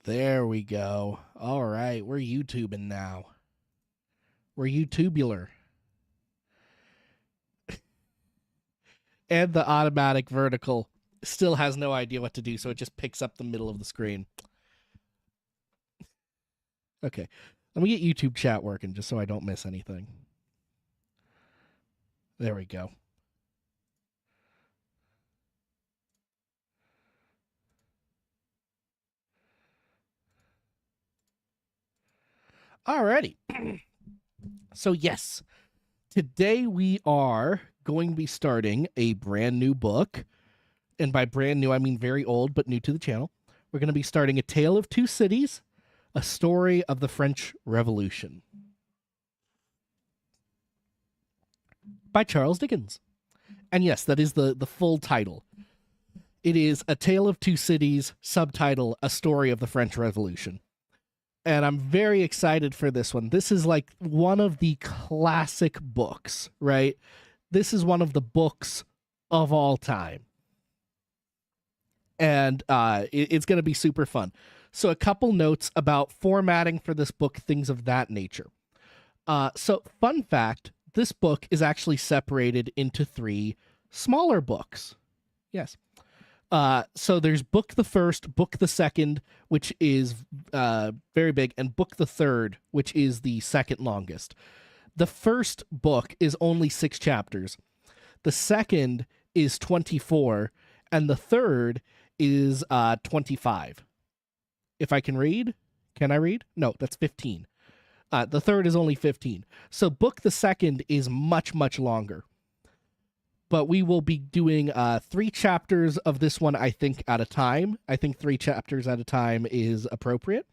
There we go. All right, we're YouTubing now. We're YouTubular. And the automatic vertical still has no idea what to do, so it just picks up the middle of the screen. Okay, let me get YouTube chat working just so I don't miss anything. There we go. Alrighty. So yes, today we are going to be starting a brand new book. And by brand new, I mean very old, but new to the channel. We're going to be starting A Tale of Two Cities, a story of the French Revolution by Charles Dickens. And yes, that is the full title. It is A Tale of Two Cities, subtitle, A Story of the French Revolution. And I'm very excited for this one. This is like one of the classic books, right? This is one of the books of all time. And it's going to be super fun. So a couple notes about formatting for this book, things of that nature. So fun fact, this book is actually separated into 3 smaller books. Yes. So there's book the first, book the second, which is very big, and book the third, which is the second longest. The first book is only 6 chapters. The second is 24, and the third is 25. If I can read, can I read? No, that's 15. The third is only 15. So book the second is much, much longer. But we will be doing 3 chapters of this one, I think, at a time. I think 3 chapters at a time is appropriate.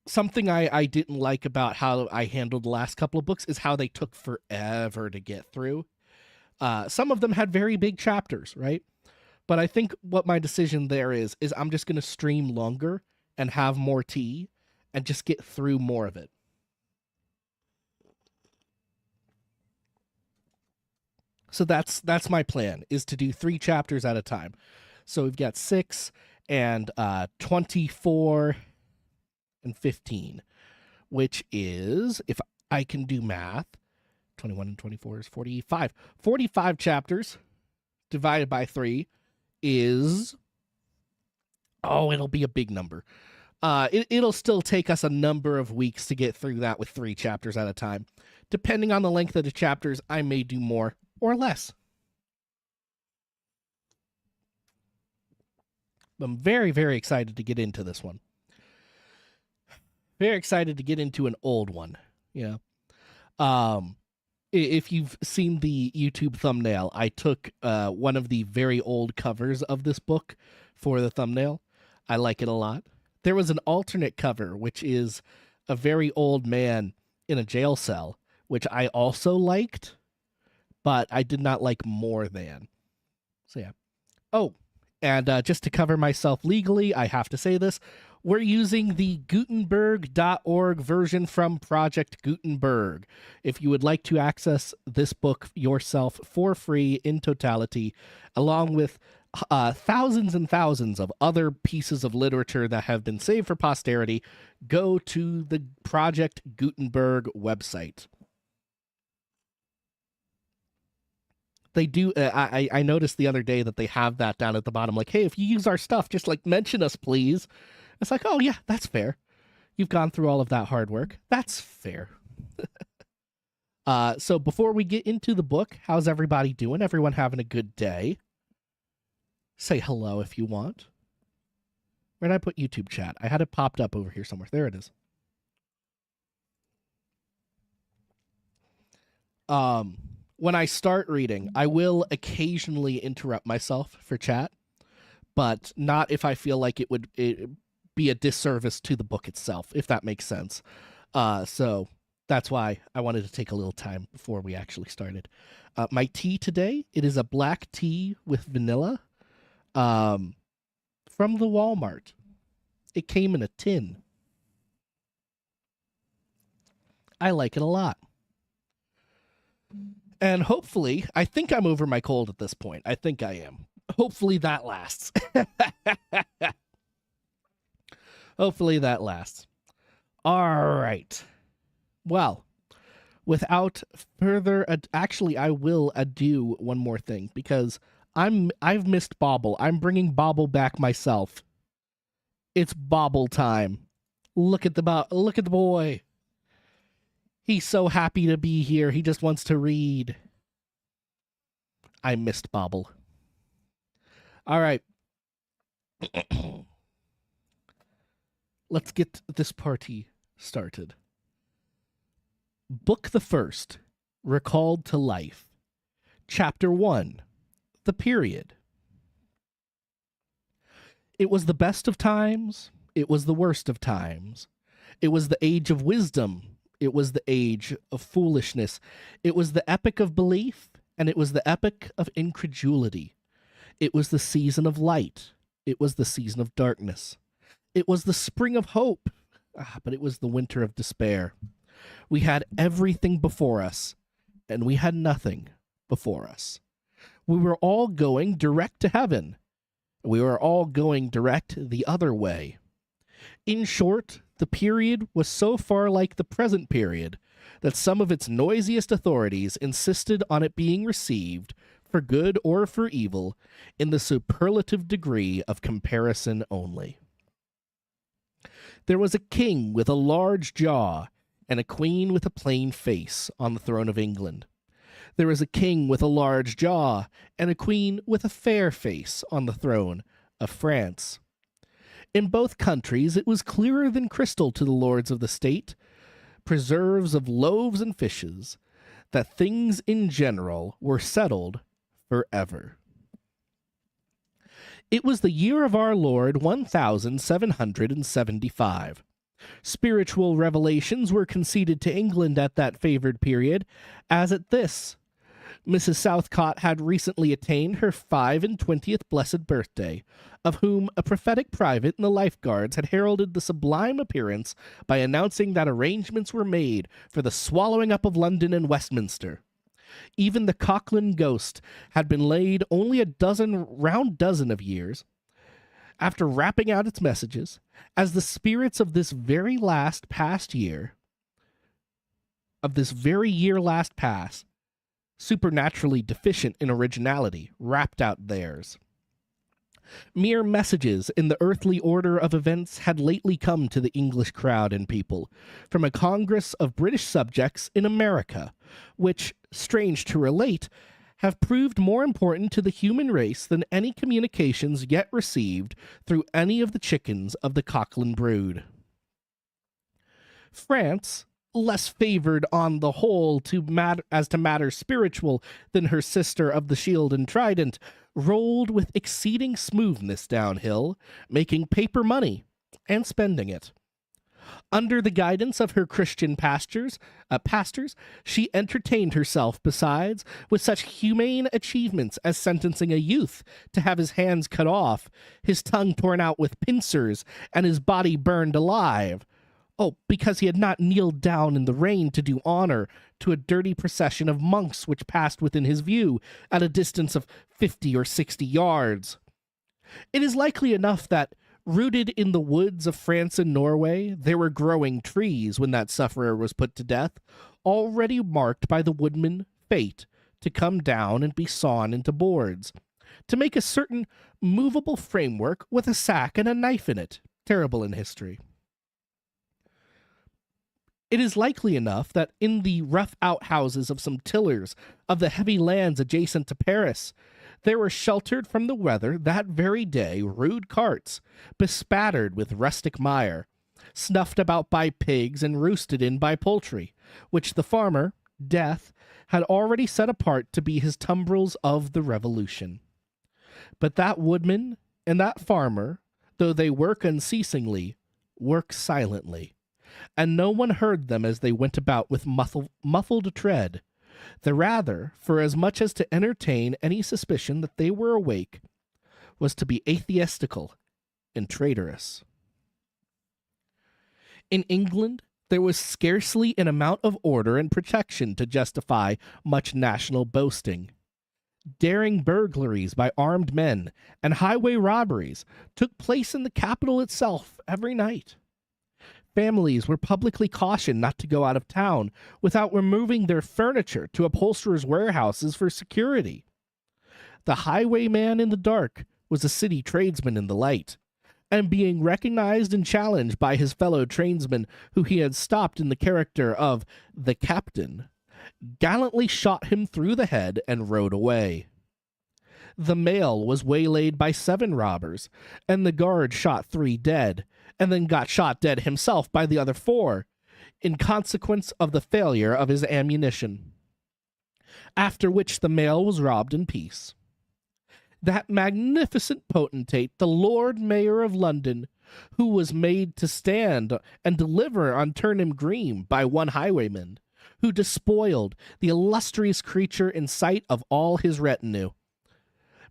Something I didn't like about how I handled the last couple of books is how they took forever to get through. Some of them had very big chapters, right? But I think what my decision there is I'm just going to stream longer and have more tea and just get through more of it. So that's my plan, is to do 3 chapters at a time. So we've got 6 and 24 and 15, which is, if I can do math, 21 and 24 is 45. 45 chapters divided by 3 is, it'll be a big number. It'll still take us a number of weeks to get through that with 3 chapters at a time. Depending on the length of the chapters, I may do more or less. I'm very, very excited to get into this one. Very excited to get into an old one, you know. If you've seen the YouTube thumbnail, I took one of the very old covers of this book for the thumbnail. I like it a lot. There was an alternate cover, which is a very old man in a jail cell, which I also liked, but I did not like more than. So yeah. Oh, and just to cover myself legally, I have to say this. We're using the Gutenberg.org version from Project Gutenberg. If you would like to access this book yourself for free in totality, along with thousands and thousands of other pieces of literature that have been saved for posterity, go to the Project Gutenberg website. They do. I noticed the other day that they have that down at the bottom, like, hey, if you use our stuff, just like mention us, please. It's like, oh yeah, that's fair. You've gone through all of that hard work. That's fair. So before we get into the book, how's everybody doing? Everyone having a good day? Say hello if you want. Where did I put YouTube chat? I had it popped up over here somewhere. There it is. When I start reading, I will occasionally interrupt myself for chat, but not if I feel like it would be a disservice to the book itself, if that makes sense. So that's why I wanted to take a little time before we actually started. My tea today, it is a black tea with vanilla from the Walmart. It came in a tin. I like it a lot. And hopefully, I think I'm over my cold at this point. I think I am. Hopefully that lasts. Hopefully that lasts. All right. Well, without further actually I will do one more thing because I've missed Bobble. I'm bringing Bobble back myself. It's Bobble time. Look at the boy. He's so happy to be here. He just wants to read. I missed Bobble. All right. Let's get this party started. Book the First, Recalled to Life. Chapter 1, The Period. It was the best of times. It was the worst of times. It was the age of wisdom. It was the age of foolishness. It was the epoch of belief, and it was the epoch of incredulity. It was the season of light. It was the season of darkness. It was the spring of hope, but it was the winter of despair. We had everything before us, and we had nothing before us. We were all going direct to heaven. We were all going direct the other way. In short, the period was so far like the present period that some of its noisiest authorities insisted on it being received, for good or for evil, in the superlative degree of comparison only. There was a king with a large jaw, and a queen with a plain face on the throne of England. There was a king with a large jaw, and a queen with a fair face on the throne of France. In both countries it was clearer than crystal to the lords of the state, preserves of loaves and fishes, that things in general were settled forever. It was the year of our Lord 1775. Spiritual revelations were conceded to England at that favored period, as at this. Mrs. Southcott had recently attained her 25th blessed birthday, of whom a prophetic private in the Life Guards had heralded the sublime appearance by announcing that arrangements were made for the swallowing up of London and Westminster. Even the Cochran ghost had been laid only a round dozen of years after rapping out its messages, as the spirits of this very year last past, supernaturally deficient in originality, rapped out theirs. Mere messages in the earthly order of events had lately come to the English crowd and people from a congress of British subjects in America, which, strange to relate, have proved more important to the human race than any communications yet received through any of the chickens of the Cochran brood. France, less favored on the whole to matters spiritual than her sister of the shield and trident, rolled with exceeding smoothness downhill, making paper money and spending it. Under the guidance of her Christian pastors, she entertained herself, besides, with such humane achievements as sentencing a youth to have his hands cut off, his tongue torn out with pincers, and his body burned alive. Oh, because he had not kneeled down in the rain to do honor to a dirty procession of monks which passed within his view at a distance of 50 or 60 yards. It is likely enough that, rooted in the woods of France and Norway, there were growing trees when that sufferer was put to death, already marked by the woodman Fate to come down and be sawn into boards, to make a certain movable framework with a sack and a knife in it, terrible in history. It is likely enough that in the rough outhouses of some tillers of the heavy lands adjacent to Paris, there were sheltered from the weather that very day rude carts, bespattered with rustic mire, snuffed about by pigs and roosted in by poultry, which the farmer, Death, had already set apart to be his tumbrils of the Revolution. But that woodman and that farmer, though they work unceasingly, work silently, and no one heard them as they went about with muffled tread, the rather, for as much as to entertain any suspicion that they were awake, was to be atheistical and traitorous. In England, there was scarcely an amount of order and protection to justify much national boasting. Daring burglaries by armed men and highway robberies took place in the capital itself every night. Families were publicly cautioned not to go out of town without removing their furniture to upholsterers' warehouses for security. The highwayman in the dark was a city tradesman in the light, and being recognized and challenged by his fellow tradesmen who he had stopped in the character of the captain, gallantly shot him through the head and rode away. The mail was waylaid by 7 robbers, and the guard shot 3 dead, and then got shot dead himself by the other 4, in consequence of the failure of his ammunition. After which the mail was robbed in peace. That magnificent potentate, the Lord Mayor of London, who was made to stand and deliver on Turnham Green by one highwayman, who despoiled the illustrious creature in sight of all his retinue.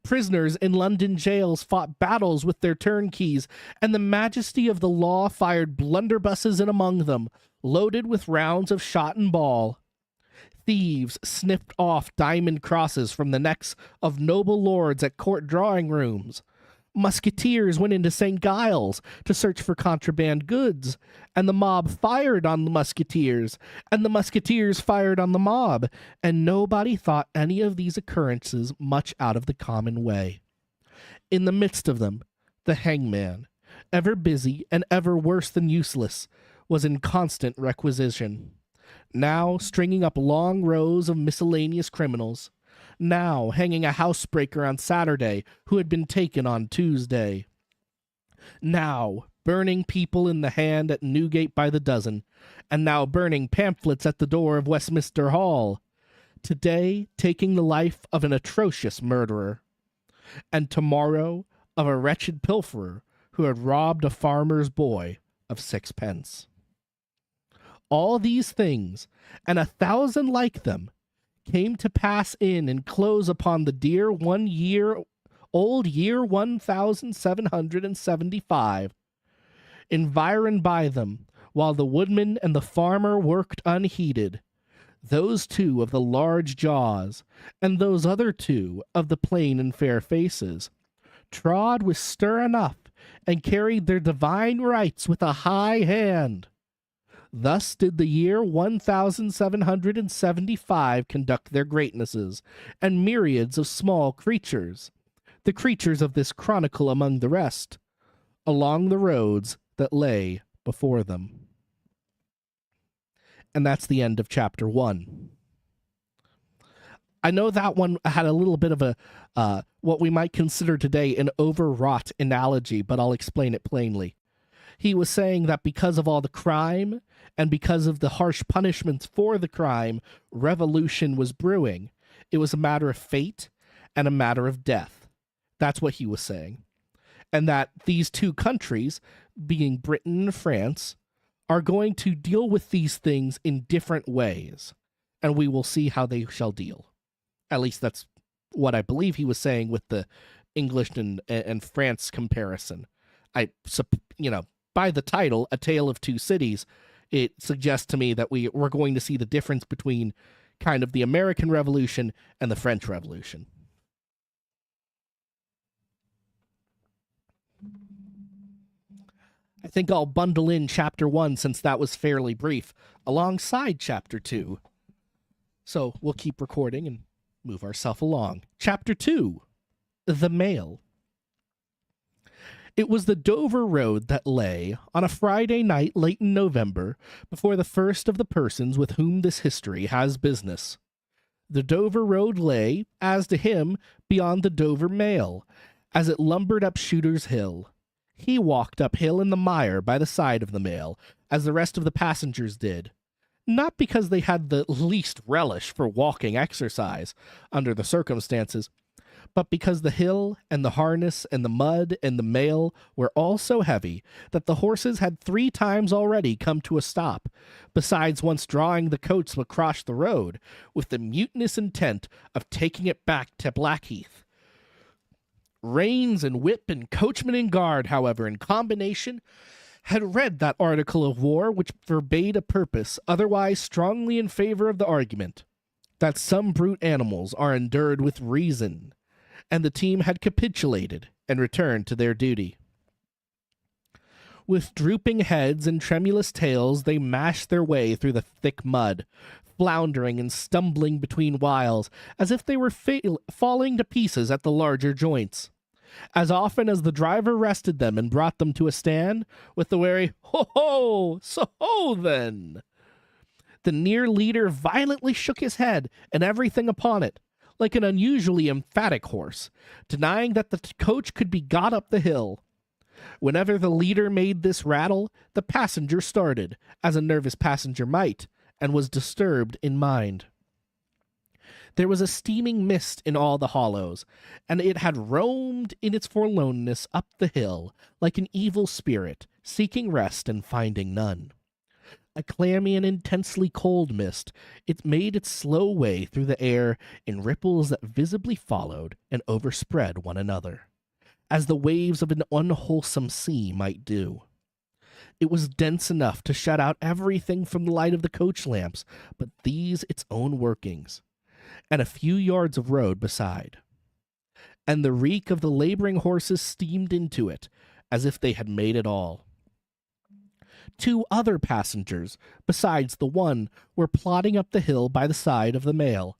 Prisoners in London jails fought battles with their turnkeys, and the majesty of the law fired blunderbusses in among them, loaded with rounds of shot and ball. Thieves snipped off diamond crosses from the necks of noble lords at court drawing rooms. Musketeers went into St. Giles to search for contraband goods, and the mob fired on the musketeers, and the musketeers fired on the mob, and nobody thought any of these occurrences much out of the common way. In the midst of them, the hangman, ever busy and ever worse than useless, was in constant requisition. Now stringing up long rows of miscellaneous criminals, now hanging a housebreaker on Saturday who had been taken on Tuesday, now burning people in the hand at Newgate by the dozen, and now burning pamphlets at the door of Westminster Hall, today taking the life of an atrocious murderer, and tomorrow of a wretched pilferer who had robbed a farmer's boy of 6 pence. All these things, and 1,000 like them, came to pass in and close upon the dear 1-year-old year 1775, environed by them, while the woodman and the farmer worked unheeded, those 2 of the large jaws, and those other 2 of the plain and fair faces, trod with stir enough, and carried their divine rights with a high hand. Thus did the year 1775 conduct their greatnesses, and myriads of small creatures, the creatures of this chronicle among the rest, along the roads that lay before them. And that's the end of chapter 1. I know that one had a little bit of a, what we might consider today an overwrought analogy, but I'll explain it plainly. He was saying that because of all the crime and because of the harsh punishments for the crime, revolution was brewing. It was a matter of fate and a matter of death. That's what he was saying. And that these 2 countries, being Britain and France, are going to deal with these things in different ways. And we will see how they shall deal. At least that's what I believe he was saying with the English and France comparison. By the title, A Tale of Two Cities, it suggests to me that we're going to see the difference between kind of the American Revolution and the French Revolution. I think I'll bundle in chapter 1, since that was fairly brief, alongside chapter 2. So we'll keep recording and move ourselves along. Chapter 2, The Mail. It was the Dover Road that lay, on a Friday night late in November, before the first of the persons with whom this history has business. The Dover Road lay, as to him, beyond the Dover Mail, as it lumbered up Shooter's Hill. He walked uphill in the mire by the side of the mail, as the rest of the passengers did, not because they had the least relish for walking exercise, under the circumstances, but because the hill and the harness and the mud and the mail were all so heavy that the horses had 3 times already come to a stop, besides once drawing the coach across the road, with the mutinous intent of taking it back to Blackheath. Reins and whip and coachman and guard, however, in combination, had read that article of war which forbade a purpose otherwise strongly in favor of the argument, that some brute animals are endured with reason, and the team had capitulated and returned to their duty. With drooping heads and tremulous tails, they mashed their way through the thick mud, floundering and stumbling between whiles, as if they were falling to pieces at the larger joints. As often as the driver rested them and brought them to a stand, with the wary, "Ho-ho! So-ho, then!" the near leader violently shook his head and everything upon it, like an unusually emphatic horse, denying that the coach could be got up the hill. Whenever the leader made this rattle, the passenger started, as a nervous passenger might, and was disturbed in mind. There was a steaming mist in all the hollows, and it had roamed in its forlornness up the hill, like an evil spirit, seeking rest and finding none. A clammy and intensely cold mist, it made its slow way through the air in ripples that visibly followed and overspread one another, as the waves of an unwholesome sea might do. It was dense enough to shut out everything from the light of the coach lamps, but these its own workings, and a few yards of road beside. And the reek of the laboring horses steamed into it, as if they had made it all. 2 other passengers, besides the one, were plodding up the hill by the side of the mail.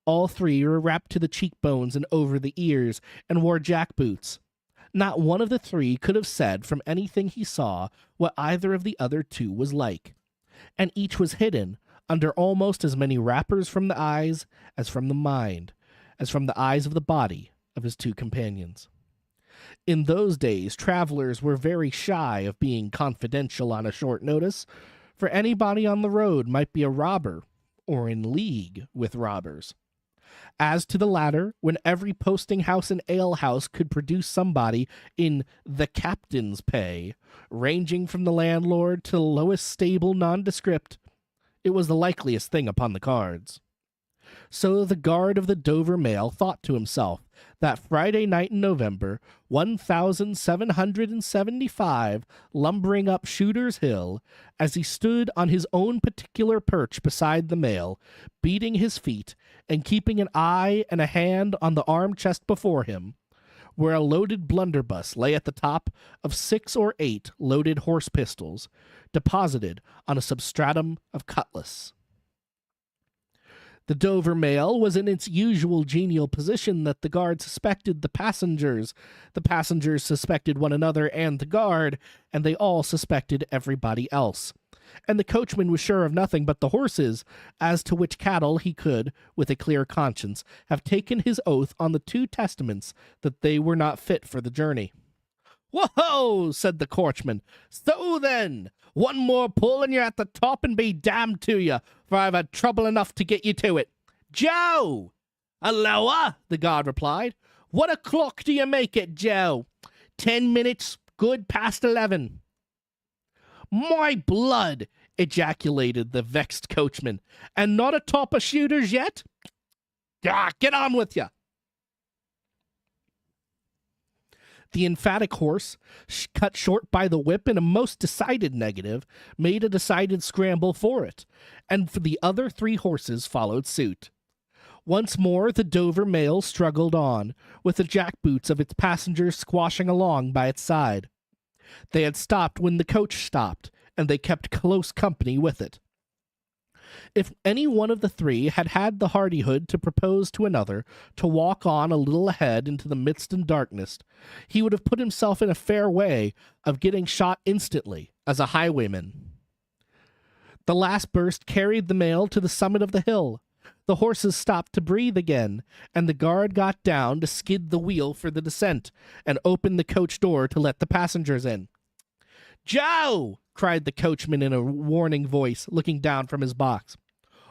All 3 were wrapped to the cheekbones and over the ears, and wore jack-boots. Not one of the 3 could have said from anything he saw what either of the other 2 was like, and each was hidden under almost as many wrappers from the eyes as from the mind, as from the eyes of the body of his 2 companions. In those days, travelers were very shy of being confidential on a short notice, for anybody on the road might be a robber or in league with robbers. As to the latter, when every posting house and alehouse could produce somebody in the captain's pay, ranging from the landlord to the lowest stable nondescript, it was the likeliest thing upon the cards. So the guard of the Dover mail thought to himself that Friday night in November, 1775, lumbering up Shooter's Hill, as he stood on his own particular perch beside the mail, beating his feet and keeping an eye and a hand on the arm chest before him, where a loaded blunderbuss lay at the top of 6 or 8 loaded horse pistols, deposited on a substratum of cutlass. The Dover mail was in its usual genial position that the guard suspected the passengers suspected one another and the guard, and they all suspected everybody else. And the coachman was sure of nothing but the horses, as to which cattle he could, with a clear conscience, have taken his oath on the 2 testaments that they were not fit for the journey. "Whoa!" said the coachman. "So then, one more pull and you're at the top, and be damned to you, for I've had trouble enough to get you to it." "Joe!" "Halloa!" the guard replied. "What o'clock do you make it, Joe?" 10 minutes, good past 11. "My blood!" ejaculated the vexed coachman. "And not atop of Shooters yet? Get on with you." The emphatic horse, cut short by the whip in a most decided negative, made a decided scramble for it, and for the other 3 horses followed suit. Once more the Dover mail struggled on, with the jackboots of its passengers squashing along by its side. They had stopped when the coach stopped, and they kept close company with it. If any one of the 3 had had the hardihood to propose to another to walk on a little ahead into the midst and darkness, he would have put himself in a fair way of getting shot instantly as a highwayman. The last burst carried the mail to the summit of the hill. The horses stopped to breathe again, and the guard got down to skid the wheel for the descent and open the coach door to let the passengers in. "Joe!" cried the coachman in a warning voice, looking down from his box.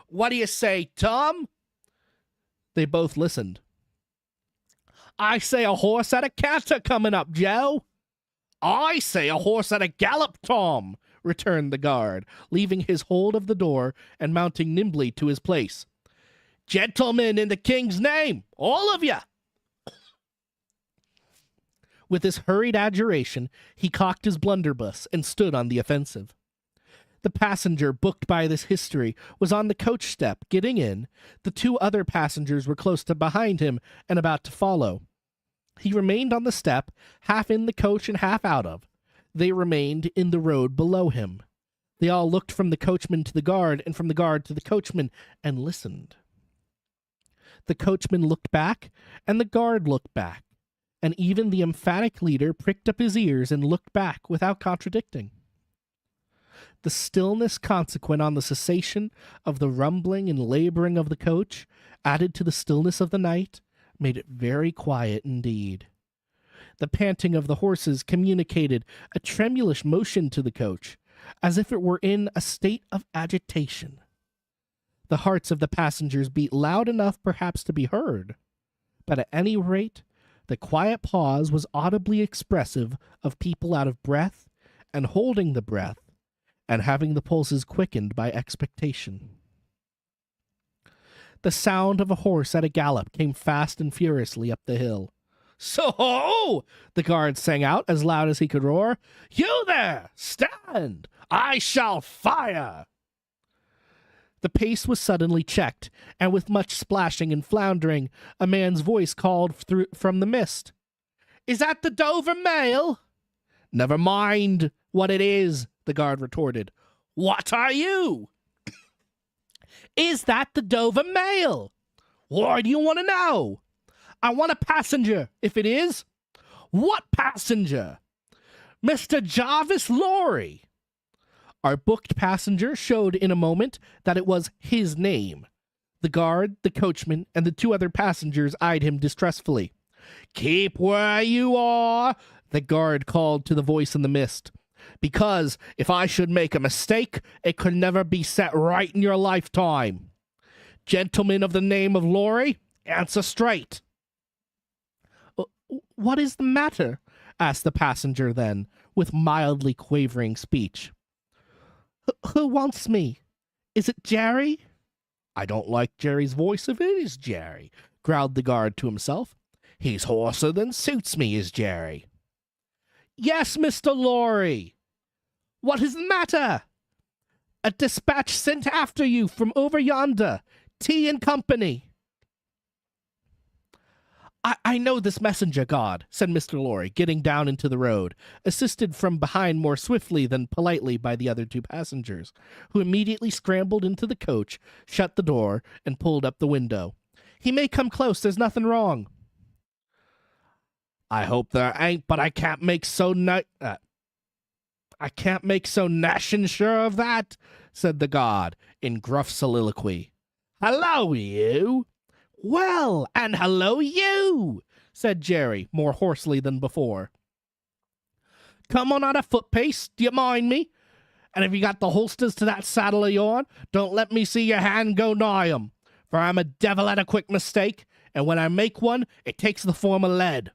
"What do you say, Tom?" They both listened. "I say a horse at a canter coming up, Joe." "I say a horse at a gallop, Tom," returned the guard, leaving his hold of the door and mounting nimbly to his place. "Gentlemen, in the king's name, all of you!" With this hurried adjuration, he cocked his blunderbuss and stood on the offensive. The passenger booked by this history was on the coach step, getting in. The two other passengers were close to behind him and about to follow. He remained on the step, half in the coach and half out of. They remained in the road below him. They all looked from the coachman to the guard, and from the guard to the coachman, and listened. The coachman looked back, and the guard looked back, and even the emphatic leader pricked up his ears and looked back without contradicting. The stillness consequent on the cessation of the rumbling and laboring of the coach, added to the stillness of the night, made it very quiet indeed. The panting of the horses communicated a tremulous motion to the coach, as if it were in a state of agitation. The hearts of the passengers beat loud enough perhaps to be heard, but at any rate, the quiet pause was audibly expressive of people out of breath and holding the breath, and having the pulses quickened by expectation. The sound of a horse at a gallop came fast and furiously up the hill. "So!" the guard sang out as loud as he could roar. "You there! Stand! I shall fire!" The pace was suddenly checked, and with much splashing and floundering, a man's voice called from the mist. "Is that the Dover mail?" "Never mind what it is," the guard retorted. "What are you?" "Is that the Dover mail?" "Why do you want to know?" "I want a passenger, if it is." "What passenger?" "Mr. Jarvis Lorry." Our booked passenger showed in a moment that it was his name. The guard, the coachman, and the two other passengers eyed him distrustfully. "Keep where you are," the guard called to the voice in the mist, "because if I should make a mistake, it could never be set right in your lifetime. Gentlemen of the name of Lorry, answer straight." "What is the matter?" asked the passenger then, with mildly quavering speech. Who wants me? Is it Jerry?" "I don't like Jerry's voice if it is Jerry," growled the guard to himself. "He's hoarser than suits me, is Jerry." "Yes, Mr. Lorry." "What is the matter?" "A dispatch sent after you from over yonder. Tea and Company." I know this messenger, God," said Mr. Lorry, getting down into the road, assisted from behind more swiftly than politely by the other two passengers, who immediately scrambled into the coach, shut the door, and pulled up the window. "He may come close. There's nothing wrong." "I hope there ain't, but I can't make so nashin sure of that," said the guard in gruff soliloquy. "Hello, you!" "Well, and hello, you!" said Jerry, more hoarsely than before. "Come on at a foot pace, do you mind me? And if you got the holsters to that saddle of yourn, don't let me see your hand go nigh 'em, for I'm a devil at a quick mistake, and when I make one, it takes the form of lead.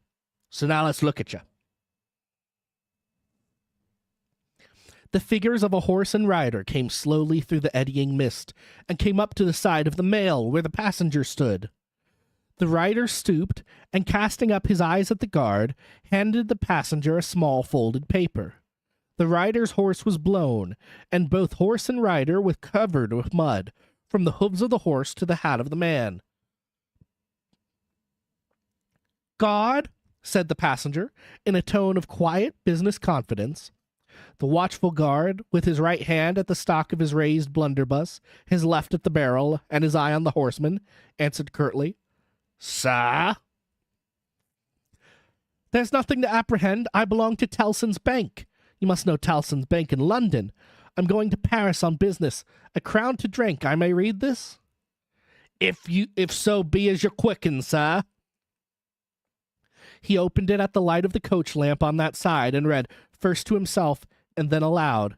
So now let's look at you." The figures of a horse and rider came slowly through the eddying mist, and came up to the side of the mail where the passenger stood. The rider stooped, and casting up his eyes at the guard, handed the passenger a small folded paper. The rider's horse was blown, and both horse and rider were covered with mud, from the hooves of the horse to the hat of the man. "Guard," said the passenger, in a tone of quiet business confidence. The watchful guard, with his right hand at the stock of his raised blunderbuss, his left at the barrel, and his eye on the horseman, answered curtly, "Sir?" "There's nothing to apprehend. I belong to Tellson's Bank. You must know Tellson's Bank in London. I'm going to Paris on business. A crown to drink. I may read this?" If so be as you're quicken, sir." He opened it at the light of the coach lamp on that side, and read, first to himself, and then aloud,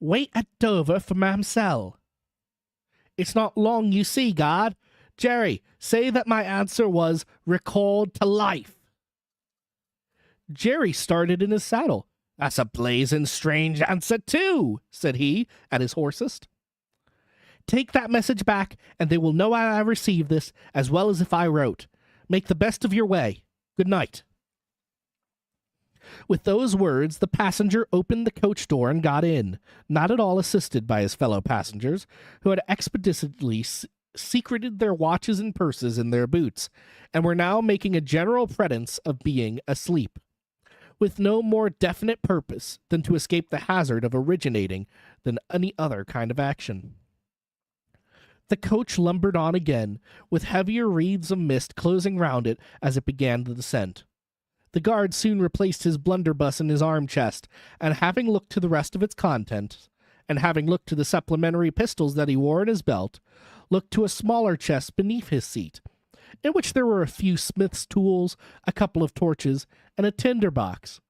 "Wait at Dover for Mamselle. It's not long, you see, guard. Jerry, say that my answer was recalled to life." Jerry started in his saddle. "That's a blazing strange answer, too," said he, at his hoarsest. "Take that message back, and they will know I received this, as well as if I wrote. Make the best of your way. Good night." With those words, the passenger opened the coach door and got in, not at all assisted by his fellow passengers, who had expeditiously secreted their watches and purses in their boots, and were now making a general pretense of being asleep, with no more definite purpose than to escape the hazard of originating than any other kind of action. The coach lumbered on again, with heavier wreaths of mist closing round it as it began the descent. The guard soon replaced his blunderbuss in his arm chest, and having looked to the rest of its contents, and having looked to the supplementary pistols that he wore in his belt, looked to a smaller chest beneath his seat, in which there were a few smith's tools, a couple of torches, and a tinder box.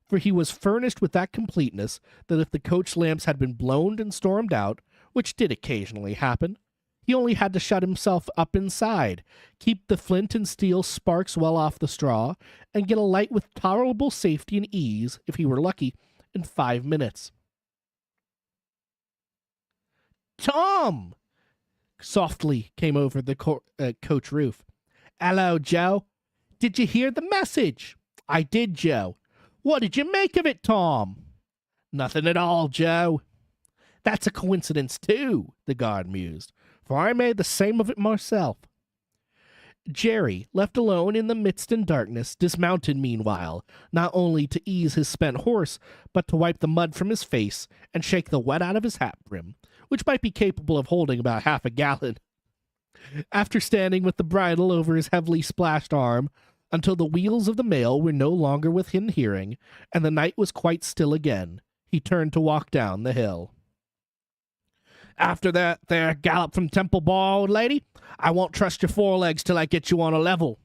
For he was furnished with that completeness that if the coach lamps had been blown and stormed out, which did occasionally happen, he only had to shut himself up inside, keep the flint and steel sparks well off the straw, and get a light with tolerable safety and ease, if he were lucky, in 5 minutes. "Tom!" softly came over the coach roof. "Hello, Joe. Did you hear the message?" "I did, Joe." "What did you make of it, Tom?" "Nothing at all, Joe." "That's a coincidence, too," the guard mused, "for I made the same of it myself." Jerry, left alone in the midst and darkness, dismounted meanwhile, not only to ease his spent horse, but to wipe the mud from his face and shake the wet out of his hat brim, which might be capable of holding about half a gallon. After standing with the bridle over his heavily splashed arm until the wheels of the mail were no longer within hearing, and the night was quite still again, he turned to walk down the hill. "After that there gallop from Temple Bar, old lady, I won't trust your forelegs till I get you on a level,"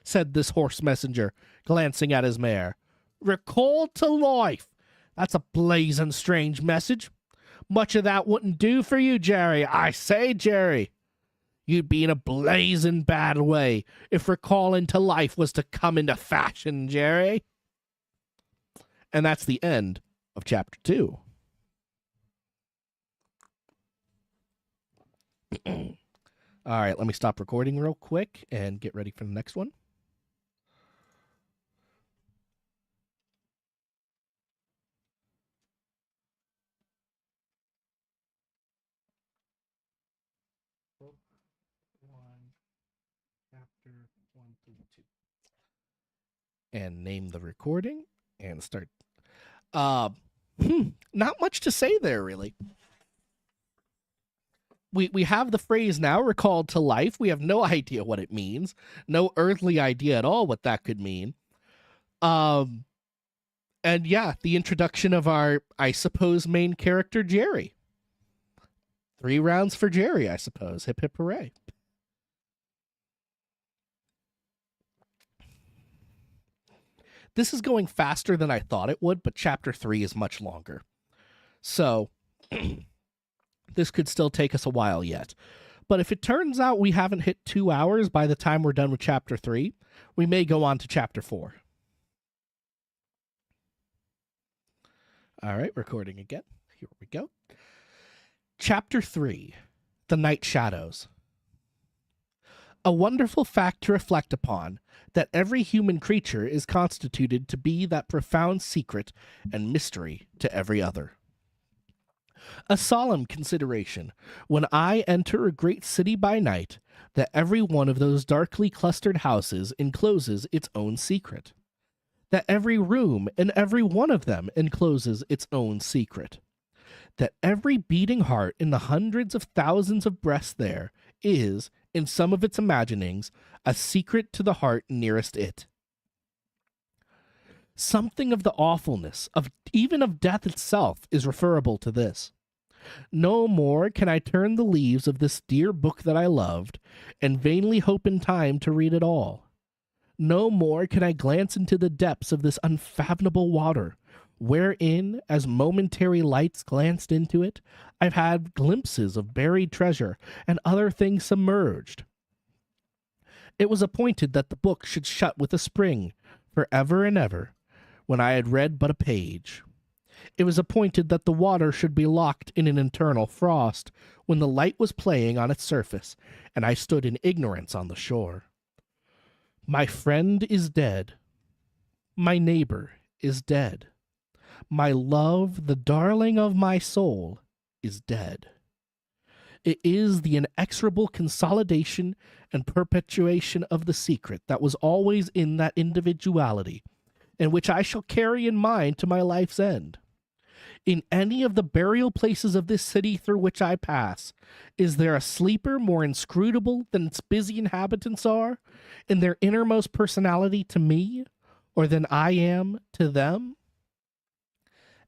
said this horse messenger, glancing at his mare. "Recalled to life. That's a blazing strange message. Much of that wouldn't do for you, Jerry. I say, Jerry, you'd be in a blazing bad way if recalling to life was to come into fashion, Jerry." And that's the end of chapter 2. All right, let me stop recording real quick and get ready for the next one. Chapter 1 through 2. And name the recording and start. Not much to say there, really. We have the phrase now, recalled to life. We have no idea what it means. No earthly idea at all what that could mean. And yeah, the introduction of our, I suppose, main character, Jerry. 3 rounds for Jerry, I suppose. Hip, hip, hooray. This is going faster than I thought it would, but chapter 3 is much longer. So this could still take us a while yet. But if it turns out we haven't hit 2 hours by the time we're done with chapter 3, we may go on to chapter 4. All right, recording again. Here we go. Chapter 3, The Night Shadows. A wonderful fact to reflect upon, that every human creature is constituted to be that profound secret and mystery to every other. A solemn consideration, when I enter a great city by night, that every one of those darkly clustered houses encloses its own secret, that every room and every one of them encloses its own secret, that every beating heart in the hundreds of thousands of breasts there is, in some of its imaginings, a secret to the heart nearest it. Something of the awfulness of even of death itself is referable to this. No more can I turn the leaves of this dear book that I loved, and vainly hope in time to read it all. No more can I glance into the depths of this unfathomable water, wherein, as momentary lights glanced into it, I've had glimpses of buried treasure and other things submerged. It was appointed that the book should shut with a spring, for ever and ever, when I had read but a page. It was appointed that the water should be locked in an eternal frost, when the light was playing on its surface, and I stood in ignorance on the shore. My friend is dead. My neighbor is dead. My love, the darling of my soul, is dead. It is the inexorable consolidation and perpetuation of the secret that was always in that individuality, and which I shall carry in mind to my life's end. In any of the burial places of this city through which I pass, is there a sleeper more inscrutable than its busy inhabitants are, in their innermost personality to me, or than I am to them?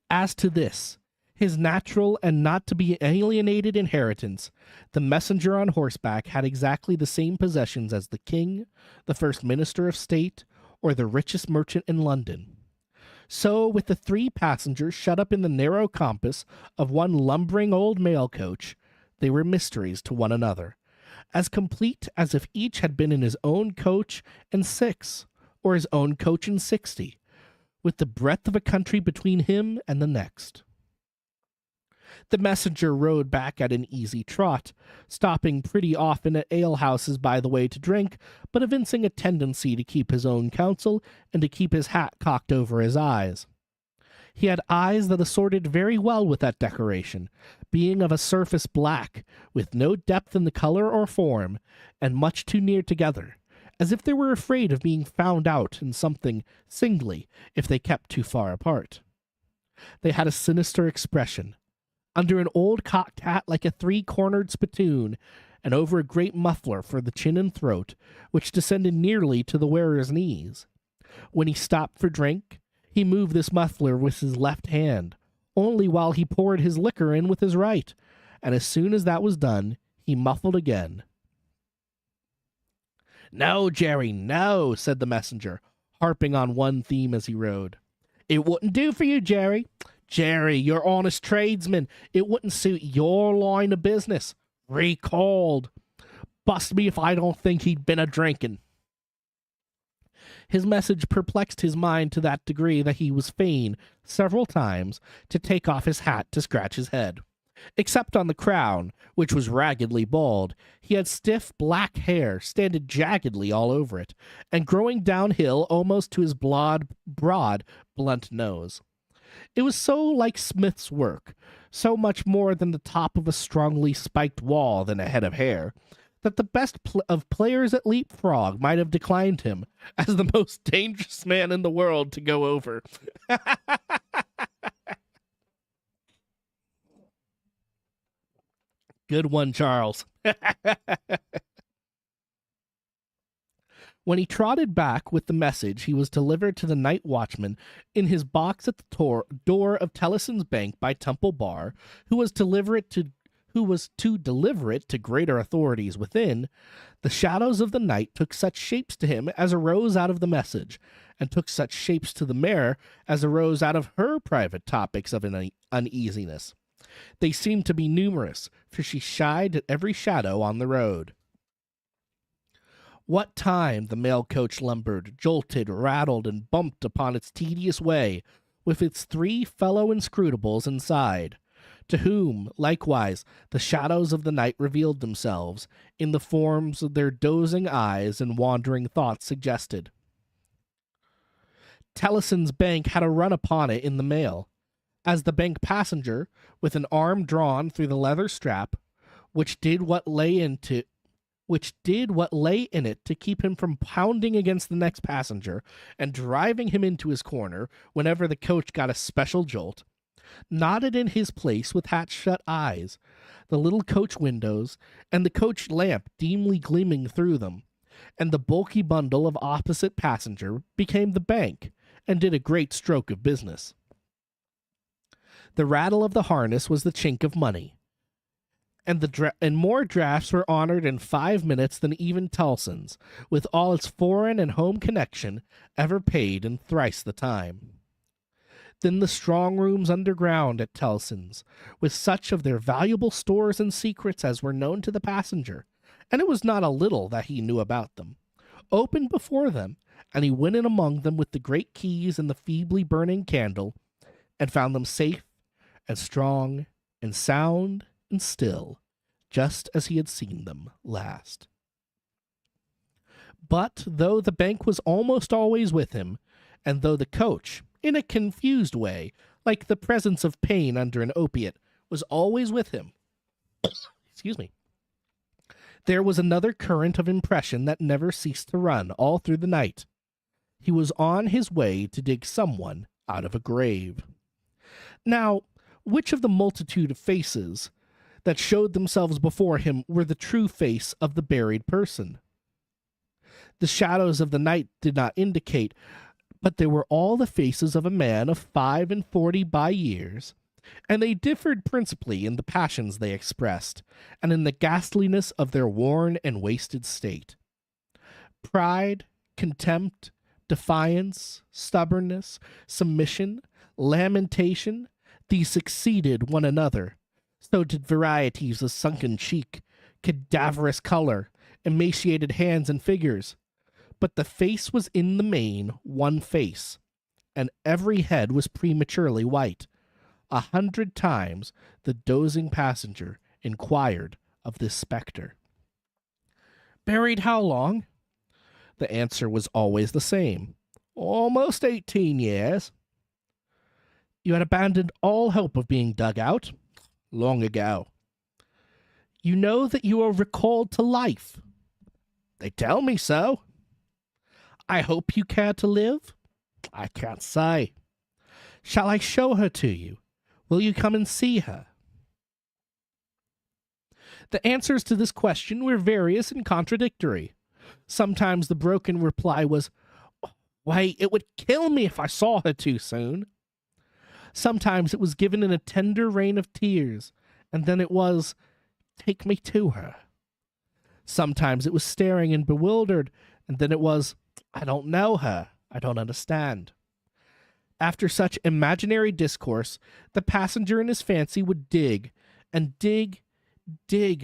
As to this, his natural and not to be alienated inheritance, the messenger on horseback had exactly the same possessions as the king, the first minister of state, or the richest merchant in London. So, with the 3 passengers shut up in the narrow compass of one lumbering old mail coach, they were mysteries to one another, as complete as if each had been in his own coach and 6, or his own coach and 60, with the breadth of a country between him and the next. The messenger rode back at an easy trot, stopping pretty often at alehouses by the way to drink, but evincing a tendency to keep his own counsel and to keep his hat cocked over his eyes. He had eyes that assorted very well with that decoration, being of a surface black, with no depth in the color or form, and much too near together, as if they were afraid of being found out in something singly if they kept too far apart. They had a sinister expression, under an old cocked hat like a 3-cornered spittoon, and over a great muffler for the chin and throat, which descended nearly to the wearer's knees. When he stopped for drink, he moved this muffler with his left hand, only while he poured his liquor in with his right, and as soon as that was done, he muffled again. "No, Jerry, no," said the messenger, harping on one theme as he rode. "It wouldn't do for you, Jerry. Jerry, you're honest tradesman. It wouldn't suit your line of business. Recalled. Bust me if I don't think he'd been a-drinking." His message perplexed his mind to that degree that he was fain, several times, to take off his hat to scratch his head. Except on the crown, which was raggedly bald, he had stiff black hair standing jaggedly all over it, and growing downhill almost to his broad, blunt nose. It was so like Smith's work, so much more than the top of a strongly spiked wall than a head of hair, that the best of players at leapfrog might have declined him as the most dangerous man in the world to go over. Good one, Charles. When he trotted back with the message, he was delivered to the night watchman in his box at the door of Tellison's Bank by Temple Bar, who was to deliver it to greater authorities within. The shadows of the night took such shapes to him as arose out of the message, and took such shapes to the mare as arose out of her private topics of uneasiness. They seemed to be numerous, for she shied at every shadow on the road. What time the mail coach lumbered, jolted, rattled, and bumped upon its tedious way, with its 3 fellow inscrutables inside, to whom, likewise, the shadows of the night revealed themselves, in the forms of their dozing eyes and wandering thoughts suggested. Tellison's Bank had a run upon it in the mail, as the bank passenger, with an arm drawn through the leather strap, which did what lay in it to keep him from pounding against the next passenger and driving him into his corner whenever the coach got a special jolt, nodded in his place with half-shut eyes, the little coach windows, and the coach lamp dimly gleaming through them, and the bulky bundle of opposite passenger became the bank, and did a great stroke of business. The rattle of the harness was the chink of money, and more drafts were honored in 5 minutes than even Tellson's, with all its foreign and home connection, ever paid in thrice the time. Then the strong rooms underground at Tellson's, with such of their valuable stores and secrets as were known to the passenger, and it was not a little that he knew about them, opened before them, and he went in among them with the great keys and the feebly burning candle, and found them safe and strong and sound and still, just as he had seen them last. But though the bank was almost always with him, and though the coach, in a confused way, like the presence of pain under an opiate, was always with him, excuse me, there was another current of impression that never ceased to run all through the night. He was on his way to dig someone out of a grave. Now, which of the multitude of faces that showed themselves before him were the true face of the buried person? The shadows of the night did not indicate, but they were all the faces of a man of 45 by years, and they differed principally in the passions they expressed, and in the ghastliness of their worn and wasted state. Pride, contempt, defiance, stubbornness, submission, lamentation, these succeeded one another. So did varieties of sunken cheek, cadaverous color, emaciated hands and figures. But the face was in the main one face, and every head was prematurely white. 100 times the dozing passenger inquired of this spectre. Buried how long? The answer was always the same. Almost 18 years. You had abandoned all hope of being dug out? Long ago. You know that you are recalled to life? They tell me so. I hope you care to live? I can't say. Shall I show her to you? Will you come and see her? The answers to this question were various and contradictory. Sometimes the broken reply was, wait, it would kill me if I saw her too soon. Sometimes it was given in a tender rain of tears, and then it was, take me to her. Sometimes it was staring and bewildered, and then it was, I don't know her, I don't understand. After such imaginary discourse, the passenger in his fancy would dig, and dig,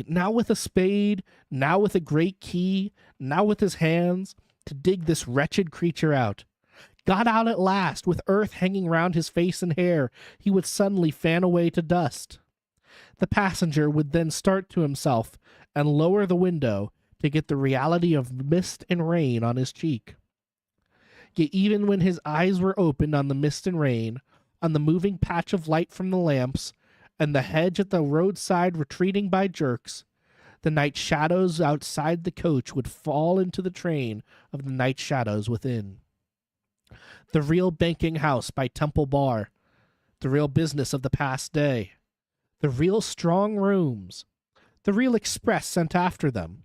now with a spade, now with a great key, now with his hands, to dig this wretched creature out. Got out at last, with earth hanging round his face and hair, he would suddenly fan away to dust. The passenger would then start to himself and lower the window to get the reality of mist and rain on his cheek. Yet even when his eyes were opened on the mist and rain, on the moving patch of light from the lamps, and the hedge at the roadside retreating by jerks, the night shadows outside the coach would fall into the train of the night shadows within. The real banking house by Temple Bar, the real business of the past day, the real strong rooms, the real express sent after them,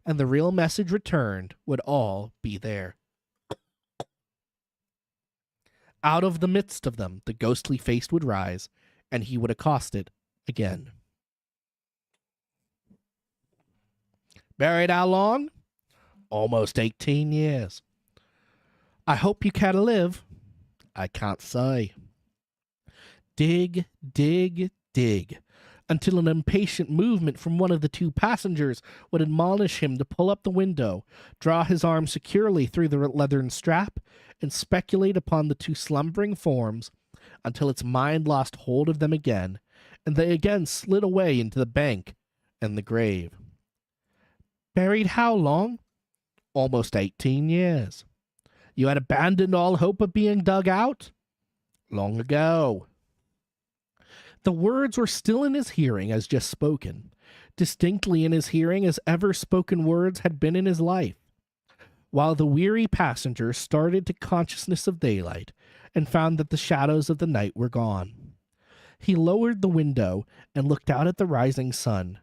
and the real message returned would all be there. Out of the midst of them, the ghostly face would rise, and he would accost it again. Buried how long? Almost 18 years. I hope you care to live. I can't say. Dig, dig, dig, until an impatient movement from one of the two passengers would admonish him to pull up the window, draw his arm securely through the leathern strap, and speculate upon the two slumbering forms until its mind lost hold of them again, and they again slid away into the bank and the grave. Buried how long? Almost 18 years. You had abandoned all hope of being dug out? Long ago. The words were still in his hearing as just spoken, distinctly in his hearing as ever spoken words had been in his life, while the weary passenger started to consciousness of daylight and found that the shadows of the night were gone. He lowered the window and looked out at the rising sun.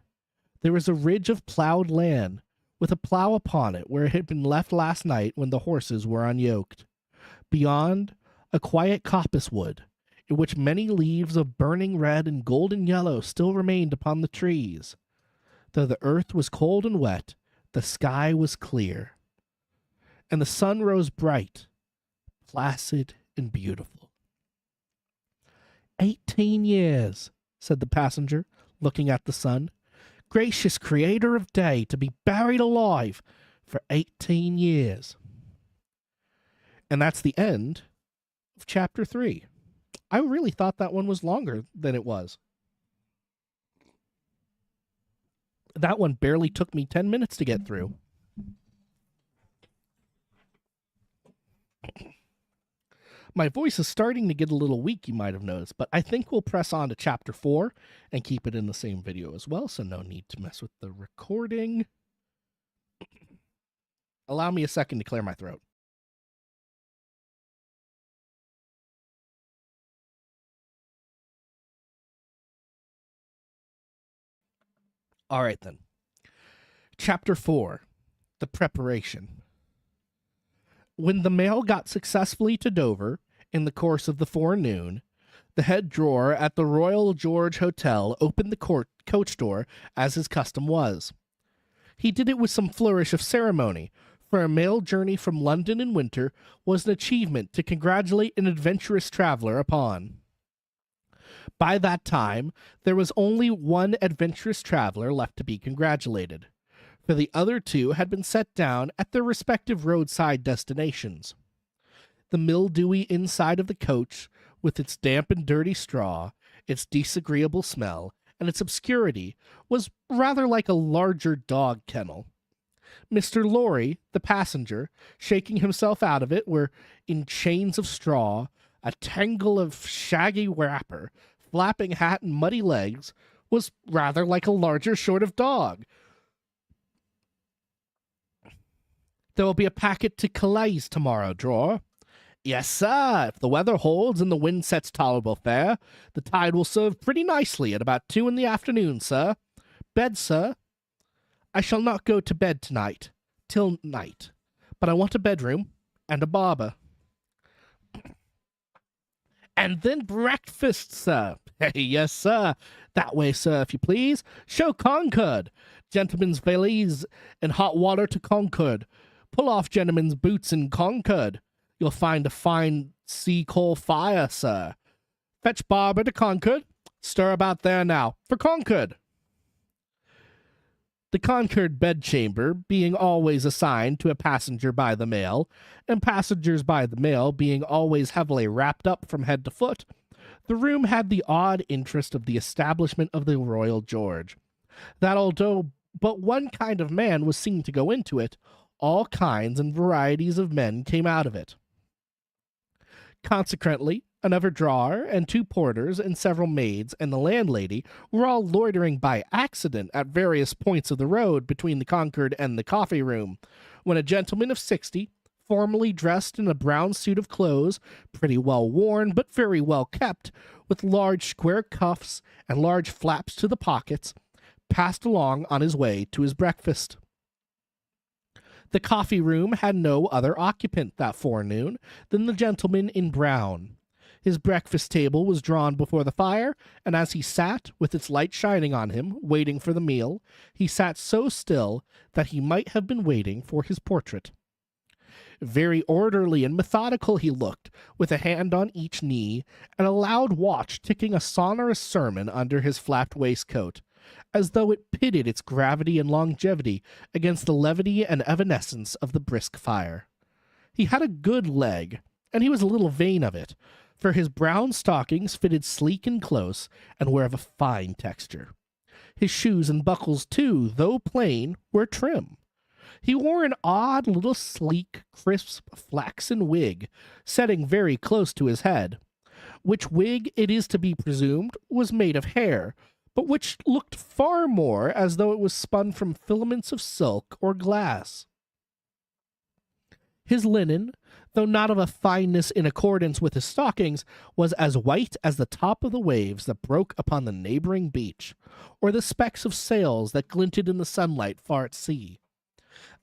There was a ridge of plowed land, with a plow upon it where it had been left last night when the horses were unyoked. Beyond, a quiet coppice wood, in which many leaves of burning red and golden yellow still remained upon the trees. Though the earth was cold and wet, the sky was clear, and the sun rose bright, placid, and beautiful. 18 years, said the passenger, looking at the sun. Gracious creator of day, to be buried alive for 18 years. And that's the end of chapter 3. I really thought that one was longer than it was. That one barely took me 10 minutes to get through. My voice is starting to get a little weak, you might have noticed, but I think we'll press on to chapter 4 and keep it in the same video as well, so no need to mess with the recording. Allow me a second to clear my throat. All right, then. Chapter 4, The Preparation. When the mail got successfully to Dover in the course of the forenoon, the head drawer at the Royal George Hotel opened the coach door as his custom was. He did it with some flourish of ceremony, for a mail journey from London in winter was an achievement to congratulate an adventurous traveler upon. By that time, there was only one adventurous traveler left to be congratulated, for the other two had been set down at their respective roadside destinations. The mildewy inside of the coach, with its damp and dirty straw, its disagreeable smell, and its obscurity, was rather like a larger dog kennel. Mr. Lorry, the passenger, shaking himself out of it, were in chains of straw, a tangle of shaggy wrapper, flapping hat, and muddy legs, was rather like a larger sort of dog. There will be a packet to Calais tomorrow, drawer. Yes, sir. If the weather holds and the wind sets tolerable fair, the tide will serve pretty nicely at about 2 in the afternoon, sir. Bed, sir? I shall not go to bed tonight, till night, but I want a bedroom and a barber. And then breakfast, sir. Yes, sir. That way, sir, if you please. Show Concord. Gentlemen's valise and hot water to Concord. Pull off gentlemen's boots in Concord. You'll find a fine sea coal fire, sir. Fetch barber to Concord. Stir about there now. For Concord. The Concord bedchamber being always assigned to a passenger by the mail, and passengers by the mail being always heavily wrapped up from head to foot, the room had the odd interest of the establishment of the Royal George, that although but one kind of man was seen to go into it, all kinds and varieties of men came out of it. Consequently, another drawer and 2 porters and several maids and the landlady were all loitering by accident at various points of the road between the Concord and the coffee room, when a gentleman of 60, formally dressed in a brown suit of clothes, pretty well worn but very well kept, with large square cuffs and large flaps to the pockets, passed along on his way to his breakfast. The coffee room had no other occupant that forenoon than the gentleman in brown. His breakfast table was drawn before the fire, and as he sat, with its light shining on him, waiting for the meal, he sat so still that he might have been waiting for his portrait. Very orderly and methodical he looked, with a hand on each knee, and a loud watch ticking a sonorous sermon under his flapped waistcoat, as though it pitted its gravity and longevity against the levity and evanescence of the brisk fire. He had a good leg, and he was a little vain of it, for his brown stockings fitted sleek and close, and were of a fine texture. His shoes and buckles, too, though plain, were trim. He wore an odd little sleek, crisp, flaxen wig, setting very close to his head, which wig, it is to be presumed, was made of hair, but which looked far more as though it was spun from filaments of silk or glass. His linen, though not of a fineness in accordance with his stockings, was as white as the top of the waves that broke upon the neighboring beach, or the specks of sails that glinted in the sunlight far at sea.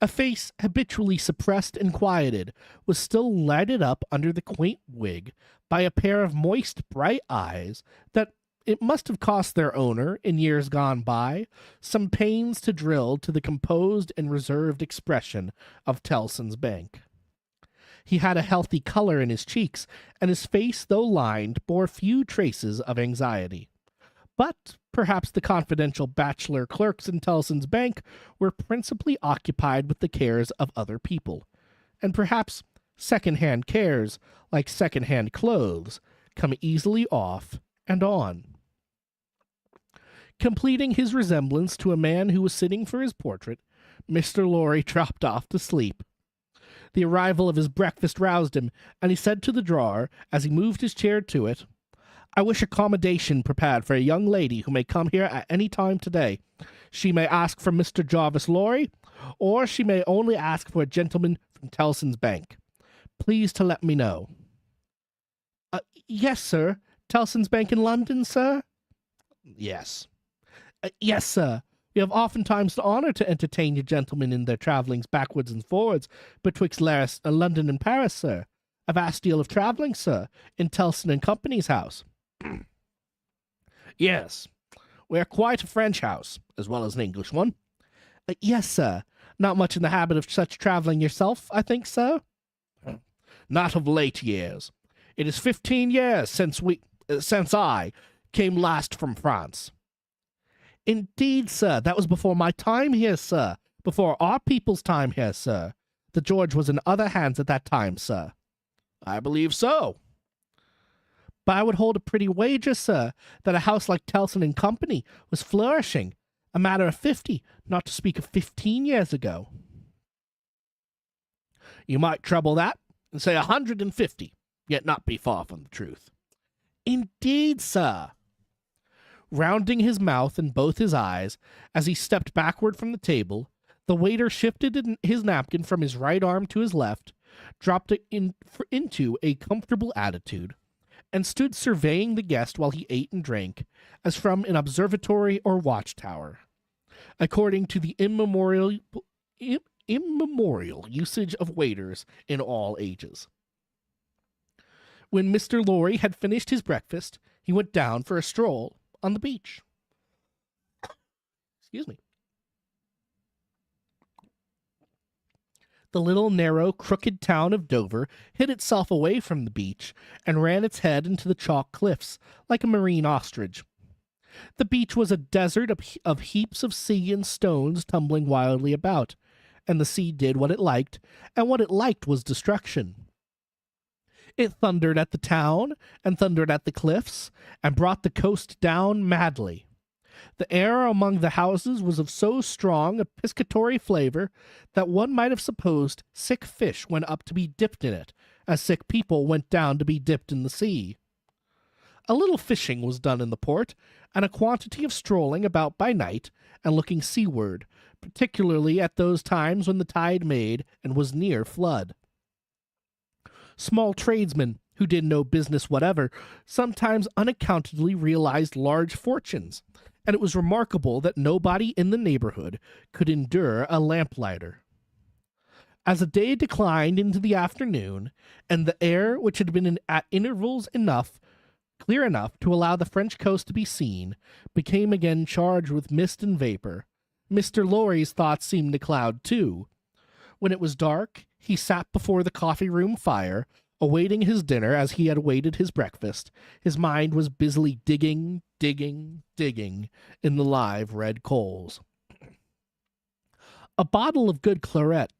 A face habitually suppressed and quieted was still lighted up under the quaint wig by a pair of moist, bright eyes that it must have cost their owner, in years gone by, some pains to drill to the composed and reserved expression of Tellson's Bank. He had a healthy color in his cheeks, and his face, though lined, bore few traces of anxiety. But perhaps the confidential bachelor clerks in Tellson's Bank were principally occupied with the cares of other people, and perhaps second-hand cares, like second-hand clothes, come easily off and on. Completing his resemblance to a man who was sitting for his portrait, Mr. Lorry dropped off to sleep. The arrival of his breakfast roused him, and he said to the drawer, as he moved his chair to it, "I wish accommodation prepared for a young lady who may come here at any time today. She may ask for Mr. Jarvis Lorry, or she may only ask for a gentleman from Tellson's Bank. Please to let me know." Yes, sir. Tellson's Bank in London, sir?" "Yes." Yes, sir. We have oftentimes the honour to entertain you gentlemen in their travellings backwards and forwards betwixt London and Paris, sir. A vast deal of travelling, sir, in Tellson and Company's house." "Yes. We are quite a French house, as well as an English one." Yes, sir. Not much in the habit of such travelling yourself, I think, sir?" "Not of late years. It is 15 years since I came last from France." "Indeed, sir. That was before my time here, sir. Before our people's time here, sir. The George was in other hands at that time, sir." "I believe so." "But I would hold a pretty wager, sir, that a house like Tellson and Company was flourishing a matter of 50, not to speak of 15 years ago." "You might treble that, and say 150, yet not be far from the truth." "Indeed, sir." Rounding his mouth and both his eyes, as he stepped backward from the table, the waiter shifted his napkin from his right arm to his left, dropped it into a comfortable attitude, and stood surveying the guest while he ate and drank, as from an observatory or watchtower, according to the immemorial usage of waiters in all ages. When Mr. Lorry had finished his breakfast, he went down for a stroll on the beach. Excuse me. The little narrow, crooked town of Dover hid itself away from the beach and ran its head into the chalk cliffs like a marine ostrich. The beach was a desert of heaps of sea and stones tumbling wildly about, and the sea did what it liked, and what it liked was destruction. It thundered at the town, and thundered at the cliffs, and brought the coast down madly. The air among the houses was of so strong a piscatory flavor that one might have supposed sick fish went up to be dipped in it, as sick people went down to be dipped in the sea. A little fishing was done in the port, and a quantity of strolling about by night, and looking seaward, particularly at those times when the tide made and was near flood. Small tradesmen, who did no business whatever, sometimes unaccountably realized large fortunes, and it was remarkable that nobody in the neighborhood could endure a lamplighter. As the day declined into the afternoon, and the air, which had been at intervals clear enough to allow the French coast to be seen, became again charged with mist and vapor, Mr. Lorry's thoughts seemed to cloud too. When it was dark, he sat before the coffee-room fire, awaiting his dinner as he had awaited his breakfast. His mind was busily digging in the live red coals. A bottle of good claret?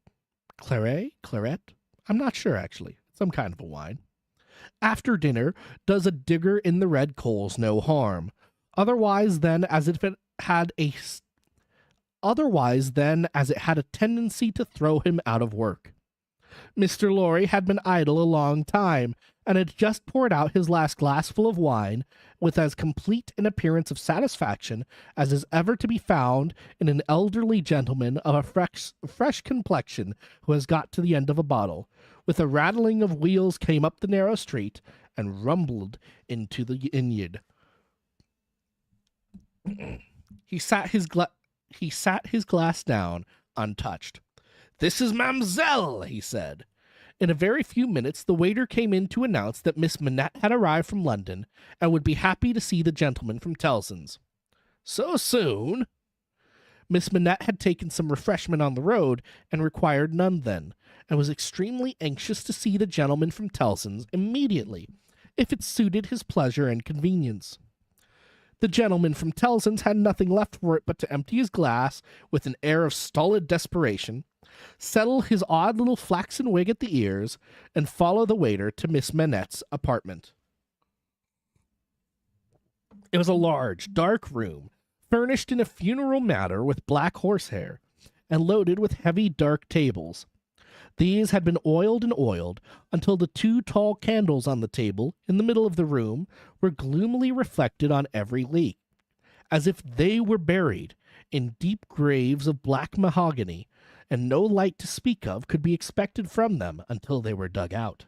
I'm not sure, actually. Some kind of a wine. After dinner, does a digger in the red coals no harm. Otherwise than as it had a tendency to throw him out of work. Mr. Lorry had been idle a long time, and had just poured out his last glassful of wine with as complete an appearance of satisfaction as is ever to be found in an elderly gentleman of a fresh complexion who has got to the end of a bottle. With a rattling of wheels came up the narrow street, and rumbled into the inn. He sat his glass down, untouched. "This is Mam'selle," he said. In a very few minutes the waiter came in to announce that Miss Manette had arrived from London, and would be happy to see the gentleman from Tellson's. "So soon?" Miss Manette had taken some refreshment on the road, and required none then, and was extremely anxious to see the gentleman from Tellson's immediately, if it suited his pleasure and convenience. The gentleman from Tellson's had nothing left for it but to empty his glass with an air of stolid desperation, settle his odd little flaxen wig at the ears, and follow the waiter to Miss Manette's apartment. It was a large, dark room, furnished in a funeral manner with black horsehair, and loaded with heavy, dark tables. These had been oiled and oiled until the two tall candles on the table in the middle of the room were gloomily reflected on every leaf, as if they were buried in deep graves of black mahogany, and no light to speak of could be expected from them until they were dug out.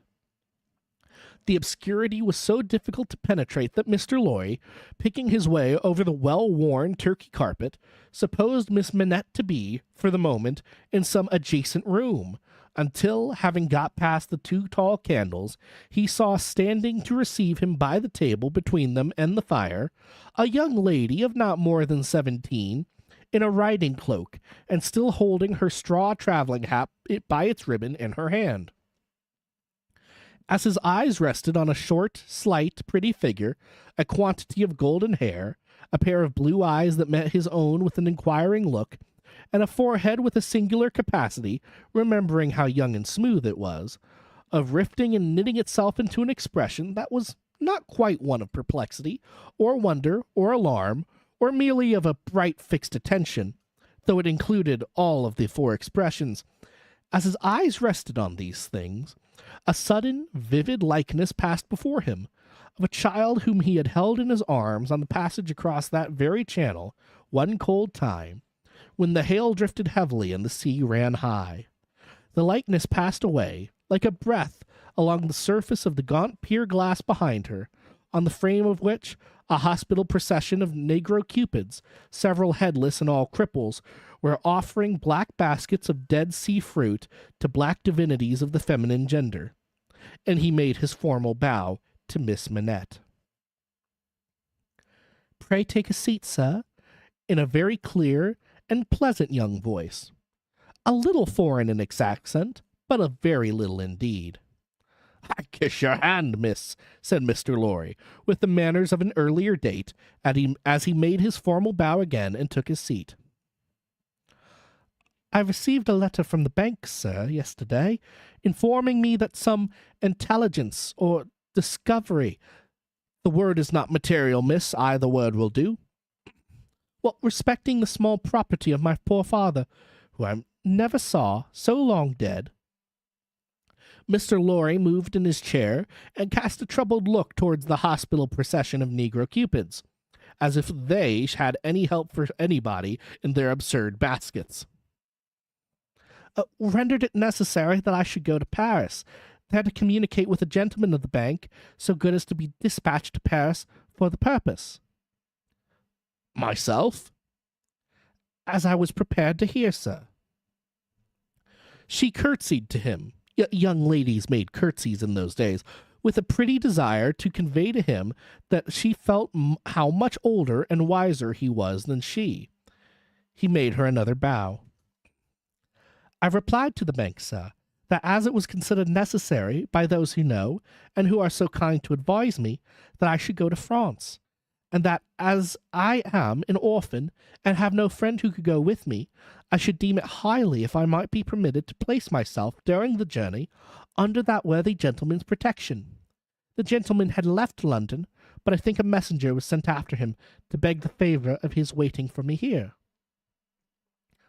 The obscurity was so difficult to penetrate that Mr. Lorry, picking his way over the well-worn Turkey carpet, supposed Miss Manette to be, for the moment, in some adjacent room, until, having got past the two tall candles, he saw standing to receive him by the table between them and the fire, a young lady of not more than 17, in a riding cloak, and still holding her straw traveling hat by its ribbon in her hand. As his eyes rested on a short, slight, pretty figure, a quantity of golden hair, a pair of blue eyes that met his own with an inquiring look, and a forehead with a singular capacity, remembering how young and smooth it was, of rifting and knitting itself into an expression that was not quite one of perplexity, or wonder, or alarm, or merely of a bright fixed attention, though it included all of the four expressions. As his eyes rested on these things, a sudden, vivid likeness passed before him, of a child whom he had held in his arms on the passage across that very channel, one cold time, when the hail drifted heavily and the sea ran high. The likeness passed away, like a breath, along the surface of the gaunt pier glass behind her, on the frame of which a hospital procession of negro cupids, several headless and all cripples, were offering black baskets of dead sea fruit to black divinities of the feminine gender. And he made his formal bow to Miss Manette. "Pray take a seat, sir," in a very clear and pleasant young voice. A little foreign in its accent, but a very little indeed. "I kiss your hand, miss," said Mr. Lorry, with the manners of an earlier date, as he made his formal bow again and took his seat. "I received a letter from the bank, sir, yesterday, informing me that some intelligence or discovery— the word is not material, miss, either word will do— well, respecting the small property of my poor father, who I never saw, so long dead." Mr. Lorry moved in his chair and cast a troubled look towards the hospital procession of negro cupids, as if they had any help for anybody in their absurd baskets. "Rendered it necessary that I should go to Paris, there to communicate with a gentleman of the bank, so good as to be dispatched to Paris for the purpose." "Myself?" "As I was prepared to hear, sir." She curtsied to him. Young ladies made curtsies in those days, with a pretty desire to convey to him that she felt how much older and wiser he was than she. He made her another bow. "I replied to the bank, sir, that as it was considered necessary by those who know, and who are so kind to advise me, that I should go to France, and that as I am an orphan and have no friend who could go with me, I should deem it highly if I might be permitted to place myself during the journey under that worthy gentleman's protection. The gentleman had left London, but I think a messenger was sent after him to beg the favour of his waiting for me here."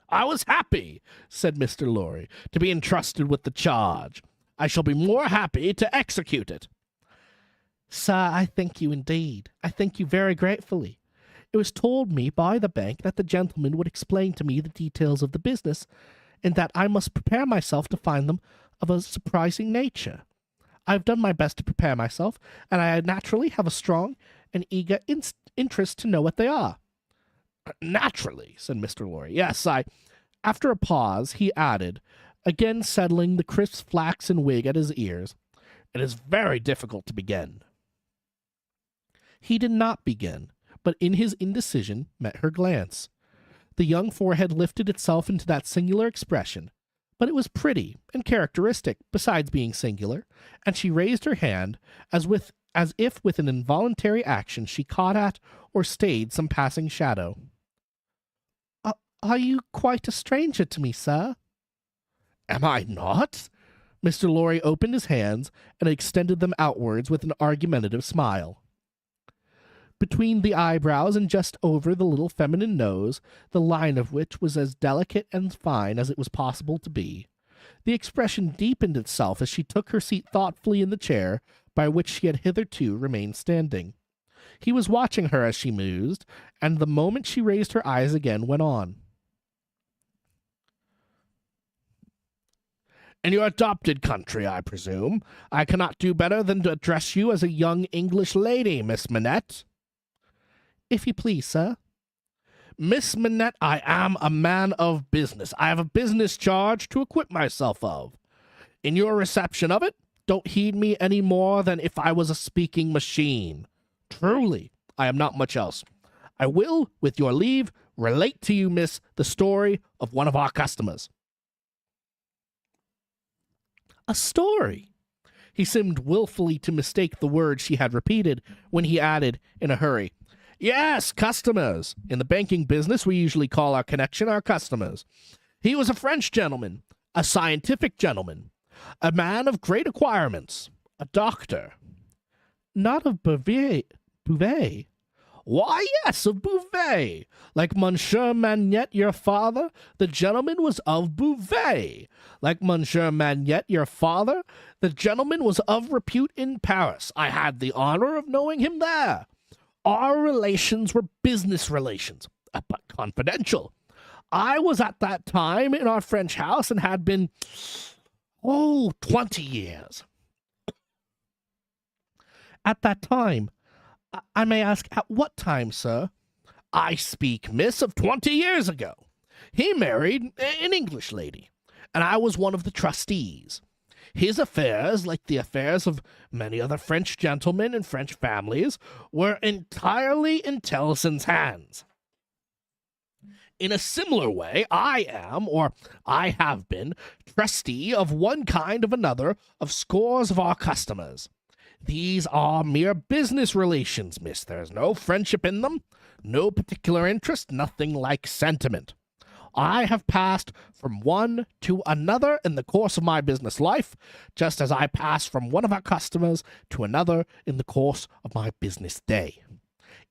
"I was happy," said Mr. Lorry, "to be entrusted with the charge. I shall be more happy to execute it." "Sir, I thank you indeed. I thank you very gratefully. It was told me by the bank that the gentleman would explain to me the details of the business, and that I must prepare myself to find them of a surprising nature. I have done my best to prepare myself, and I naturally have a strong and eager interest to know what they are." "Naturally," said Mr. Lorry. "Yes, After a pause, he added, again settling the crisp flaxen wig at his ears, "It is very difficult to begin." He did not begin, but in his indecision met her glance. The young forehead lifted itself into that singular expression, but it was pretty and characteristic, besides being singular, and she raised her hand, as if with an involuntary action she caught at or stayed some passing shadow. "Are you quite a stranger to me, sir?" "Am I not?" Mr. Lorry opened his hands and extended them outwards with an argumentative smile. Between the eyebrows and just over the little feminine nose, the line of which was as delicate and fine as it was possible to be, The expression deepened itself as she took her seat thoughtfully in the chair by which she had hitherto remained standing. He was watching her as she mused, and the moment she raised her eyes again went on. In your adopted country, I presume, I cannot do better than to address you as a young English lady, Miss Manette. If you please, sir. Miss Manette, I am a man of business. I have a business charge to acquit myself of. In your reception of it, don't heed me any more than if I was a speaking machine. Truly, I am not much else. I will, with your leave, relate to you, miss, the story of one of our customers. A story? He seemed willfully to mistake the words she had repeated when he added, in a hurry, Yes, customers. In the banking business, we usually call our connection our customers. He was a French gentleman, a scientific gentleman, a man of great acquirements, a doctor. Not of Bouvet. Why, yes, of Bouvet. Like Monsieur Manette, your father, the gentleman was of Bouvet. Like Monsieur Manette, your father, the gentleman was of repute in Paris. I had the honor of knowing him there. Our relations were business relations, but confidential. I was at that time in our French house and had been, 20 years. At that time, I may ask, at what time, sir? I speak, miss, of 20 years ago. He married an English lady, and I was one of the trustees. His affairs, like the affairs of many other French gentlemen and French families, were entirely in Tellson's hands. In a similar way, I am, or I have been, trustee of one kind of another of scores of our customers. These are mere business relations, miss. There is no friendship in them, no particular interest, nothing like sentiment. I have passed from one to another in the course of my business life, just as I pass from one of our customers to another in the course of my business day.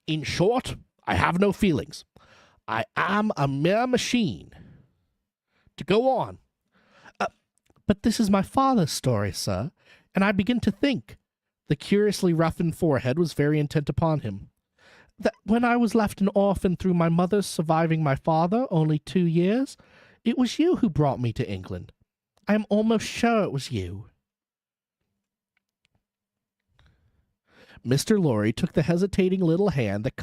In short, I have no feelings. I am a mere machine. To go on. But this is my father's story, sir, and I begin to think. The curiously roughened forehead was very intent upon him. That when I was left an orphan through my mother's surviving my father only 2 years, it was you who brought me to England. I am almost sure it was you. Mr. Lorry took the hesitating little hand that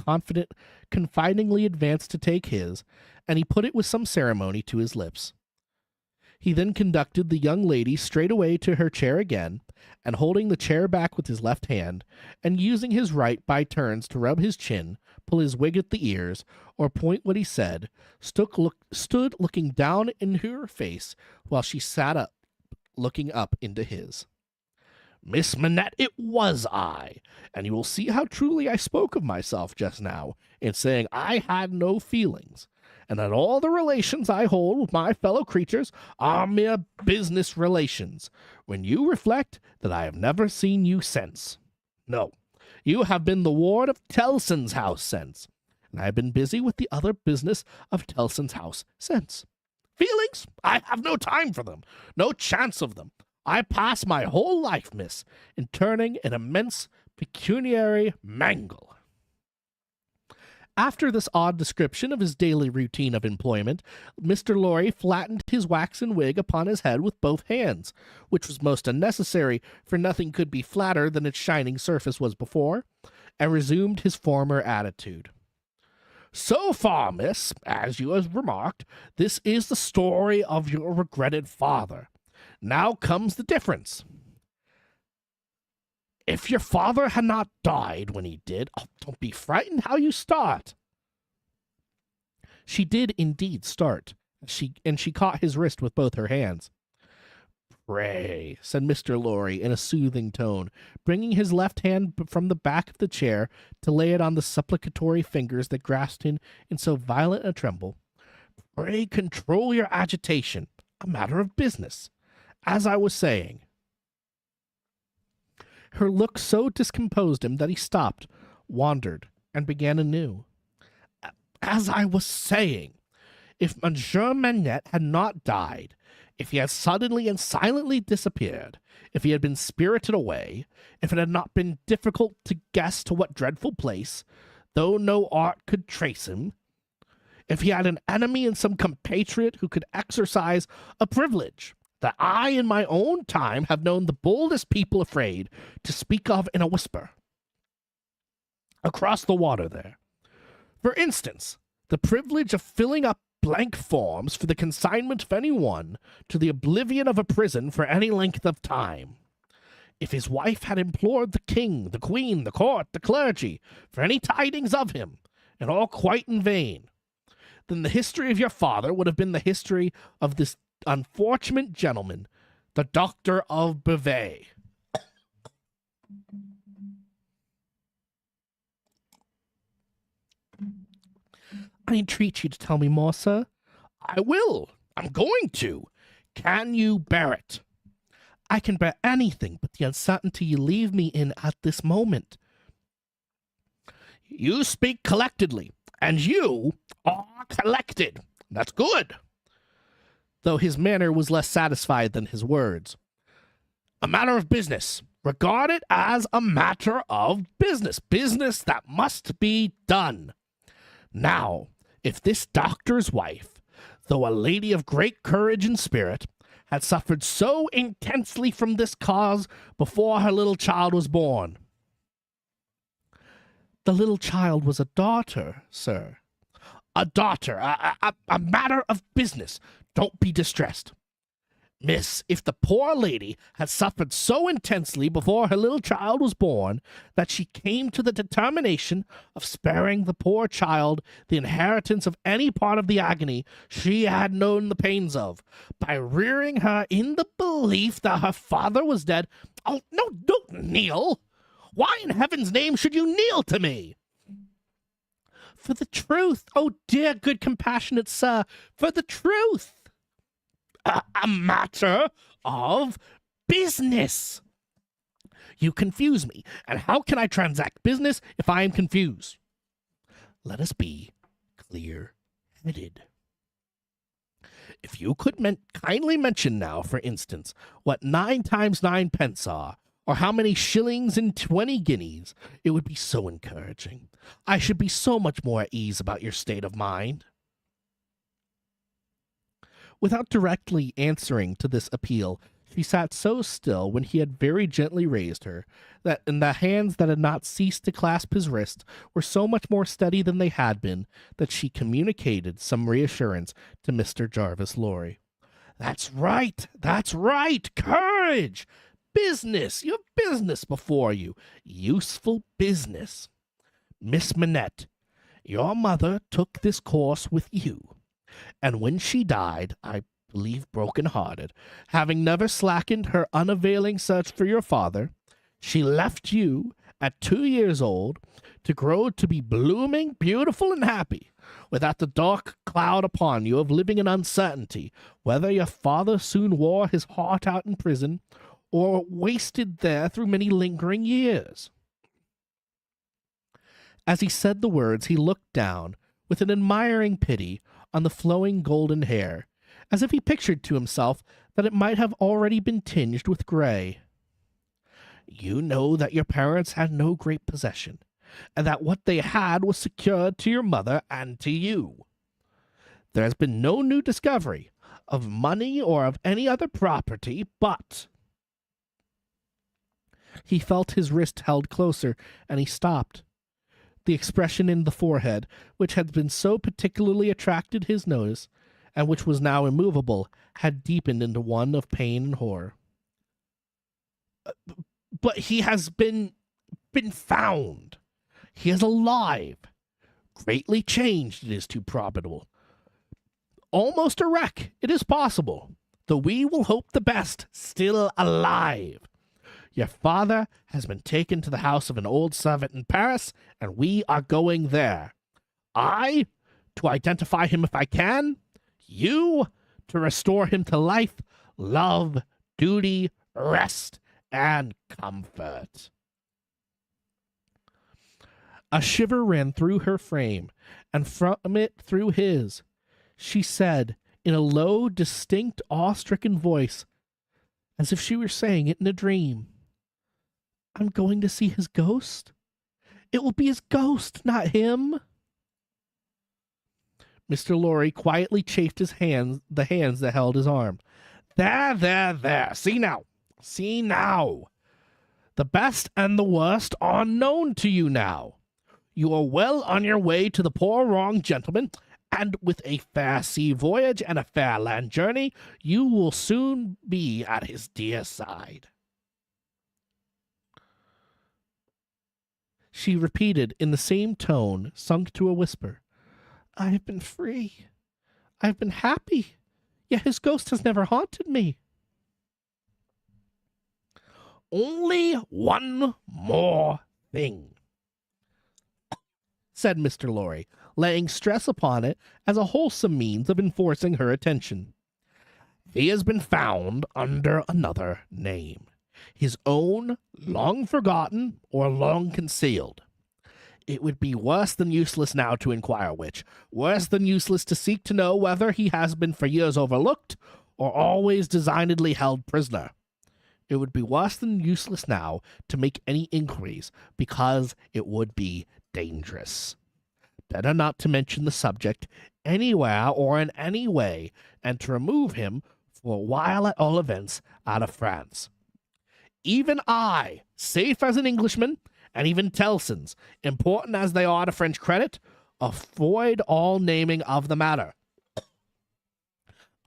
confidingly advanced to take his, and he put it with some ceremony to his lips. He then conducted the young lady straight away to her chair again, and holding the chair back with his left hand, and using his right by turns to rub his chin, pull his wig at the ears, or point what he said, stood looking down into her face while she sat up, looking up into his. Miss Manette, it was I, and you will see how truly I spoke of myself just now in saying I had no feelings, and that all the relations I hold with my fellow creatures are mere business relations, when you reflect that I have never seen you since. No, you have been the ward of Tellson's house since, and I have been busy with the other business of Tellson's house since. Feelings? I have no time for them, no chance of them. I pass my whole life, miss, in turning an immense pecuniary mangle. After this odd description of his daily routine of employment, Mr. Lorry flattened his waxen wig upon his head with both hands, which was most unnecessary, for nothing could be flatter than its shining surface was before, and resumed his former attitude. So far, miss, as you have remarked, this is the story of your regretted father. Now comes the difference. If your father had not died when he did, don't be frightened how you start. She did indeed start, and she caught his wrist with both her hands. Pray, said Mr. Lorry in a soothing tone, bringing his left hand from the back of the chair to lay it on the supplicatory fingers that grasped him in so violent a tremble. Pray control your agitation, a matter of business. As I was saying. Her look so discomposed him that he stopped, wandered, and began anew. As I was saying, if Monsieur Manette had not died, if he had suddenly and silently disappeared, if he had been spirited away, if it had not been difficult to guess to what dreadful place, though no art could trace him, if he had an enemy and some compatriot who could exercise a privilege that I in my own time have known the boldest people afraid to speak of in a whisper, across the water there. For instance, the privilege of filling up blank forms for the consignment of any one to the oblivion of a prison for any length of time. If his wife had implored the king, the queen, the court, the clergy, for any tidings of him, and all quite in vain, then the history of your father would have been the history of this unfortunate gentleman, the Doctor of Beauvais. I entreat you to tell me more, sir. I will. I'm going to. Can you bear it? I can bear anything but the uncertainty you leave me in at this moment. You speak collectedly, and you are collected. That's good. Though his manner was less satisfied than his words. A matter of business. Regard it as a matter of business. Business that must be done. Now, if this doctor's wife, though a lady of great courage and spirit, had suffered so intensely from this cause before her little child was born. The little child was a daughter, sir. A daughter, a matter of business. Don't be distressed. Miss, if the poor lady had suffered so intensely before her little child was born that she came to the determination of sparing the poor child the inheritance of any part of the agony she had known the pains of, by rearing her in the belief that her father was dead. Oh, no, don't kneel. Why in heaven's name should you kneel to me? For the truth, oh dear, good, compassionate sir, for the truth. A matter of business. You confuse me, and how can I transact business if I am confused? Let us be clear-headed. If you could kindly mention now, for instance, what 9 times 9 pence are, or how many shillings and 20 guineas, it would be so encouraging. I should be so much more at ease about your state of mind. Without directly answering to this appeal, she sat so still when he had very gently raised her, that in the hands that had not ceased to clasp his wrist were so much more steady than they had been, that she communicated some reassurance to Mr. Jarvis Lorry. That's right, courage! Business, you have business before you, useful business. Miss Manette, your mother took this course with you. And when she died, I believe broken-hearted, having never slackened her unavailing search for your father, she left you, at 2 years old, to grow to be blooming, beautiful, and happy, without the dark cloud upon you of living in uncertainty, whether your father soon wore his heart out in prison, or wasted there through many lingering years. As he said the words, he looked down, with an admiring pity, on the flowing golden hair, as if he pictured to himself that it might have already been tinged with gray. You know that your parents had no great possession, and that what they had was secured to your mother and to you. There has been no new discovery of money or of any other property, but... He felt his wrist held closer, and he stopped. The expression in the forehead, which had been so particularly attracted his notice, and which was now immovable, had deepened into one of pain and horror. But he has been found. He is alive. Greatly changed, it is too probable. Almost a wreck, it is possible, though we will hope the best, still alive. Your father has been taken to the house of an old servant in Paris, and we are going there. I, to identify him if I can. You, to restore him to life, love, duty, rest, and comfort. A shiver ran through her frame, and from it through his. She said, in a low, distinct, awe-stricken voice, as if she were saying it in a dream. I'm going to see his ghost? It will be his ghost, not him. Mr. Lorry quietly chafed the hands that held his arm. There. See now. The best and the worst are known to you now. You are well on your way to the poor wronged gentleman, and with a fair sea voyage and a fair land journey, you will soon be at his dear side. She repeated in the same tone, sunk to a whisper. I have been free. I have been happy. Yet his ghost has never haunted me. Only one more thing, said Mr. Lorry, laying stress upon it as a wholesome means of enforcing her attention. He has been found under another name, his own, long forgotten or long concealed. It would be worse than useless now to inquire which, worse than useless to seek to know whether he has been for years overlooked or always designedly held prisoner. It would be worse than useless now to make any inquiries, because it would be dangerous. Better not to mention the subject anywhere or in any way, and to remove him, for a while at all events, out of France. Even I, safe as an Englishman, and even Tellson's, important as they are to French credit, avoid all naming of the matter.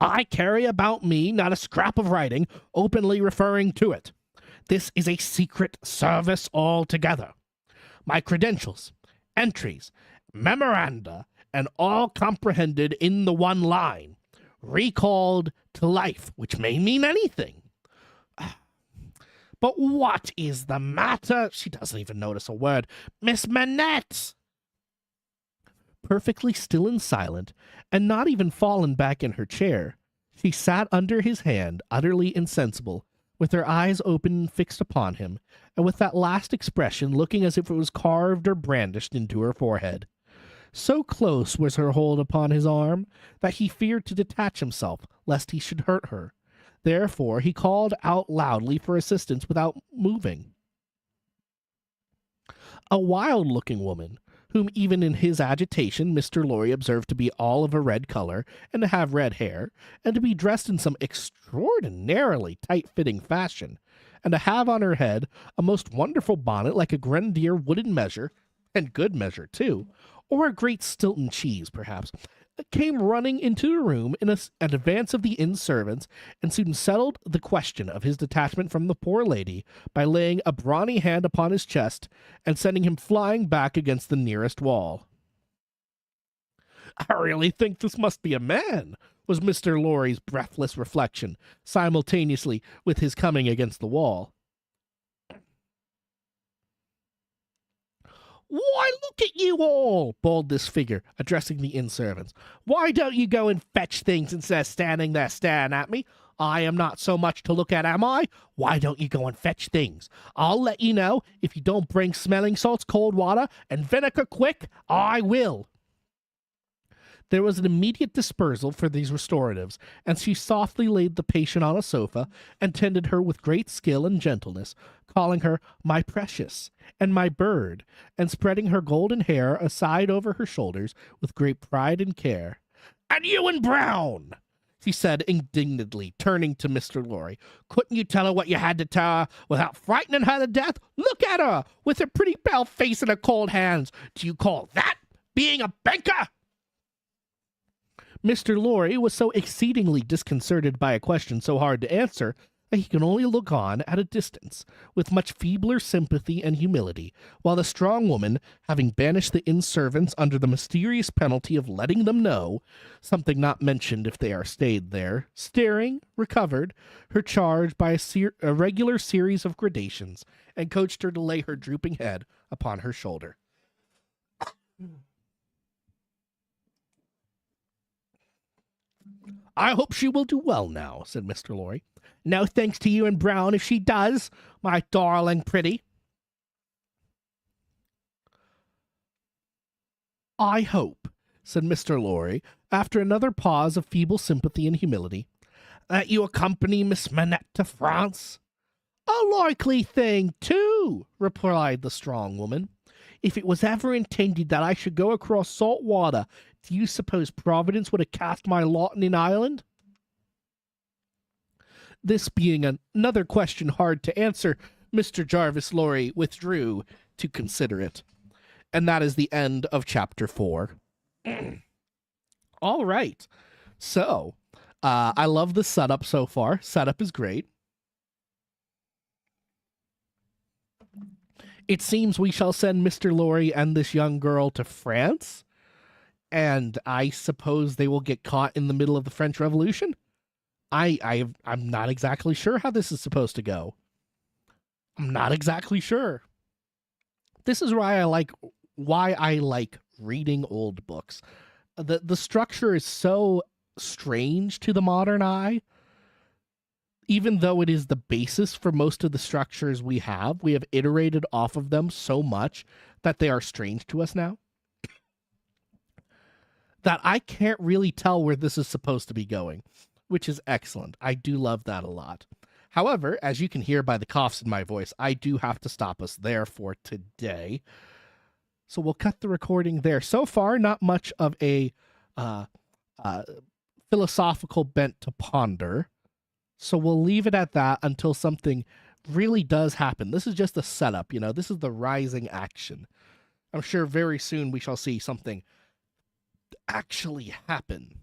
I carry about me not a scrap of writing openly referring to it. This is a secret service altogether. My credentials, entries, memoranda, and all comprehended in the one line, recalled to life, which may mean anything. But what is the matter? She doesn't even notice a word. Miss Manette! Perfectly still and silent, and not even fallen back in her chair, she sat under his hand, utterly insensible, with her eyes open and fixed upon him, and with that last expression looking as if it was carved or brandished into her forehead. So close was her hold upon his arm that he feared to detach himself, lest he should hurt her. Therefore he called out loudly for assistance without moving. A wild-looking woman, whom even in his agitation Mr. Lorry observed to be all of a red color, and to have red hair, and to be dressed in some extraordinarily tight-fitting fashion, and to have on her head a most wonderful bonnet like a Grenadier wooden measure, and good measure too, or a great Stilton cheese, perhaps, came running into the room in advance of the inn servants, and soon settled the question of his detachment from the poor lady by laying a brawny hand upon his chest and sending him flying back against the nearest wall. I really think this must be a man, was Mr. Lorry's breathless reflection, simultaneously with his coming against the wall. Why, look at you all, bawled this figure, addressing the inn servants. Why don't you go and fetch things instead of standing there staring at me? I am not so much to look at, am I? Why don't you go and fetch things? I'll let you know, if you don't bring smelling salts, cold water, and vinegar quick, I will. There was an immediate dispersal for these restoratives, and she softly laid the patient on a sofa, and tended her with great skill and gentleness, calling her my precious, and my bird, and spreading her golden hair aside over her shoulders with great pride and care. And you and Brown, she said indignantly, turning to Mr. Lorry, couldn't you tell her what you had to tell her without frightening her to death? Look at her, with her pretty pale face and her cold hands. Do you call that being a banker? Mr. Lorry was so exceedingly disconcerted by a question so hard to answer that he could only look on at a distance, with much feebler sympathy and humility, while the strong woman, having banished the inn servants under the mysterious penalty of letting them know, something not mentioned if they are stayed there, staring, recovered her charge by a regular series of gradations, and coached her to lay her drooping head upon her shoulder. I hope she will do well now, said Mr. Lorry. No thanks to you and Brown if she does, my darling pretty. I hope, said Mr. Lorry, After another pause of feeble sympathy and humility, "That you accompany Miss Manette to France?" "A likely thing, too," replied the strong woman. "If it was ever intended that I should go across salt water, do you suppose Providence would have cast my lot in an island?" This being another question hard to answer, Mr. Jarvis Lorry withdrew to consider it. And that is the end of chapter 4. All right. So, I love the setup so far. Setup is great. It seems we shall send Mr. Lorry and this young girl to France, and I suppose they will get caught in the middle of the French Revolution. I'm not exactly sure how this is supposed to go. I'm not exactly sure. This is why I like reading old books. The structure is so strange to the modern eye. Even though it is the basis for most of the structures we have iterated off of them so much that they are strange to us now, that I can't really tell where this is supposed to be going, which is excellent. I do love that a lot. However, as you can hear by the coughs in my voice, I do have to stop us there for today. So we'll cut the recording there. So far, not much of a philosophical bent to ponder. So we'll leave it at that until something really does happen. This is just a setup, this is the rising action. I'm sure very soon we shall see something actually happen.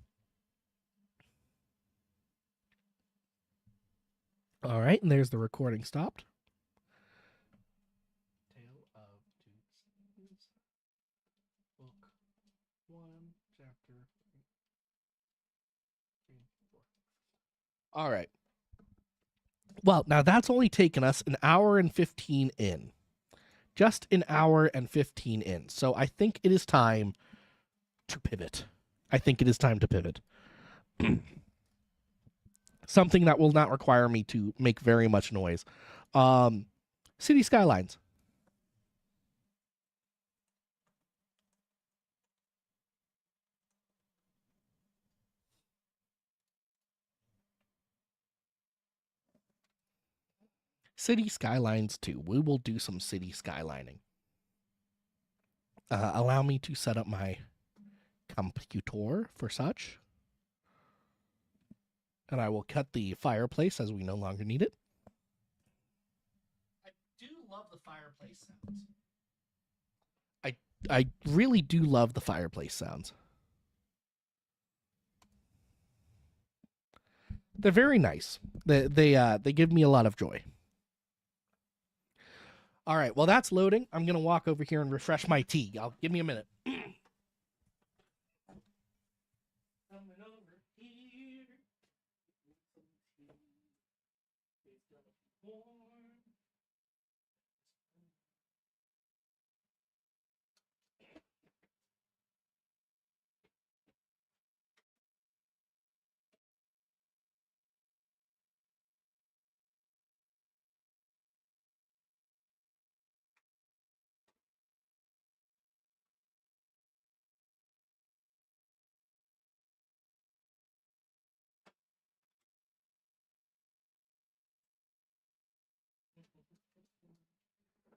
All right, and there's the recording stopped. Tale of Two Seasons, Book 1, Chapter 3, 4. All right. Well, now that's only taken us an hour and 15 in. Just an hour and 15 in. So I think it is time to pivot. Something that will not require me to make very much noise. City skylines. City skylines 2. We will do some city skylining. Allow me to set up my computer for such. And I will cut the fireplace as we no longer need it. I do love the fireplace sounds. I really do love the fireplace sounds. They're very nice. They give me a lot of joy. All right, well, that's loading. I'm going to walk over here and refresh my tea. Give me a minute.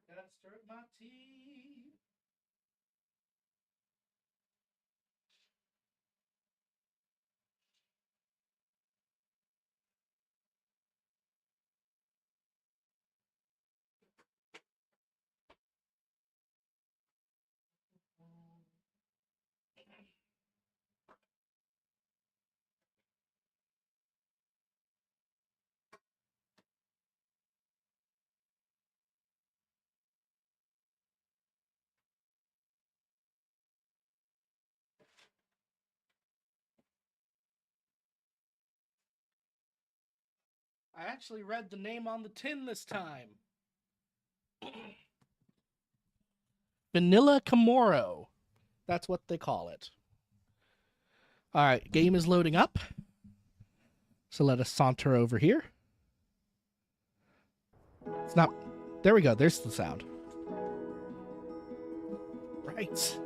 Gotta stir my tea. I actually read the name on the tin this time. Vanilla Camoro. That's what they call it. All right, game is loading up. So let us saunter over here. It's not... There we go. There's the sound. Right.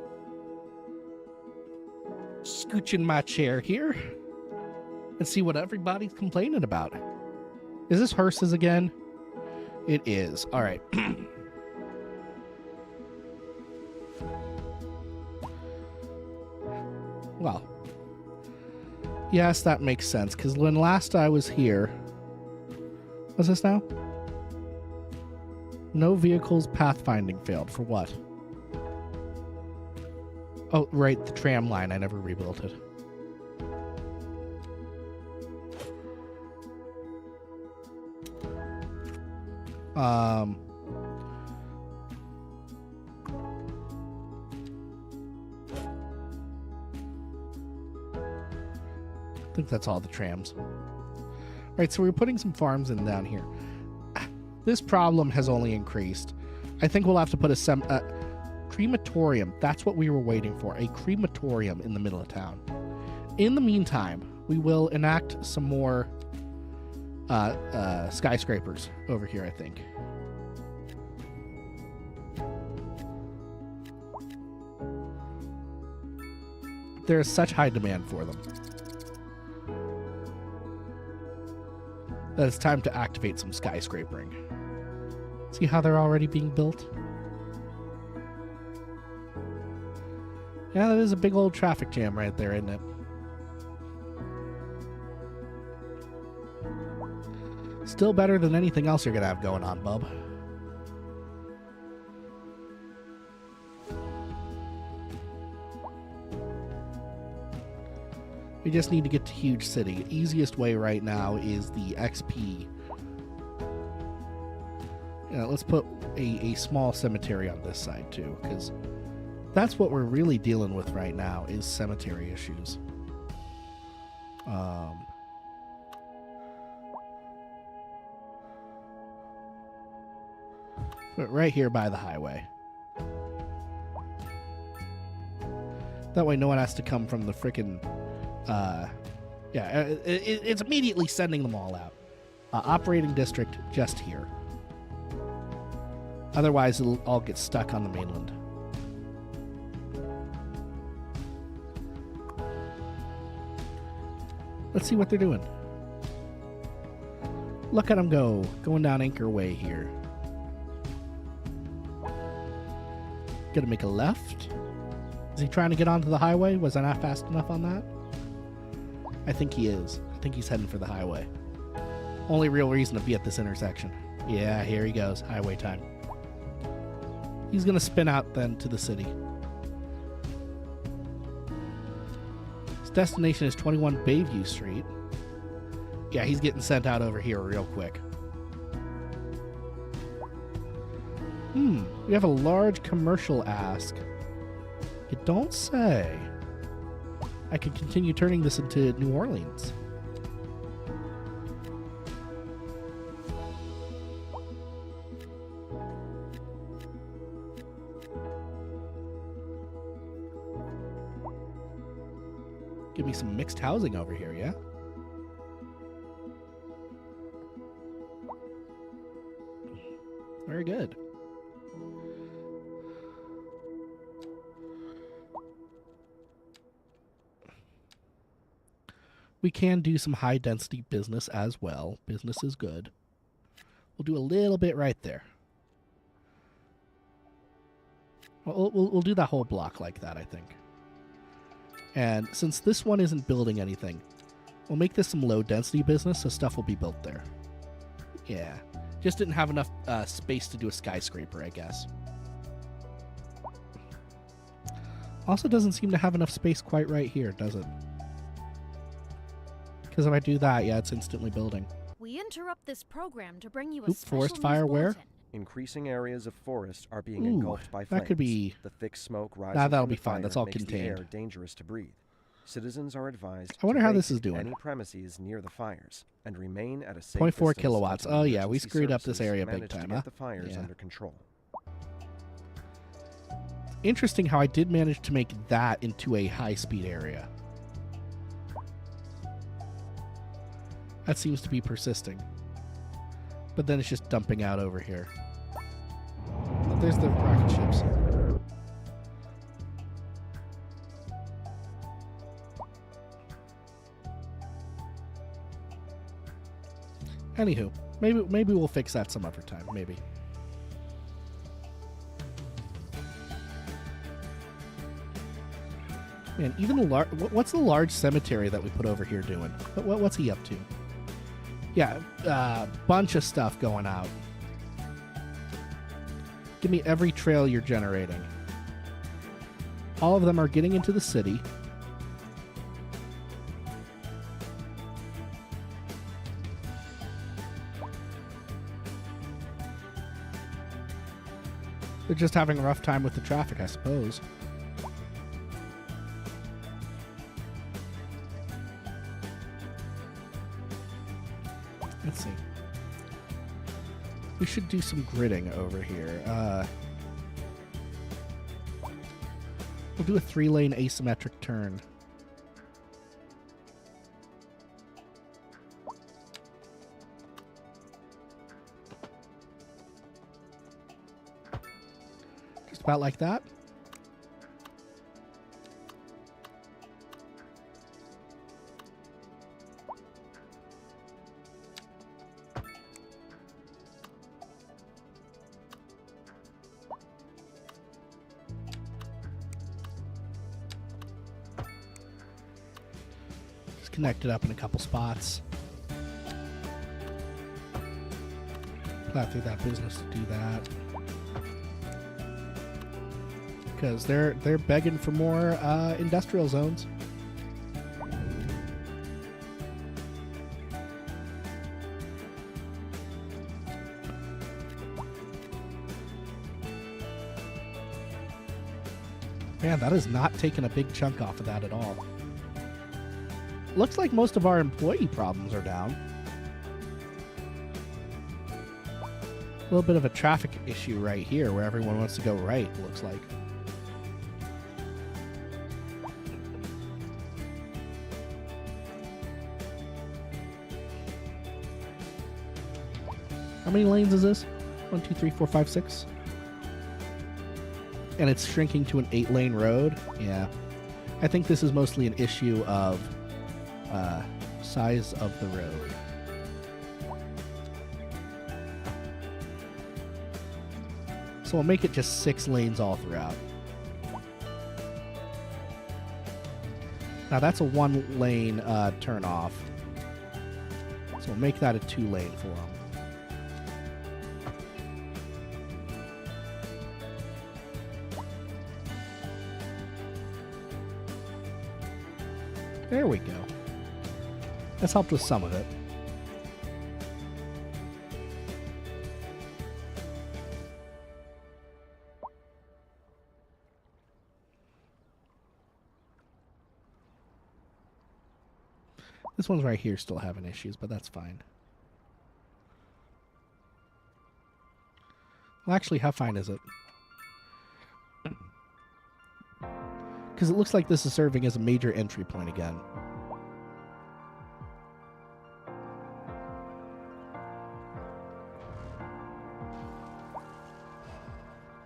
scooch in my chair here and see what everybody's complaining about. Is this hearses again? It is. All right. Well, yes, that makes sense, because when last I was here... What's this now? No vehicles pathfinding failed. For what? Oh, right, the tram line. I never rebuilt it. I think that's all the trams. All right, so we're putting some farms in down here. This problem has only increased. I think we'll have to put a crematorium. That's what we were waiting for, a crematorium in the middle of town. In the meantime, we will enact some more skyscrapers over here, I think. There is such high demand for them that it's time to activate some skyscrapering. See how they're already being built? Yeah, that is a big old traffic jam right there, isn't it? Still better than anything else you're gonna have going on, bub. We just need to get to Huge City. Easiest way right now is the XP. Yeah, let's put a small cemetery on this side too, because that's what we're really dealing with right now is cemetery issues. But right here by the highway. That way no one has to come from the frickin' it's immediately sending them all out. Operating district just here. Otherwise, it'll all get stuck on the mainland. Let's see what they're doing. Look at them go. Going down Anchor Way here. Gonna make a left. Is he trying to get onto the highway? Was I not fast enough on that? I think he is. I think he's heading for the highway. Only real reason to be at this intersection. Yeah, here he goes. Highway time. He's going to spin out then to the city. His destination is 21 Bayview Street. Yeah, he's getting sent out over here real quick. We have a large commercial ask. You don't say. I could continue turning this into New Orleans. Give me some mixed housing over here, yeah? Very good. We can do some high density business as well. Business is good. We'll do a little bit right there. We'll do that whole block like that, I think. And since this one isn't building anything, we'll make this some low density business, so stuff will be built there. Yeah. Just didn't have enough space to do a skyscraper, I guess. Also doesn't seem to have enough space quite right here, does it? Because if I do that, yeah, it's instantly building. We interrupt this program to bring you a special forest fire where? Increasing areas of forest are being engulfed by flames. That could be... The thick smoke rising that'll from be the fine. fire That's all makes contained. The air dangerous to breathe. Citizens are advised I wonder to how this is vacate doing. any premises near the fires and remain at a safe 0.4 distance kilowatts. until Oh yeah, we emergency screwed up this services area big manage to time, get huh? the fires Yeah. under control. Interesting how I did manage to make that into a high-speed area. That seems to be persisting. But then it's just dumping out over here. Oh, there's the rocket ships. Anywho, maybe we'll fix that some other time. Maybe. Man, even the what's the large cemetery that we put over here doing? What's he up to? Yeah, bunch of stuff going out. Give me every trail you're generating. All of them are getting into the city. They're just having a rough time with the traffic, I suppose. Let's see. We should do some gridding over here. We'll do a 3-lane asymmetric turn. Just about like that. Connect it up in a couple spots. Plow through that business to do that. Because they're begging for more industrial zones. Man, that is not taking a big chunk off of that at all. Looks like most of our employee problems are down. A little bit of a traffic issue right here where everyone wants to go right, looks like. How many lanes is this? 1, 2, 3, 4, 5, 6. And it's shrinking to an 8-lane road? Yeah. I think this is mostly an issue of size of the road. So we'll make it just 6 lanes all throughout. Now that's a 1-lane turn off. So we'll make that a 2-lane for them. There we go. That's helped with some of it. This one's right here still having issues, but that's fine. Well, actually, how fine is it? Because it looks like this is serving as a major entry point again.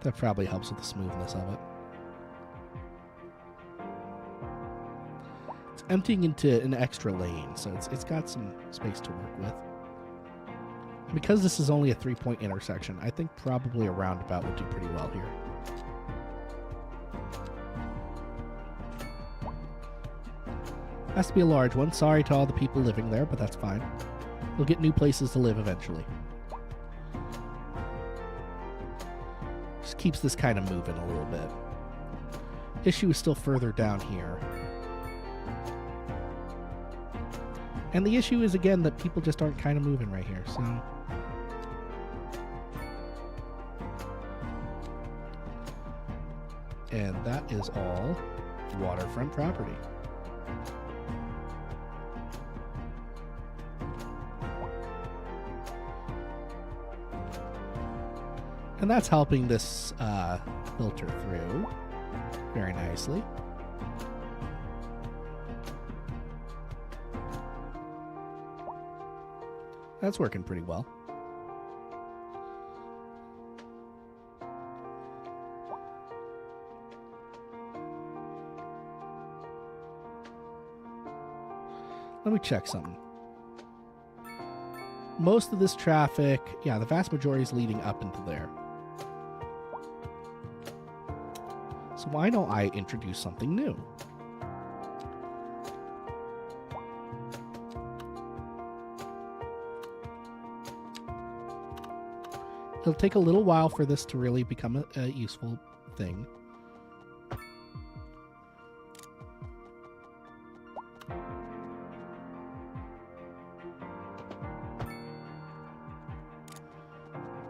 That probably helps with the smoothness of it. It's emptying into an extra lane, so it's got some space to work with. And because this is only a 3-point intersection, I think probably a roundabout would do pretty well here. Has to be a large one. Sorry to all the people living there, but that's fine. We'll get new places to live eventually. Just keeps this kind of moving a little bit. Issue is still further down here. And the issue is, again, that people just aren't kind of moving right here, so... And that is all waterfront property. And that's helping this filter through very nicely. That's working pretty well. Let me check something. most of this traffic, yeah, the vast majority is leading up into there. So why don't I introduce something new? It'll take a little while for this to really become a useful thing.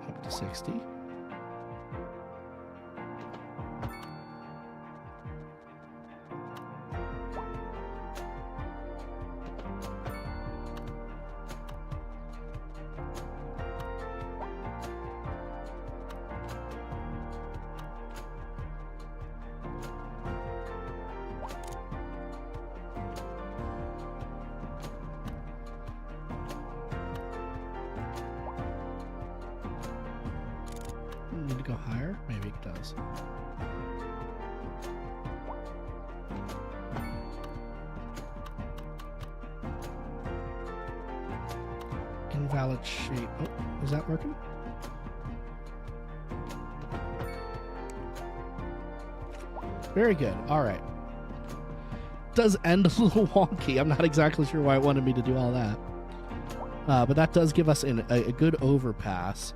Up to 60. Need to go higher? Maybe it does. Invalid shape. Oh, is that working? Very good. All right. Does end a little wonky. I'm not exactly sure why it wanted me to do all that. But that does give us a good overpass.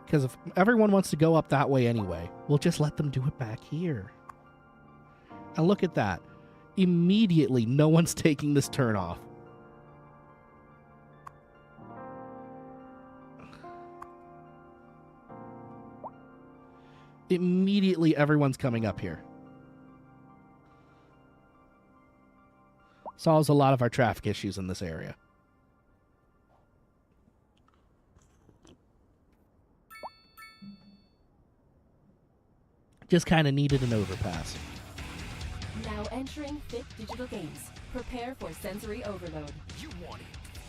Because if everyone wants to go up that way anyway, we'll just let them do it back here. And look at that. Immediately, no one's taking this turn off. Immediately, everyone's coming up here. Solves a lot of our traffic issues in this area. Just kind of needed an overpass. Now entering Fit Digital Games. Prepare for sensory overload. You want it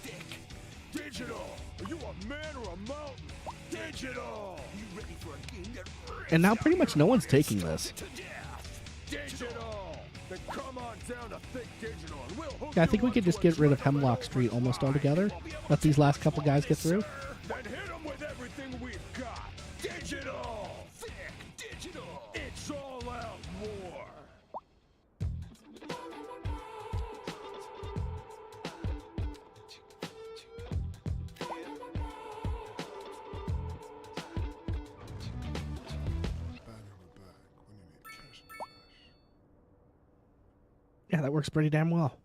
thick. Digital. Are you a man or a mountain? Digital. You ready for a game that And now pretty much no one's taking this. to death? Digital. Then come on down to Thick Digital and we'll hook Yeah, I think you we could up just to a get rid of trip Hemlock around Street almost the altogether. line. Let these last couple guys get through. Then hit them with everything we've got. Digital. Thick Digital. It's all out war. Yeah, that works pretty damn well.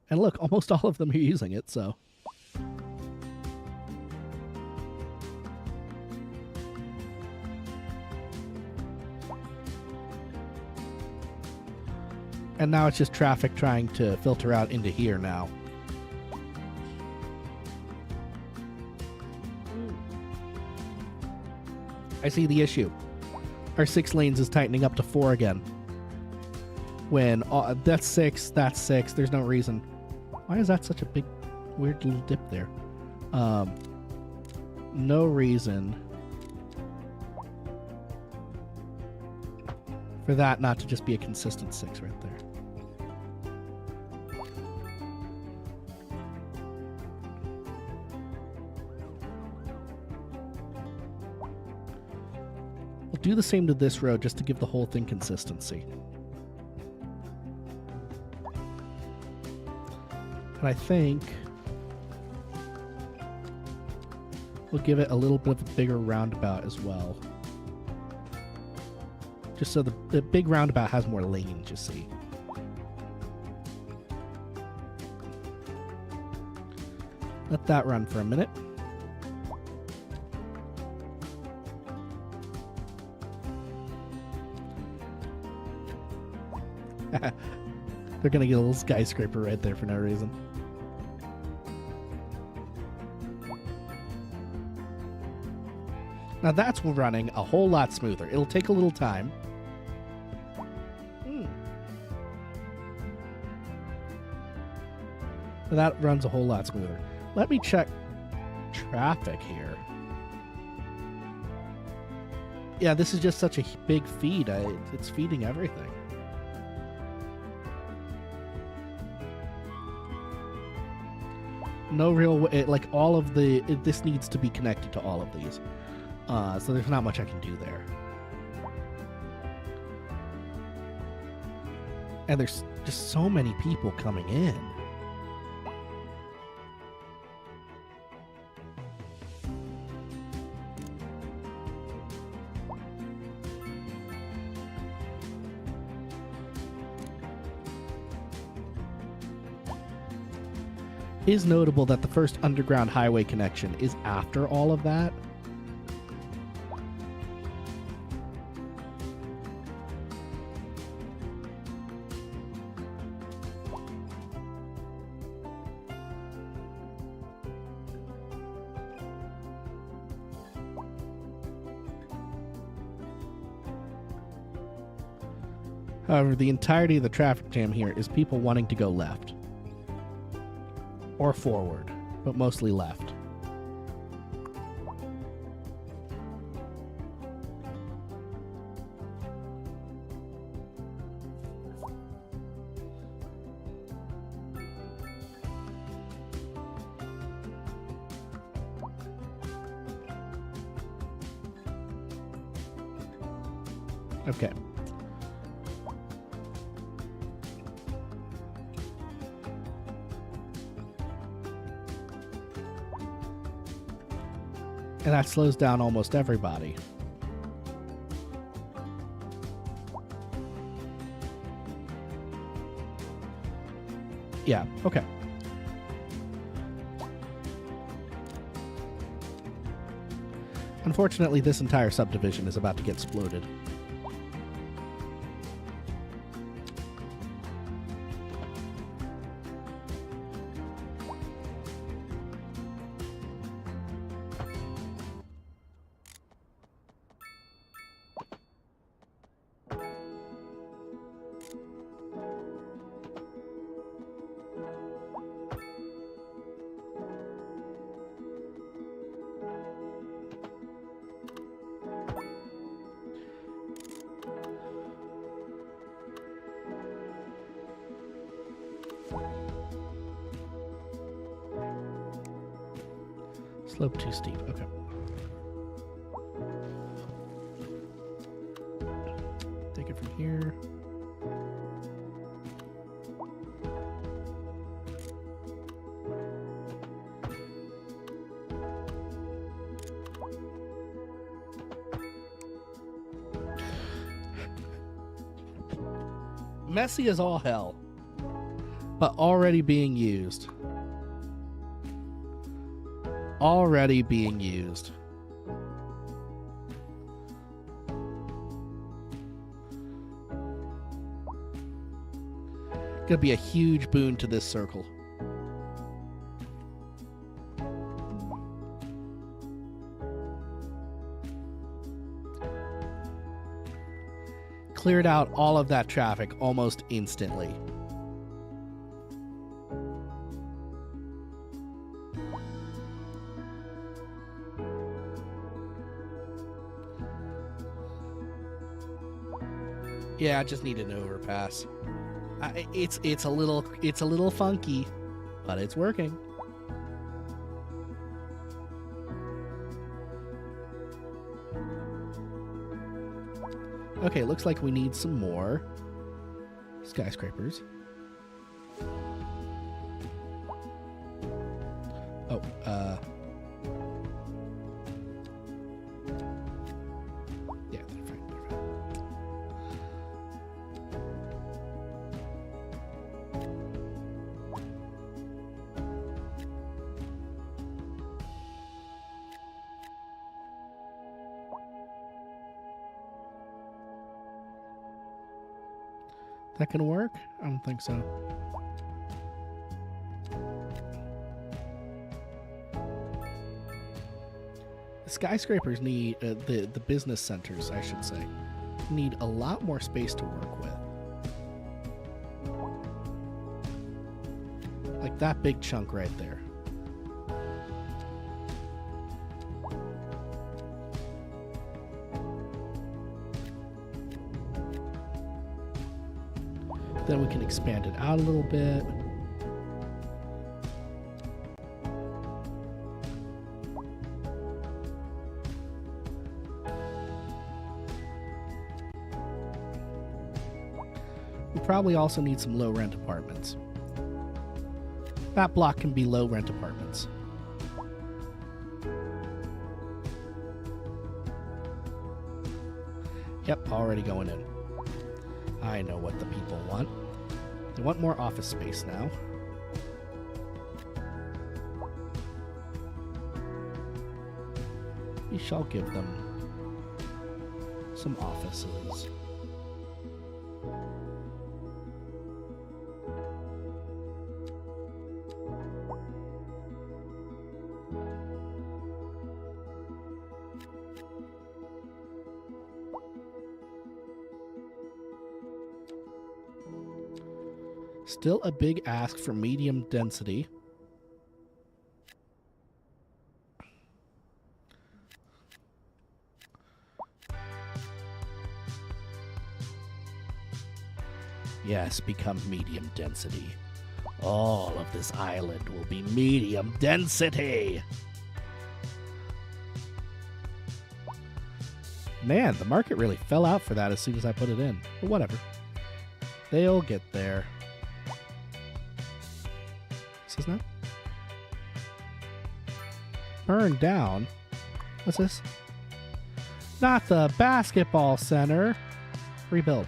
And look, almost all of them are using it, so. And now it's just traffic trying to filter out into here now. I see the issue. Our 6 lanes is tightening up to 4 again. When that's 6, that's 6. There's no reason. Why is that such a big, weird little dip there? No reason for that not to just be a consistent 6 right there. We'll do the same to this road just to give the whole thing consistency. And I think we'll give it a little bit of a bigger roundabout as well. Just so the big roundabout has more lanes, you see. Let that run for a minute. They're gonna get a little skyscraper right there for no reason. Now that's running a whole lot smoother. It'll take a little time. But that runs a whole lot smoother. Let me check traffic here. Yeah, this is just such a big feed. It's feeding everything. No real way. Like all of the, this needs to be connected to all of these. So there's not much I can do there. And there's just so many people coming in. It is notable that the first underground highway connection is after all of that. However, the entirety of the traffic jam here is people wanting to go left. Or forward, but mostly left. Okay. And that slows down almost everybody. Yeah, okay. Unfortunately, this entire subdivision is about to get exploded. Slope too steep. Okay. Take it from here. Messy as all hell, but already being used. Already being used. Gonna be a huge boon to this circle. Cleared out all of that traffic almost instantly. Yeah, I just need an overpass. It's a little funky, but it's working. Okay, looks like we need some more skyscrapers. Oh, yeah, they're fine. That can work? I don't think so. The skyscrapers need, the business centers, I should say, need a lot more space to work with. Like that big chunk right there. Then we can expand it out a little bit. We probably also need some low rent apartments. That block can be low rent apartments. Yep, already going in. I know what the people want. They want more office space now. We shall give them some offices. Still a big ask for medium density. Yes, become medium density. All of this island will be medium density. Man, the market really fell out for that as soon as I put it in. But whatever. They'll get there. What's this now? Burn down? What's this? Not the basketball center. Rebuild.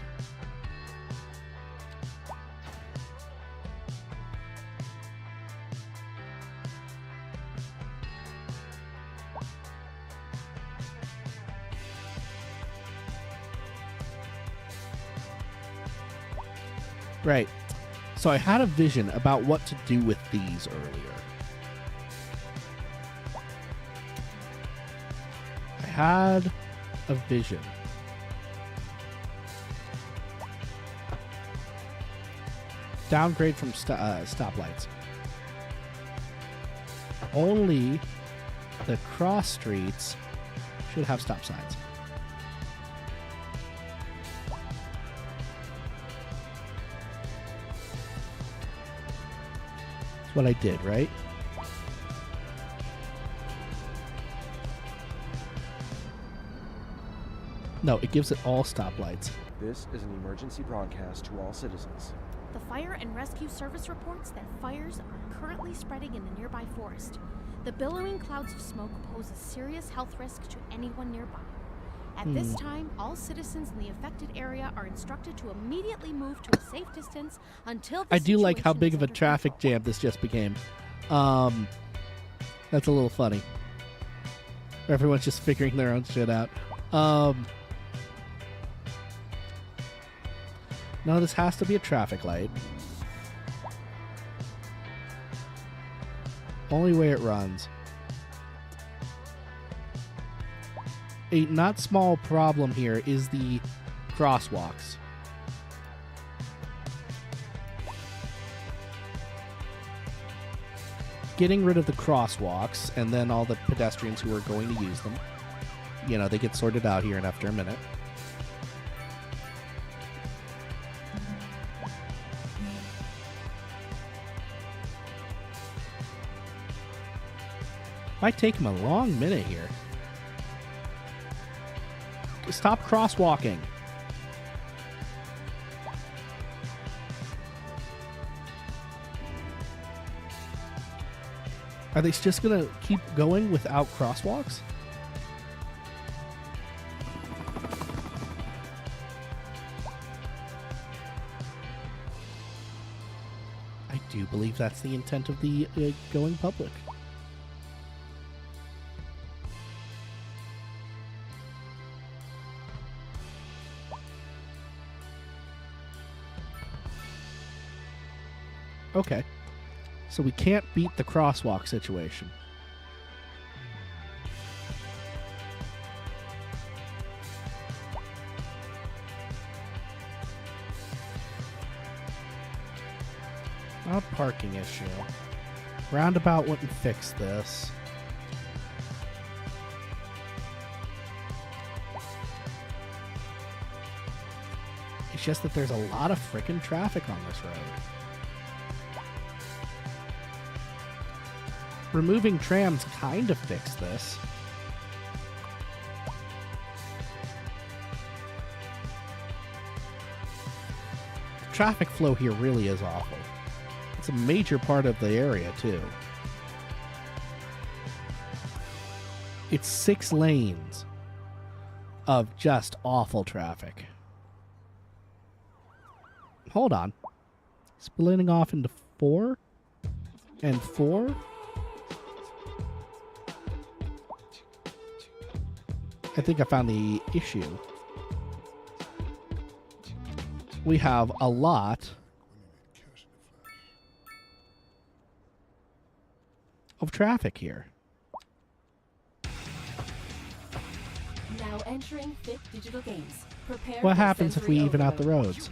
Right. So I had a vision about what to do with these earlier. I had a vision. Downgrade from stoplights. Only the cross streets should have stop signs. That's what I did, right? No, it gives it all stoplights. This is an emergency broadcast to all citizens. The fire and rescue service reports that fires are currently spreading in the nearby forest. The billowing clouds of smoke pose a serious health risk to anyone nearby. At this time, all citizens in the affected area are instructed to immediately move to a safe distance until the I do like how situation big is of a under traffic control. jam this just became. That's a little funny. Everyone's just figuring their own shit out. No, this has to be a traffic light. Only way it runs. A not small problem here is the crosswalks. Getting rid of the crosswalks and then all the pedestrians who are going to use them. You know, they get sorted out here and after a minute. Might take him a long minute here. Stop crosswalking. Are they just gonna keep going without crosswalks? I do believe that's the intent of the going public. Okay. So we can't beat the crosswalk situation. A parking issue. Roundabout wouldn't fix this. It's just that there's a lot of frickin' traffic on this road. Removing trams kind of fixed this. traffic flow here really is awful. It's a major part of the area, too. It's 6 lanes of just awful traffic. Hold on. Splitting off into 4 and 4? I think I found the issue. We have a lot of traffic here. Now entering Fit Digital Games. Prepare What for happens if we sensory even out the overload. roads?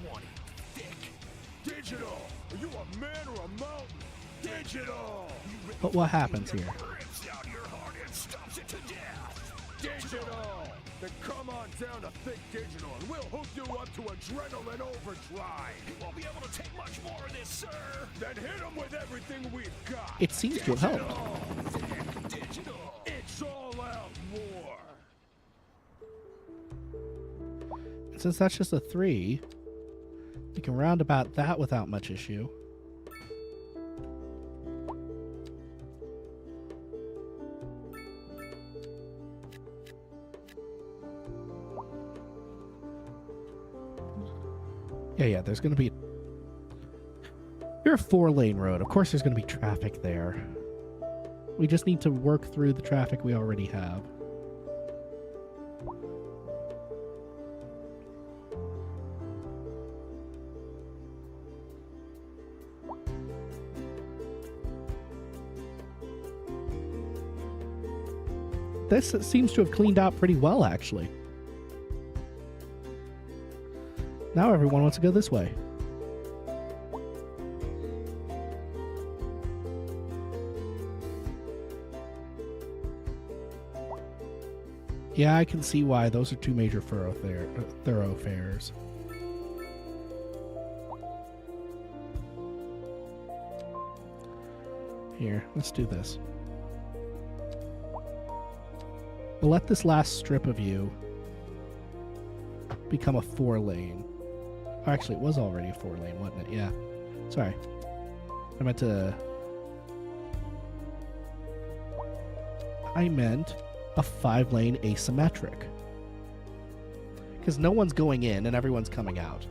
Digital! Are you a man or a mountain? Digital! But what happens here? Rips out your heart and stops it to death! Digital! Then come on down to Think Digital and we'll hook you up to adrenaline overdrive! You won't be able to take much more of this, sir! Then hit him with everything we've got! It seems to have helped. Think Digital! It's all out war! And since that's just a 3, we can round about that without much issue. Yeah, there's going to be... You're a 4-lane road. Of course there's going to be traffic there. We just need to work through the traffic we already have. This seems to have cleaned out pretty well, actually. Now everyone wants to go this way. Yeah, I can see why. Those are 2 major thoroughfares. Here, let's do this. We'll let this last strip of you become a 4-lane. Oh, actually, it was already a 4-lane, wasn't it? Yeah. Sorry. I meant a 5-lane asymmetric. Because no one's going in and everyone's coming out.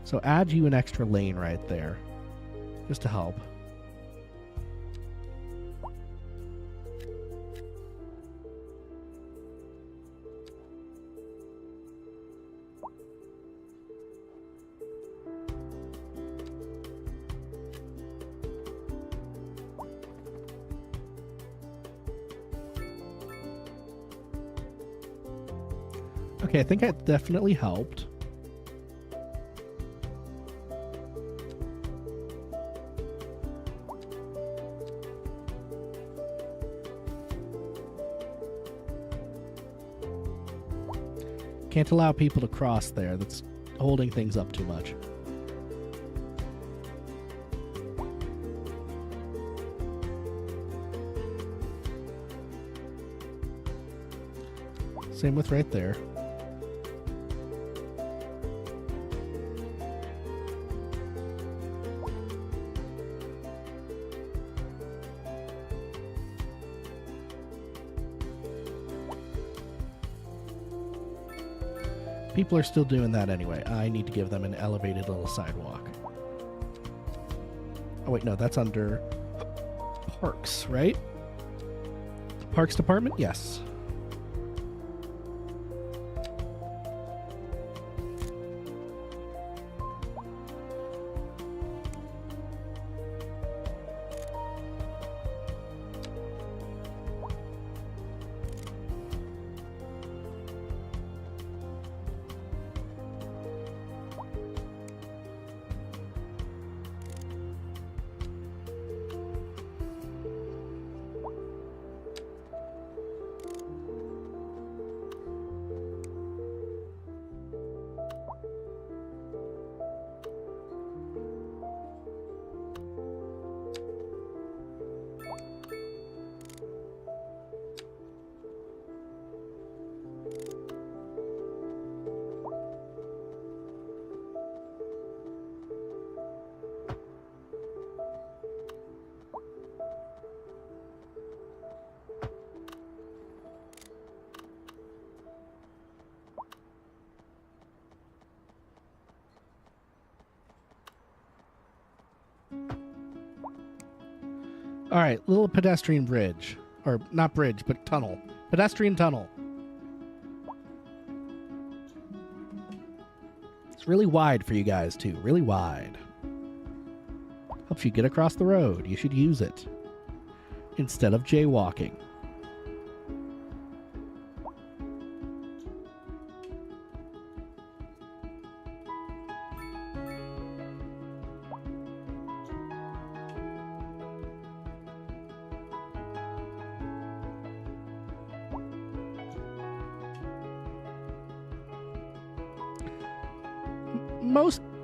So add you an extra lane right there. Just to help. Okay, I think that definitely helped. Can't allow people to cross there. That's holding things up too much. Same with right there. People are still doing that anyway. I need to give them an elevated little sidewalk. Oh wait, no, that's under Parks, right? Parks Department? Yes. All right, little pedestrian bridge. Or not bridge, but tunnel. Pedestrian tunnel. It's really wide for you guys, too. Really wide. Helps you get across the road. You should use it instead of jaywalking.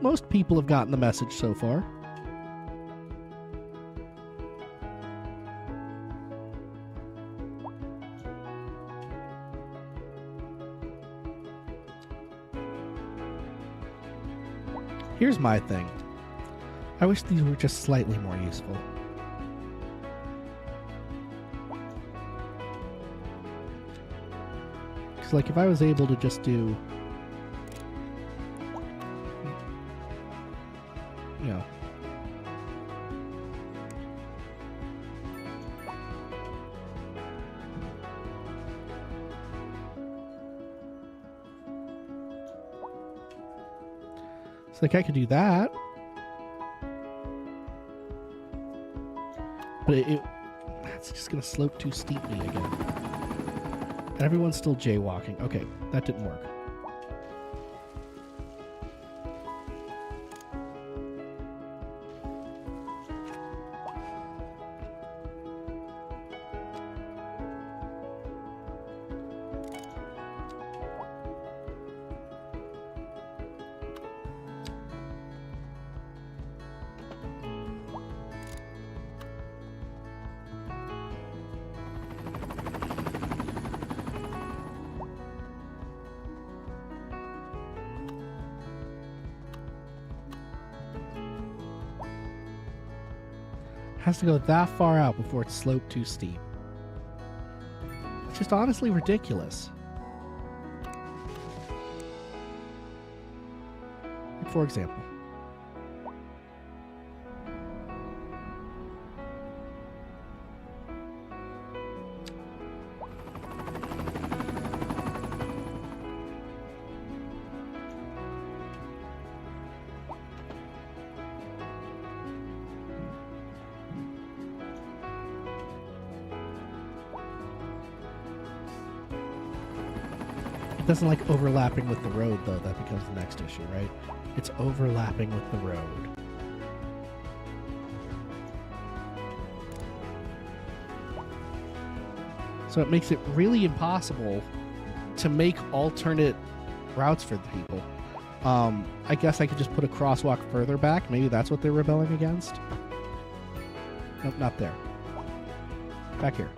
Most people have gotten the message so far. Here's my thing. I wish these were just slightly more useful. Because, like, if I was able to just do... You know... So, like, I could do that. But it's just going to slope too steeply again. And everyone's still jaywalking. Okay, that didn't work. Has to go that far out before it's sloped too steep. It's just honestly ridiculous. Like, for example. It doesn't like overlapping with the road, though. That becomes the next issue, right? It's overlapping with the road. So it makes it really impossible to make alternate routes for the people. I guess I could just put a crosswalk further back. Maybe that's what they're rebelling against. Nope, not there. Back here.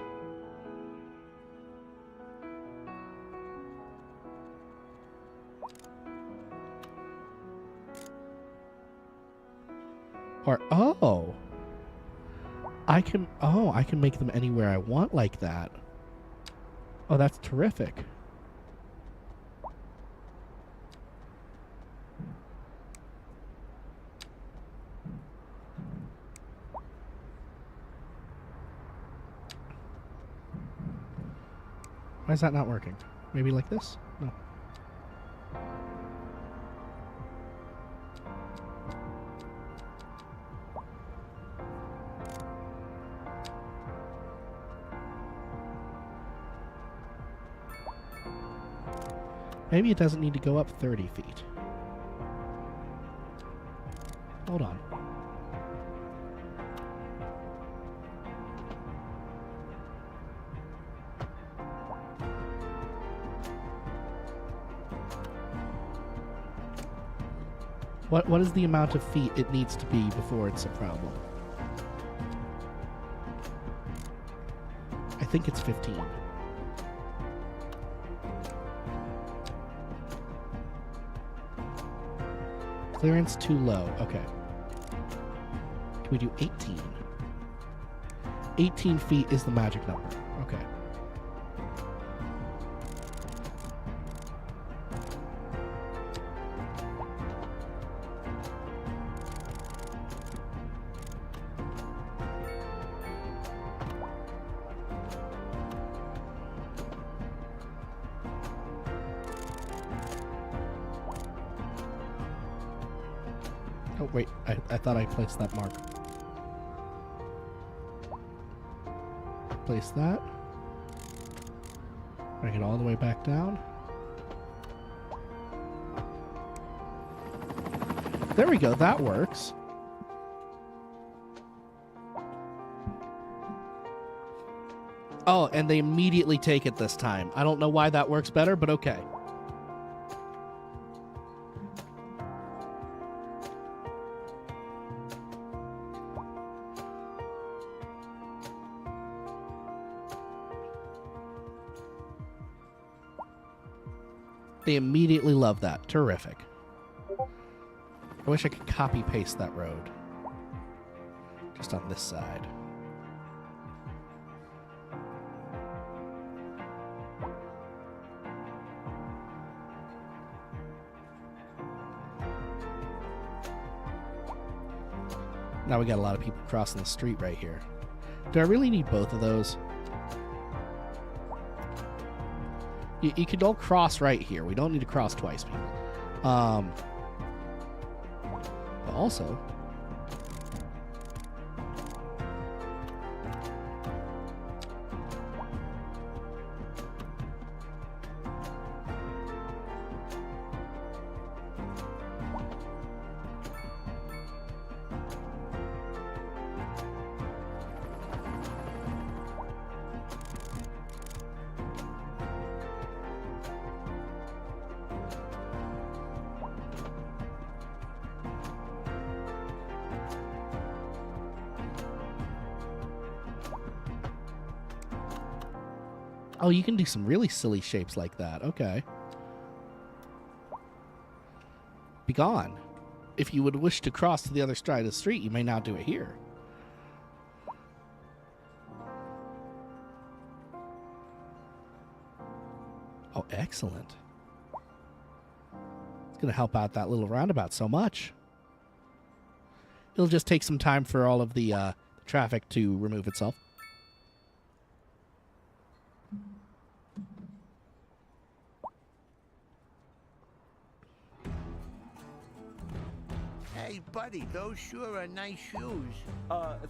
Or, I can make them anywhere I want like that. Oh, that's terrific. Why is that not working? Maybe like this? No. Maybe it doesn't need to go up 30 feet. Hold on. What is the amount of feet it needs to be before it's a problem? I think it's 15. Clearance too low. Okay. Can we do 18? 18 feet is the magic number. Okay. Oh, wait. I thought I placed that mark. Place that. Bring it all the way back down. There we go. That works. Oh, and they immediately take it this time. I don't know why that works better, but okay. They immediately love that. Terrific. I wish I could copy paste that road. Just on this side. Now we got a lot of people crossing the street right here. Do I really need both of those? You could all cross right here. We don't need to cross twice, people. But also... Oh, you can do some really silly shapes like that. Okay. Be gone. If you would wish to cross to the other side of the street, you may now do it here. Oh, excellent. It's going to help out that little roundabout so much. It'll just take some time for all of the traffic to remove itself. Hey, buddy, those sure are nice shoes.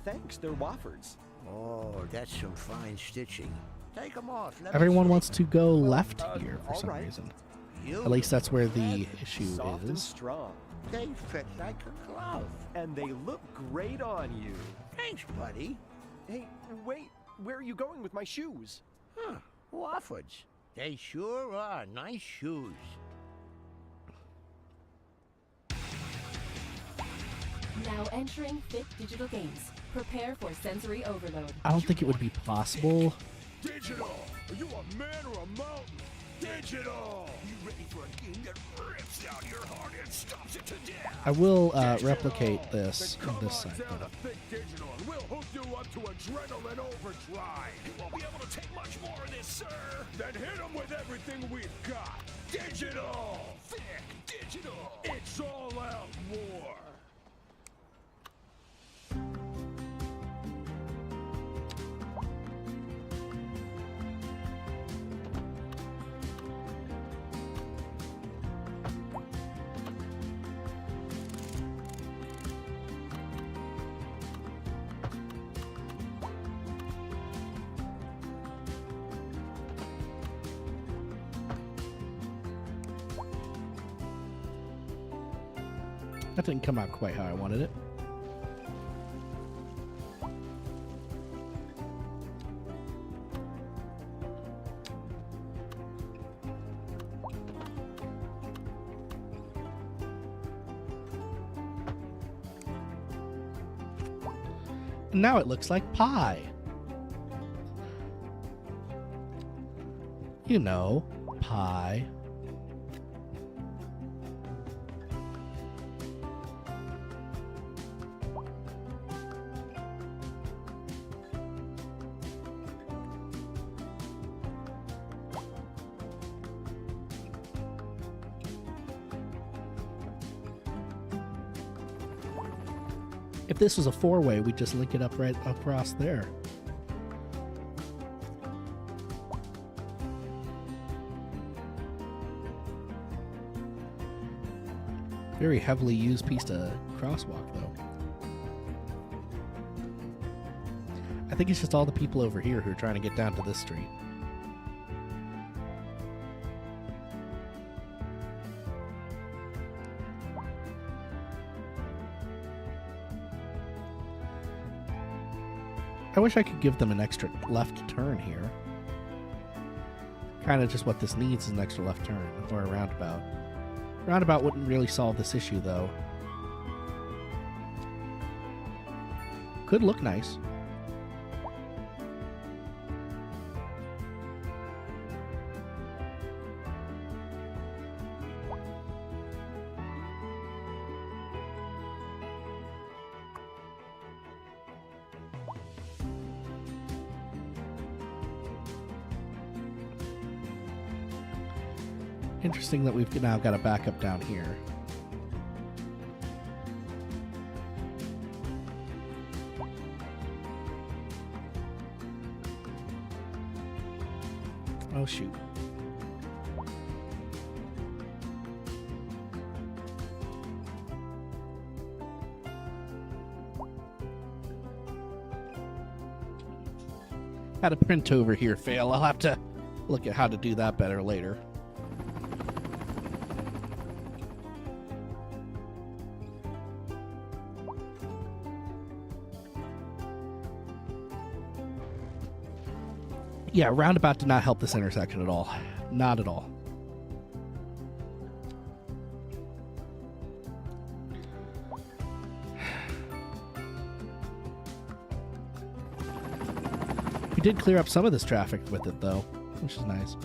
Thanks, they're Wofford's. Oh, that's some fine stitching. Take them off. Let me Everyone see. wants to go left here for all some right. reason. You At least that's where the issue Soft and is. strong. They fit like a glove. And they look great on you. Thanks, buddy. Hey, wait, where are you going with my shoes? Huh, Wofford's. They sure are nice shoes. Now entering Fit Digital Games. Prepare for sensory overload. I don't think it would be possible. Digital! Are you a man or a mountain? Digital! You ready for a game that rips out your heart and stomps it to death? I will Digital! replicate this Then on come this on side. down though. to Thick Digital and we'll hook you up to adrenaline overdrive. You won't be able to take much more of this, sir. Then hit them with everything we've got. Digital! Thick Digital! It's all out war! That didn't come out quite how I wanted it. Now it looks like pie. You know, pie. If this was a four-way, we'd just link it up right across there. Very heavily used piece to crosswalk, though. I think it's just all the people over here who are trying to get down to this street. I wish I could give them an extra left turn here. Kind of just what this needs is an extra left turn, or a roundabout. Roundabout wouldn't really solve this issue, though. Could look nice. Interesting that we've now got a backup down here. Oh, shoot. Had a print over here fail. I'll have to look at how to do that better later. Yeah, roundabout did not help this intersection at all. Not at all. We did clear up some of this traffic with it, though, which is nice.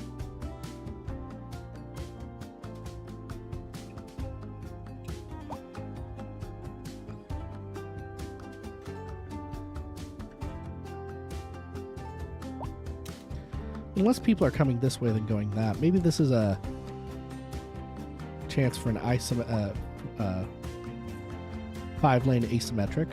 Unless people are coming this way than going that. Maybe this is a chance for an 5-lane asymmetric.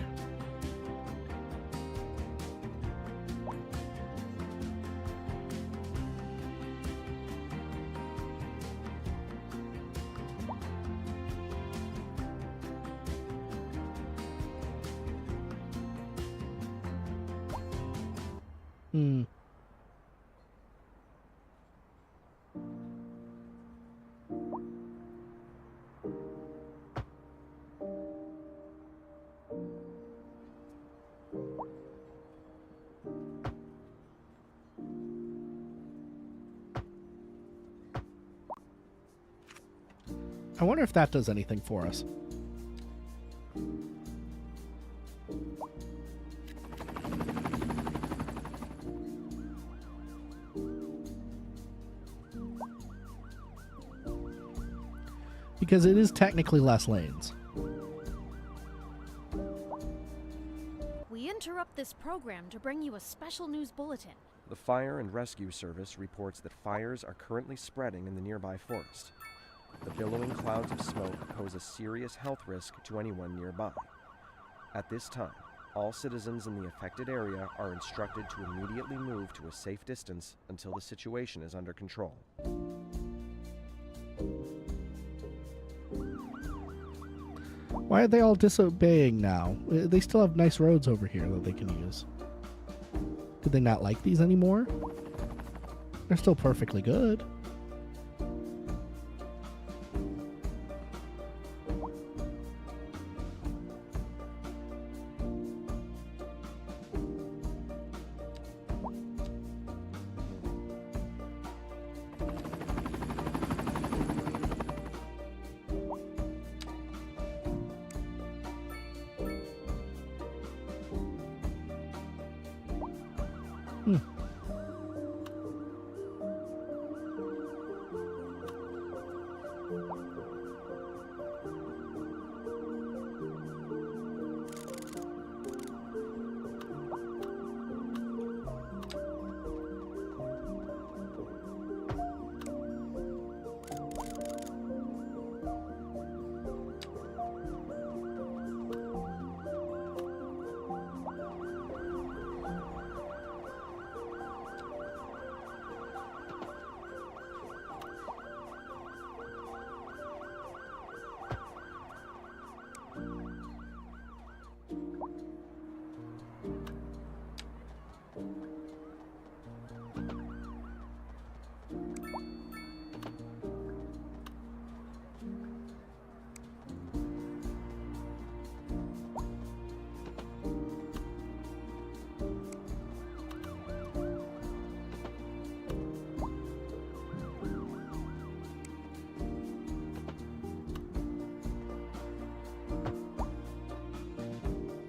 I wonder if that does anything for us. Because it is technically less lanes. We interrupt this program to bring you a special news bulletin. The Fire and Rescue Service reports that fires are currently spreading in the nearby forest. The billowing clouds of smoke pose a serious health risk to anyone nearby. At this time, all citizens in the affected area are instructed to immediately move to a safe distance until the situation is under control. Why are they all disobeying now? They still have nice roads over here that they can use. Did they not like these anymore? They're still perfectly good.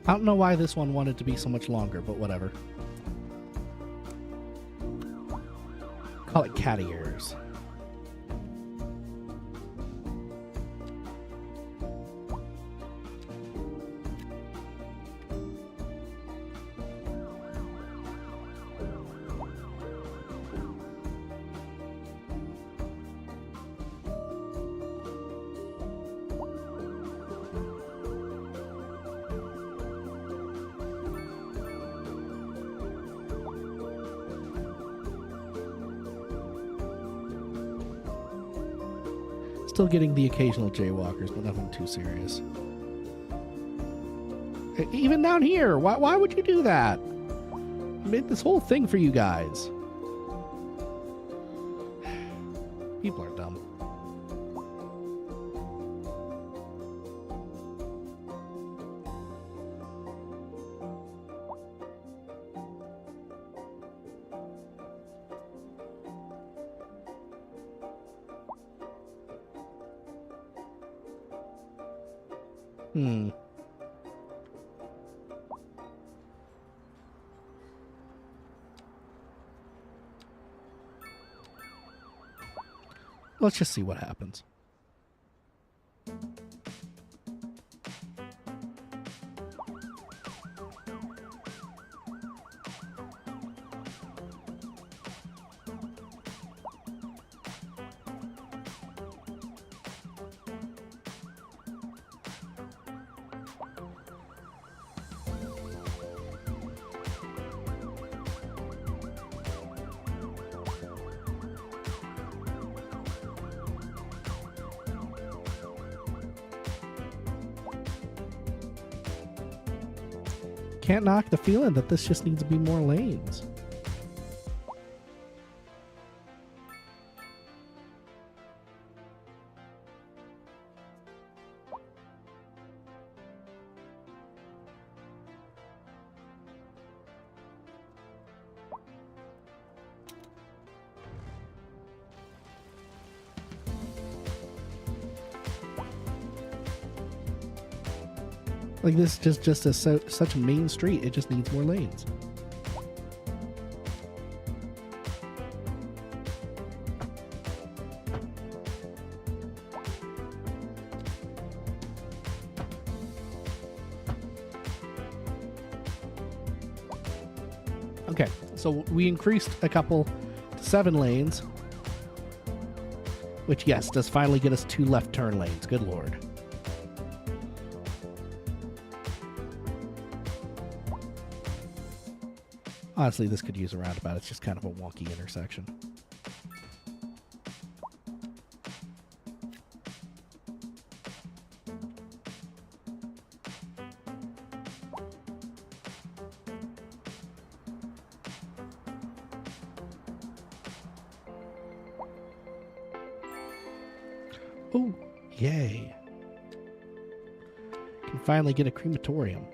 I don't know why this one wanted to be so much longer, but whatever. Call it cat ears. Still getting the occasional jaywalkers, but nothing too serious. Even down here, why would you do that? I made this whole thing for you guys. People are dumb. Let's just see what happens. Can't knock the feeling that this just needs to be more lanes. Like, this is just such a main street. It just needs more lanes. Okay, so we increased a couple to 7 lanes, which, yes, does finally get us 2 left turn lanes. Good lord. Honestly, this could use a roundabout. It's just kind of a wonky intersection. Oh, yay. Can finally get a crematorium.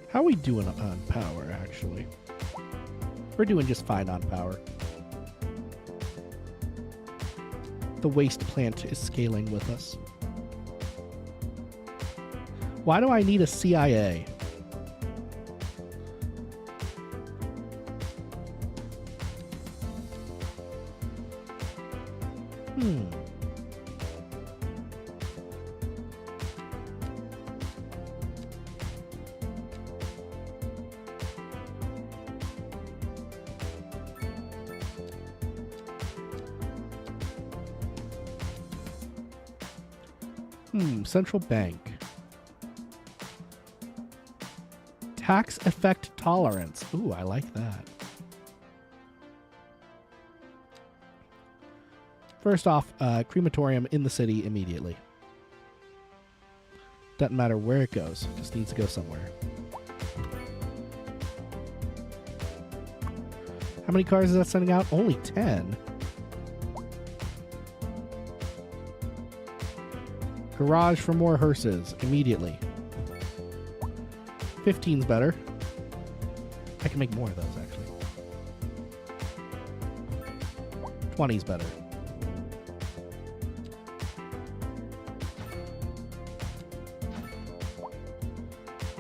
How are we doing on power, actually? We're doing just fine on power. The waste plant is scaling with us. Why do I need a CIA? Central bank. Tax effect tolerance. Ooh, I like that. First off, crematorium in the city immediately. Doesn't matter where it goes. It just needs to go somewhere. How many cars is that sending out? Only 10. Garage for more hearses immediately. 15's better. I can make more of those, actually. 20's better.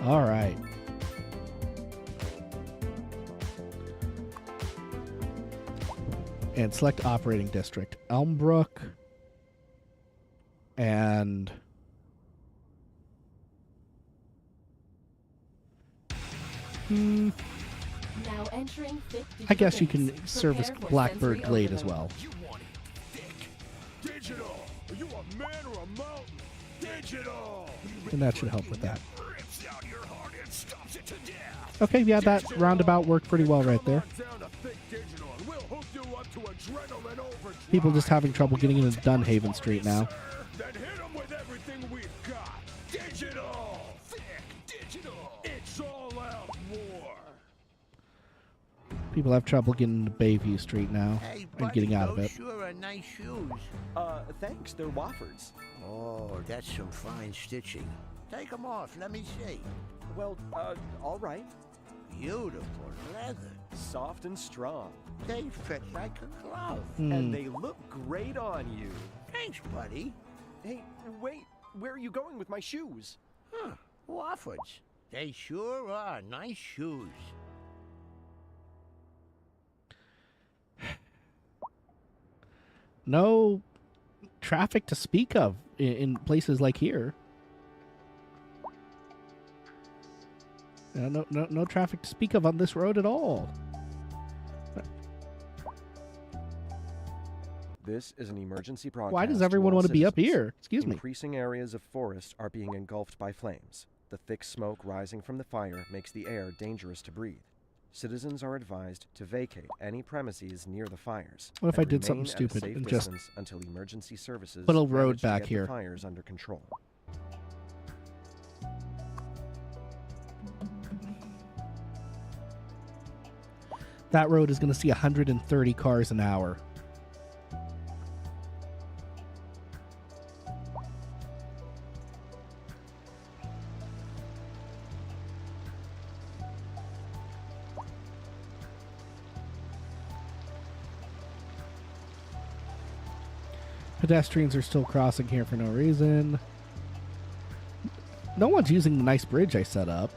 All right. And select operating district. Elmbrook and Now entering fit I guess you digital can games. service Prepare for Blackbird sensory Glade as overload. well. You want it thick. Digital. Are you a man or a mountain? Digital. And that should help with that. Rips out your heart and stops it to death. Okay, yeah, that roundabout worked pretty well right there. Come on down to Thick Digital and we'll hook you up to adrenaline overdrive. People just having trouble getting into Dunhaven Street now. Then hit 'em with everything we've got. Digital. Thick Digital. It's all out war. People have trouble getting into Bayview Street now Hey, and buddy, getting out of those it. sure are nice shoes. Thanks, they're Wofford's. Oh, that's some fine stitching. Take 'em off, let me see. Well, all right. Beautiful leather. Soft and strong. They fit like a glove. And they look great on you. Thanks, buddy. Hey, wait. Where are you going with my shoes? Huh, Wofford's. They sure are nice shoes. No traffic to speak of in places like here. No traffic to speak of on this road at all. This is an emergency broadcast. Why does to everyone all want to be up citizens. here? Excuse me. Increasing areas of forest are being engulfed by flames. The thick smoke rising from the fire makes the air dangerous to breathe. Citizens are advised to vacate any premises near the fires. What if I and did something remain at a stupid safe and just distance until emergency services put a road manage to back get here? the fires under control. That road is going to see 130 cars an hour. Pedestrians are still crossing here for no reason. No one's using the nice bridge I set up.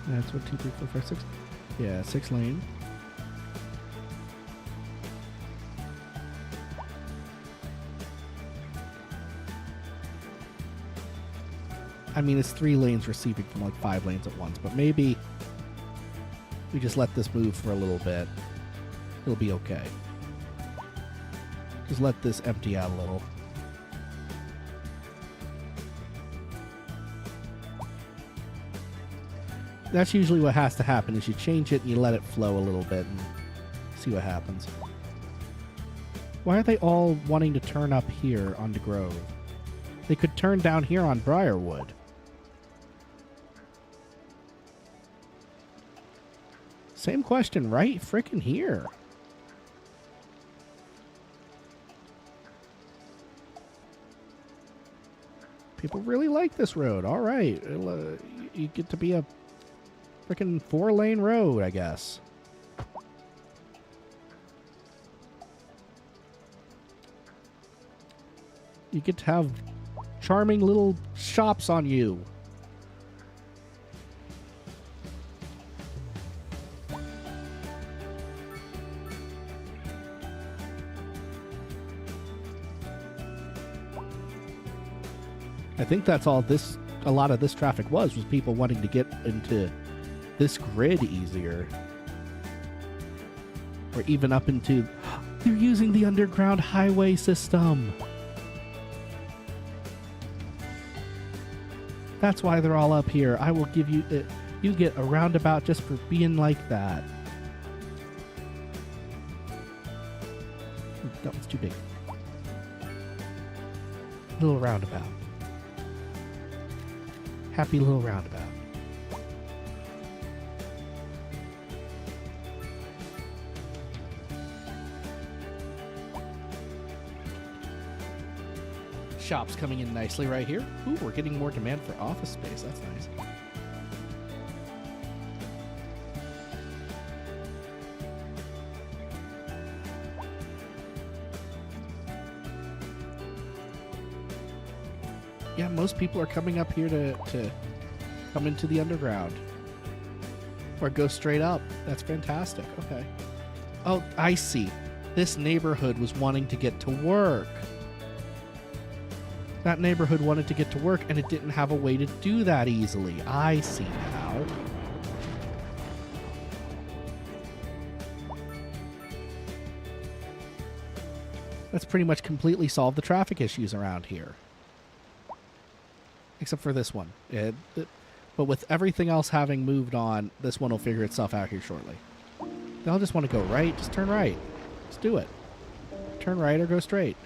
That's 1, 2, 3, 4, 5, 6. Yeah, 6 lane. I mean, it's 3 lanes receiving from like 5 lanes at once, but maybe we just let this move for a little bit. It'll be okay. Just let this empty out a little. That's usually what has to happen, is you change it and you let it flow a little bit and see what happens. Why are they all wanting to turn up here onto Grove? They could turn down here on Briarwood. Same question, right? Frickin' here. People really like this road. All right. You get to be a frickin' 4-lane road, I guess. You get to have charming little shops on you. I think that's all a lot of this traffic was people wanting to get into this grid easier. Or even up into... They're using the underground highway system. That's why they're all up here. I will give you... you get a roundabout just for being like that. That one's too big. Little roundabout. Happy little roundabout. shop's coming in nicely right here. Ooh, we're getting more demand for office space. That's nice. Yeah, most people are coming up here to come into the underground. Or go straight up. That's fantastic. Okay. Oh, I see. This neighborhood was wanting to get to work. That neighborhood wanted to get to work, and it didn't have a way to do that easily. I see now. That's pretty much completely solved the traffic issues around here. Except for this one. But with everything else having moved on, this one will figure itself out here shortly. They'll just want to go right. Just turn right. Just do it. Turn right or go straight.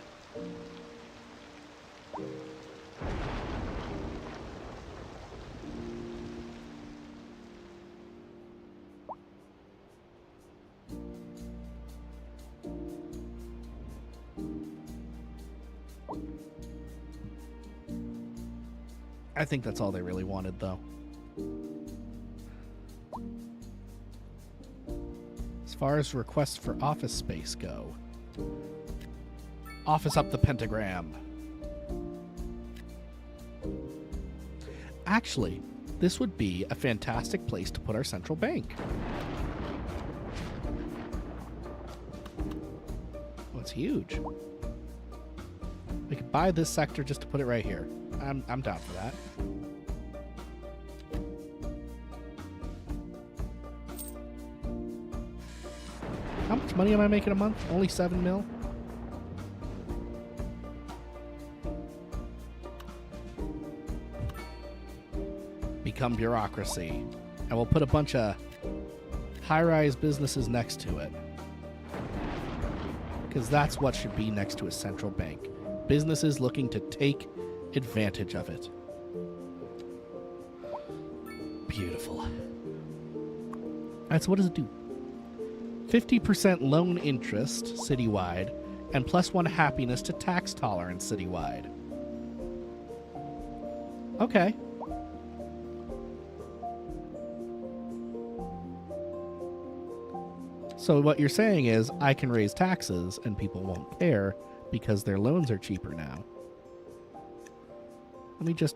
I think that's all they really wanted, though. As far as requests for office space go, office up the pentagram. Actually, this would be a fantastic place to put our central bank. Oh, it's huge. We could buy this sector just to put it right here. I'm down for that. How much money am I making a month? Only 7 mil? Become bureaucracy. And we'll put a bunch of high-rise businesses next to it. Because that's what should be next to a central bank. Businesses looking to take advantage of it. Beautiful. Alright, so what does it do? 50% loan interest citywide and +1 happiness to tax tolerance citywide. Okay. So what you're saying is I can raise taxes and people won't care because their loans are cheaper now. Let me just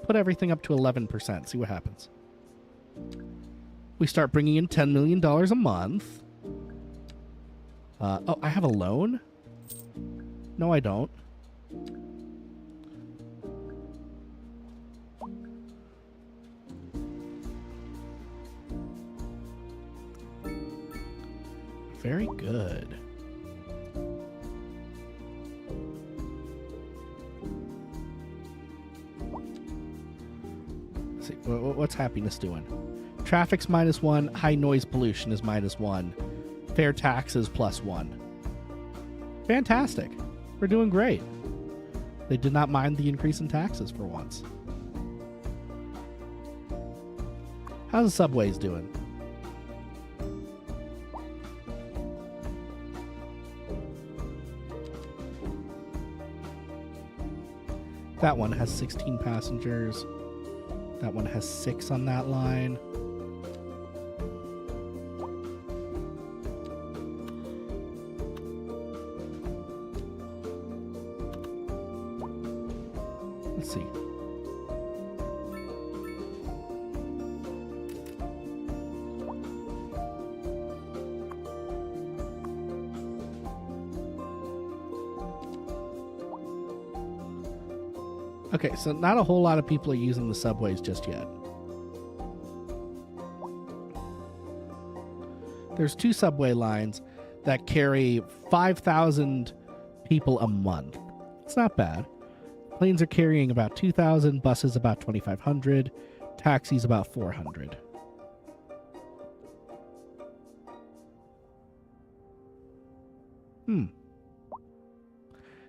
put everything up to 11%, see what happens. We start bringing in $10 million a month. Oh, I have a loan? No, I don't. Very good. Let's see, what's happiness doing? Traffic's -1, high noise pollution is -1, fair taxes +1. Fantastic. We're doing great. They did not mind the increase in taxes for once. How's the subways doing? That one has 16 passengers. That one has 6 on that line. Let's see. Okay, so not a whole lot of people are using the subways just yet. There's 2 subway lines that carry 5,000 people a month. It's not bad. Planes are carrying about 2,000, buses about 2,500, taxis about 400.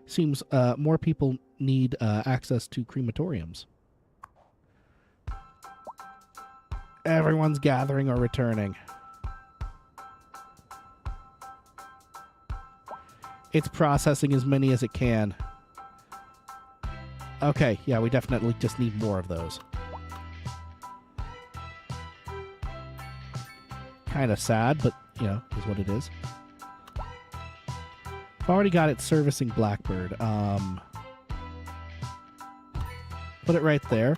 Seems more people need access to crematoriums. Everyone's gathering or returning. It's processing as many as it can. Okay, yeah, we definitely just need more of those. Kind of sad, but, you know, is what it is. I've already got it servicing Blackbird. Put it right there.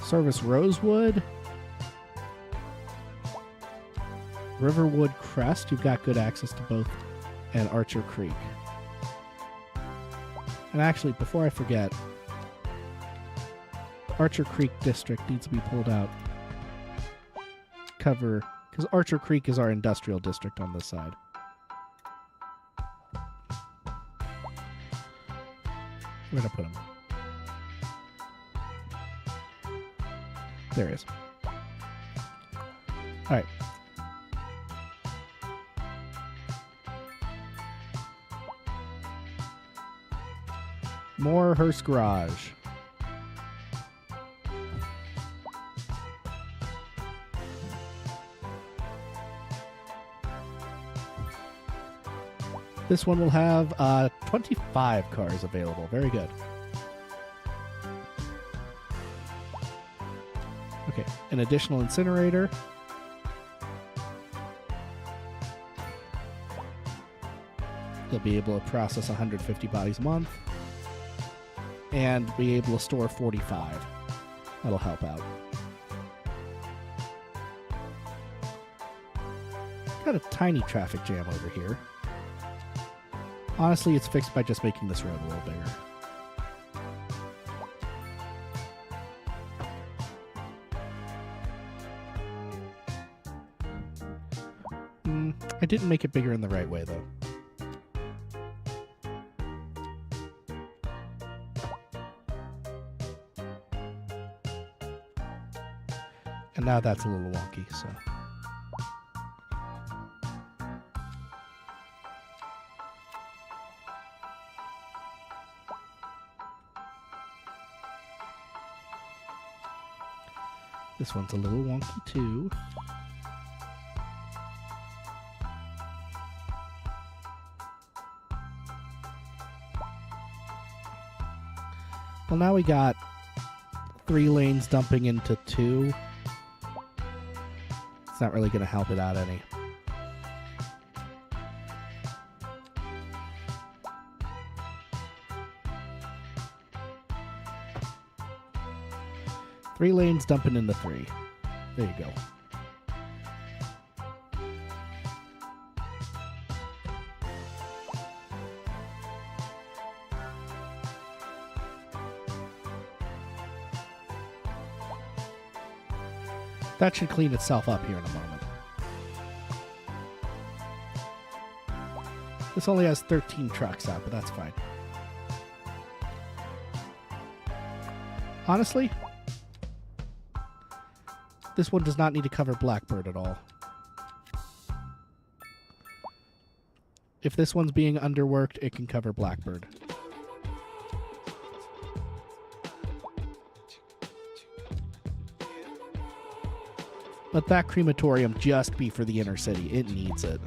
Service Rosewood. Riverwood Crest. You've got good access to both. And Archer Creek. And actually, before I forget, Archer Creek District needs to be pulled out. Cover, because Archer Creek is our industrial district on this side. Where'd I put him? There he is. All right. More Hearst Garage. This one will have 25 cars available. Very good. Okay, an additional incinerator. You'll be able to process 150 bodies a month. And be able to store 45. That'll help out. Got a tiny traffic jam over here. Honestly, it's fixed by just making this road a little bigger. I didn't make it bigger in the right way, though. And now that's a little wonky, so. This one's a little wonky too. Well, now we got 3 lanes dumping into 2. It's not really going to help it out any. Three lanes dumping into 3. There you go. That should clean itself up here in a moment. This only has 13 trucks out, but that's fine. Honestly, this one does not need to cover Blackbird at all. If this one's being underworked, it can cover Blackbird. Let that crematorium just be for the inner city. It needs it.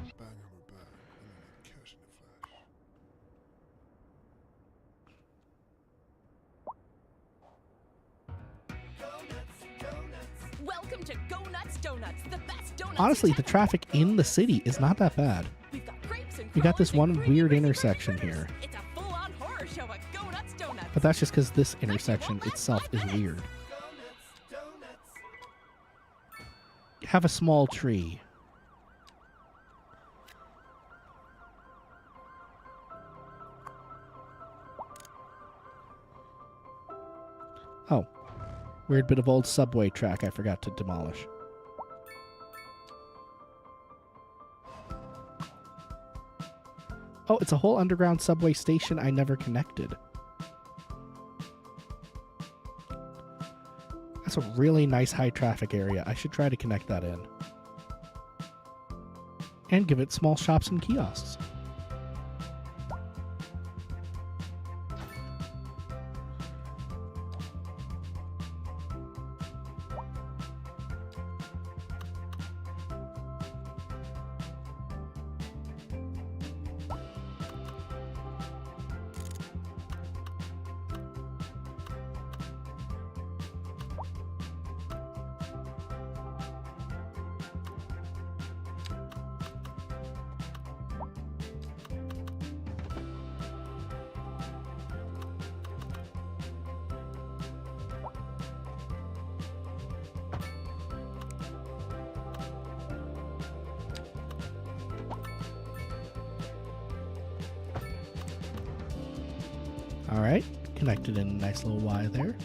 Welcome to Go Nuts Donuts, the best donuts. Honestly, the traffic in the city is not that bad. We've got grapes and We got this crawlers one and creamy weird raisin intersection burgers. here. It's a full-on horror show at Go Nuts Donuts. But that's just because this intersection itself is weird. Have a small tree. Oh. Weird bit of old subway track I forgot to demolish. Oh, it's a whole underground subway station I never connected. That's a really nice high traffic area. I should try to connect that in. And give it small shops and kiosks. All right, connected in a nice little Y there.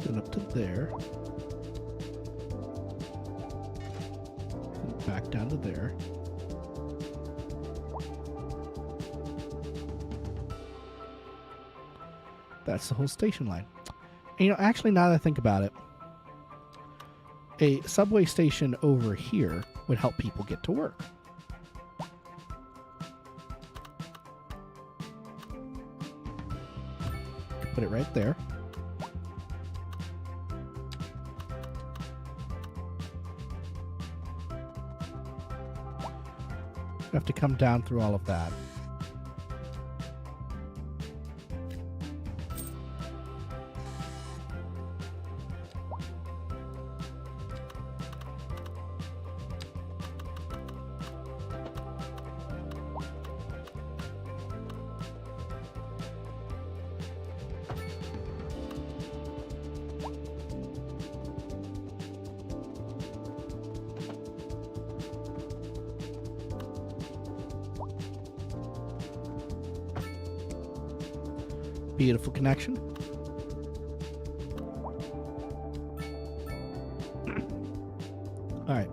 Then up to there. And back down to there. That's the whole station line. And, actually, now that I think about it, a subway station over here would help people get to work. Put it right there. You have to come down through all of that. Beautiful connection. All right.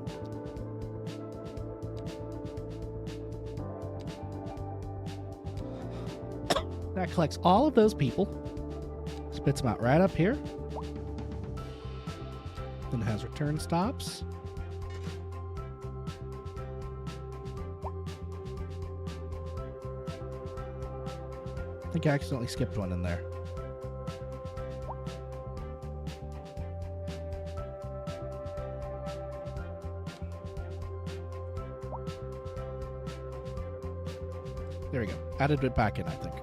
That collects all of those people, spits them out right up here, then has return stops. I think I accidentally skipped one in there. There we go. Added it back in, I think.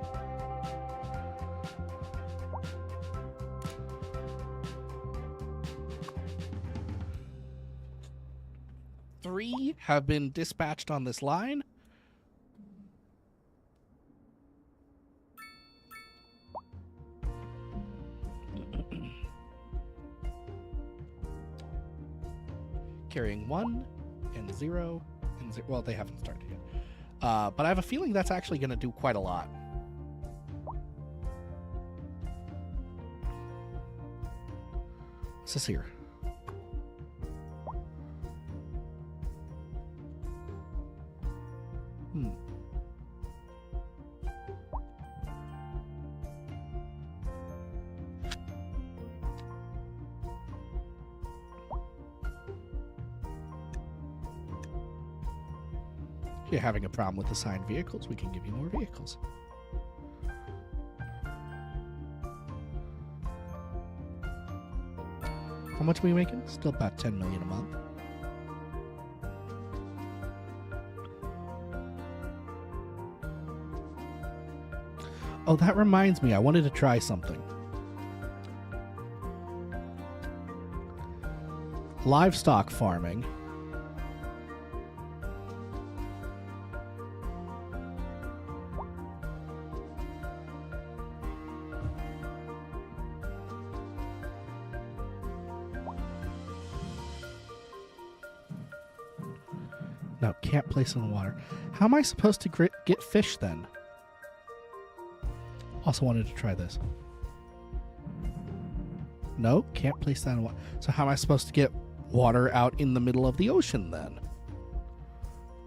Three have been dispatched on this line. Carrying 1 and 0 and 0. Well, they haven't started yet. But I have a feeling that's actually going to do quite a lot. What's this here? If you're having a problem with assigned vehicles, we can give you more vehicles. How much are we making? Still about 10 million a month. Oh, that reminds me, I wanted to try something. Livestock farming. No, can't place in the water. How am I supposed to get fish then? Also wanted to try this. No, can't place that in water. So how am I supposed to get water out in the middle of the ocean then?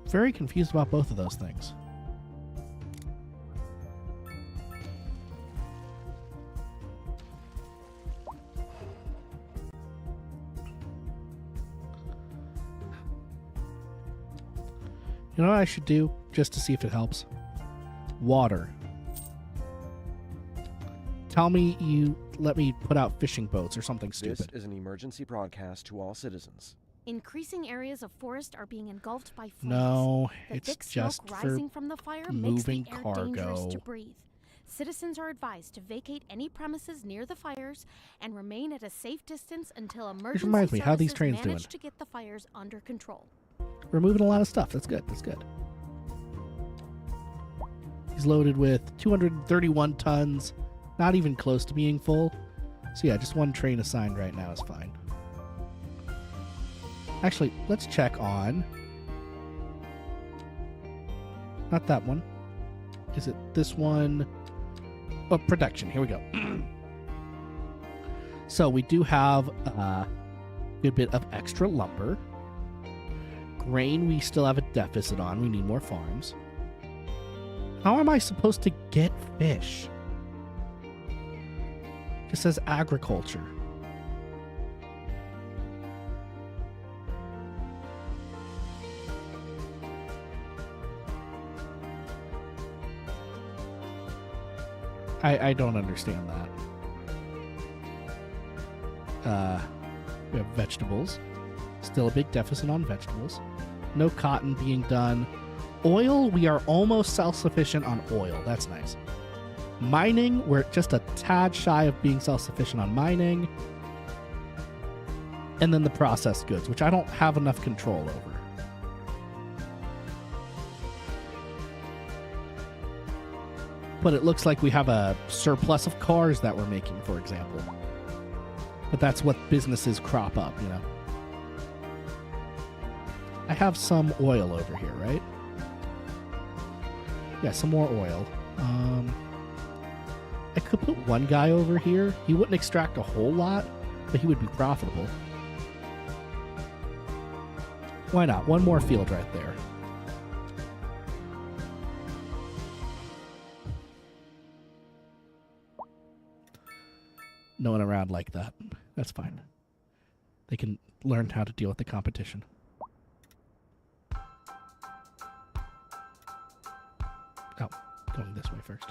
Very confused about both of those things. You know what I should do, just to see if it helps? Water. Tell me you let me put out fishing boats or something stupid. This is an emergency broadcast to all citizens. Increasing areas of forest are being engulfed by flames. No, The it's thick just smoke for rising from the fire makes the moving air dangerous to cargo. breathe. Citizens are advised to vacate any premises near the fires and remain at a safe distance until emergency reminds me, how are these services trains manage doing? to get the fires under control. We're moving a lot of stuff. That's good. That's good. He's loaded with 231 tons, not even close to being full. So yeah, just one train assigned right now is fine. Actually, let's check on... Not that one. Is it this one? Oh, production. Here we go. So we do have a good bit of extra lumber. Grain we still have a deficit on. We need more farms. How am I supposed to get fish? It says agriculture. I don't understand that. We have vegetables. Still a big deficit on vegetables. No cotton being done. Oil, we are almost self-sufficient on oil. That's nice. Mining, we're just a tad shy of being self-sufficient on mining. And then the processed goods, which I don't have enough control over. But it looks like we have a surplus of cars that we're making, for example. But that's what businesses crop up, you know. I have some oil over here, right? Yeah, some more oil. I could put one guy over here. He wouldn't extract a whole lot, but he would be profitable. Why not? One more field right there. No one around like that. That's fine. They can learn how to deal with the competition. Oh, going this way first.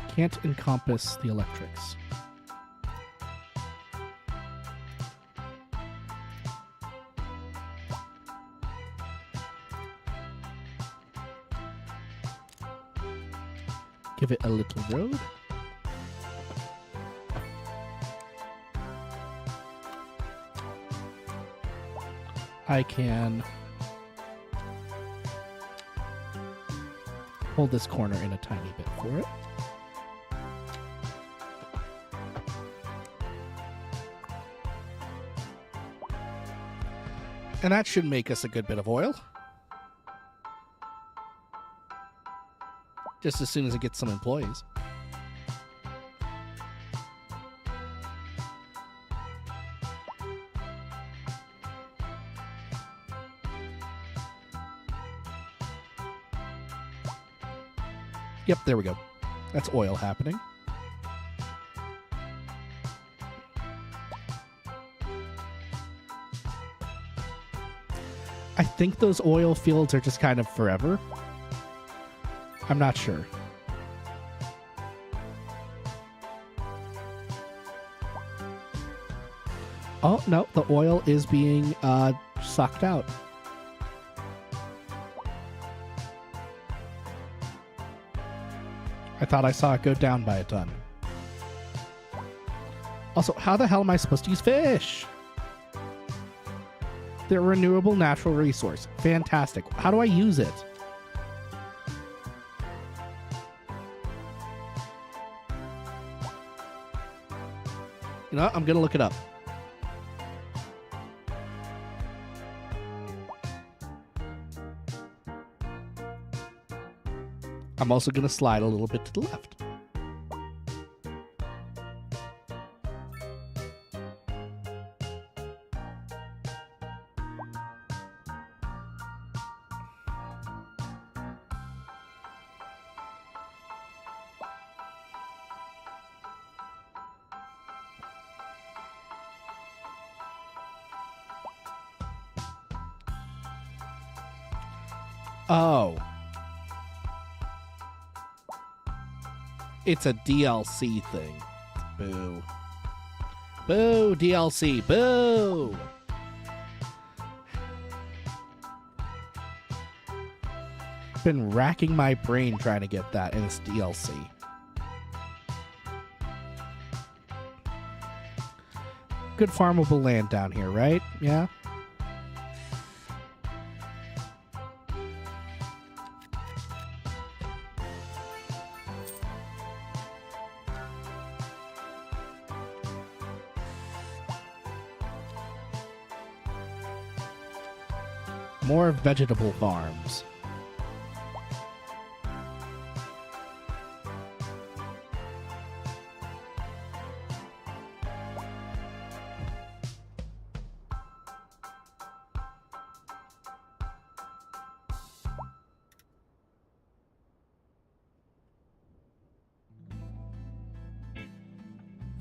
Can't encompass the electrics. Give it a little road. I can hold this corner in a tiny bit for it. And that should make us a good bit of oil. Just as soon as it gets some employees. Yep, there we go. That's oil happening. I think those oil fields are just kind of forever. I'm not sure. Oh, no, the oil is being sucked out. I thought I saw it go down by a ton. Also, how the hell am I supposed to use fish? They're a renewable natural resource. Fantastic. How do I use it? You know what? I'm going to look it up. I'm also going to slide a little bit to the left. Oh. It's a DLC thing. Boo. Boo, DLC. Boo! Been racking my brain trying to get that, and it's DLC. Good farmable land down here, right? Yeah? More vegetable farms.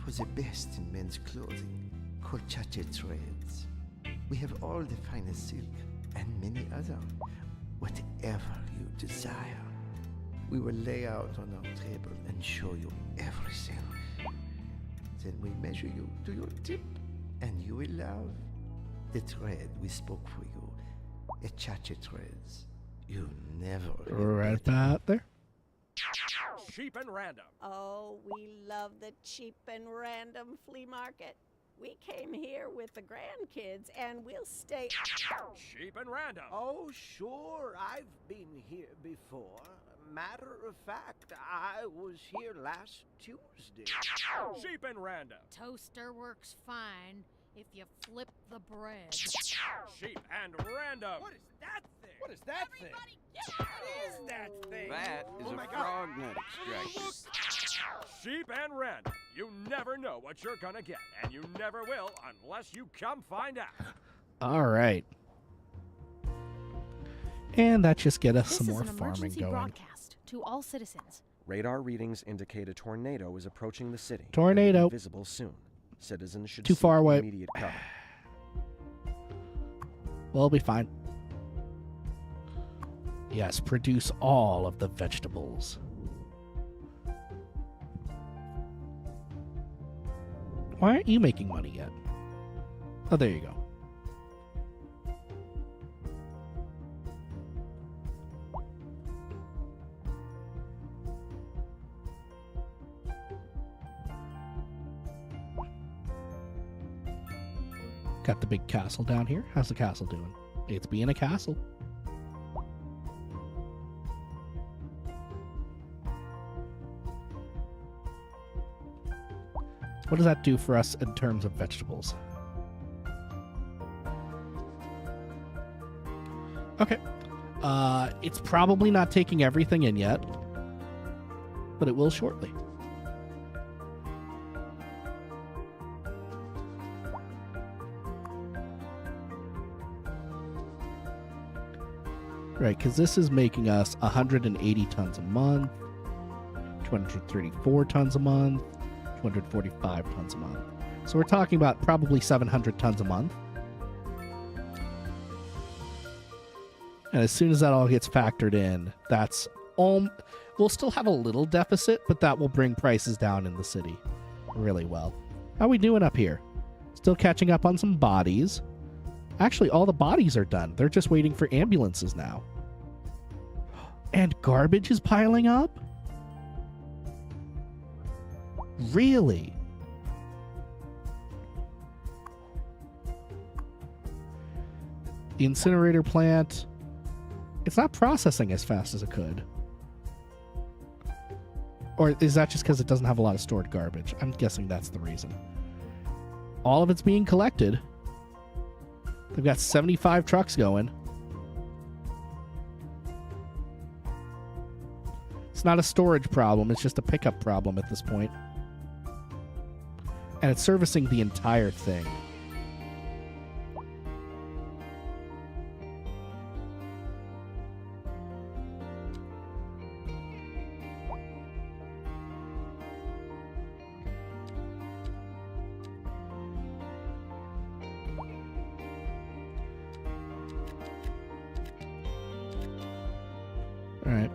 For the best in men's clothing, Colchate Trades. We have all the finest silk and many other, whatever you desire. We will lay out on our table and show you everything. Then we measure you to your tip, and you will love the thread we spoke for you. A Chache Threads. You never Right about there. Cheap and random. Oh, we love the cheap and random flea market. We came here with the grandkids and we'll stay. Cheap and random. Oh, sure. I've been here before. Matter of fact, I was here last Tuesday. Cheap and random. Toaster works fine if you flip the bread. Cheap and random. What is that thing? What is that thing? What is that thing? That is Oh a my God. frog nut extraction. Cheap and random. You never know what you're gonna get, and you never will unless you come find out. All right. And that just get us This some is more an farming emergency going. broadcast to all citizens. Radar readings indicate a tornado is approaching the city. and Tornado. will be visible soon. Citizens should Too seek far away. immediate cover. We'll be fine. Yes, produce all of the vegetables. Why aren't you making money yet? Oh, there you go. Got the big castle down here. How's the castle doing? It's being a castle. What does that do for us in terms of vegetables? Okay. It's probably not taking everything in yet, but it will shortly. Right, because this is making us 180 tons a month, 234 tons a month, 245 tons a month. So we're talking about probably 700 tons a month. And as soon as that all gets factored in, that's all. We'll still have a little deficit, but that will bring prices down in the city really well. How are we doing up here? Still catching up on some bodies. Actually, all the bodies are done. They're just waiting for ambulances now. And garbage is piling up? Really? The incinerator plant, it's not processing as fast as it could. Or is that just because it doesn't have a lot of stored garbage? I'm guessing that's the reason. All of it's being collected. They've got 75 trucks going. It's not a storage problem, it's just a pickup problem at this point. And it's servicing the entire thing. All right.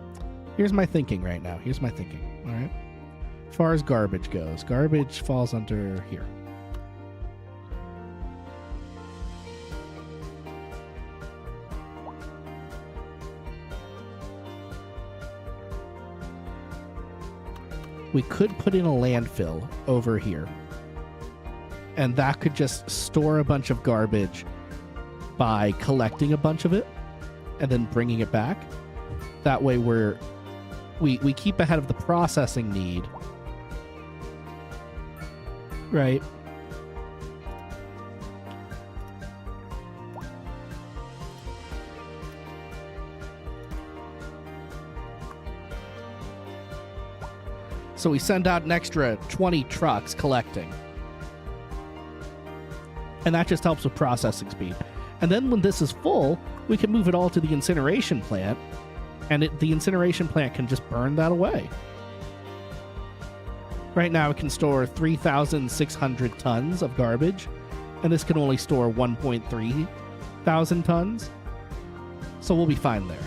Here's my thinking right now. Here's my thinking. All right. As far as garbage goes, garbage falls under here. We could put in a landfill over here. And that could just store a bunch of garbage by collecting a bunch of it and then bringing it back. That way we keep ahead of the processing need. Right. So we send out an extra 20 trucks collecting. And that just helps with processing speed. And then when this is full, we can move it all to the incineration plant. And the incineration plant can just burn that away. Right now it can store 3,600 tons of garbage. And this can only store 1.3 thousand tons. So we'll be fine there.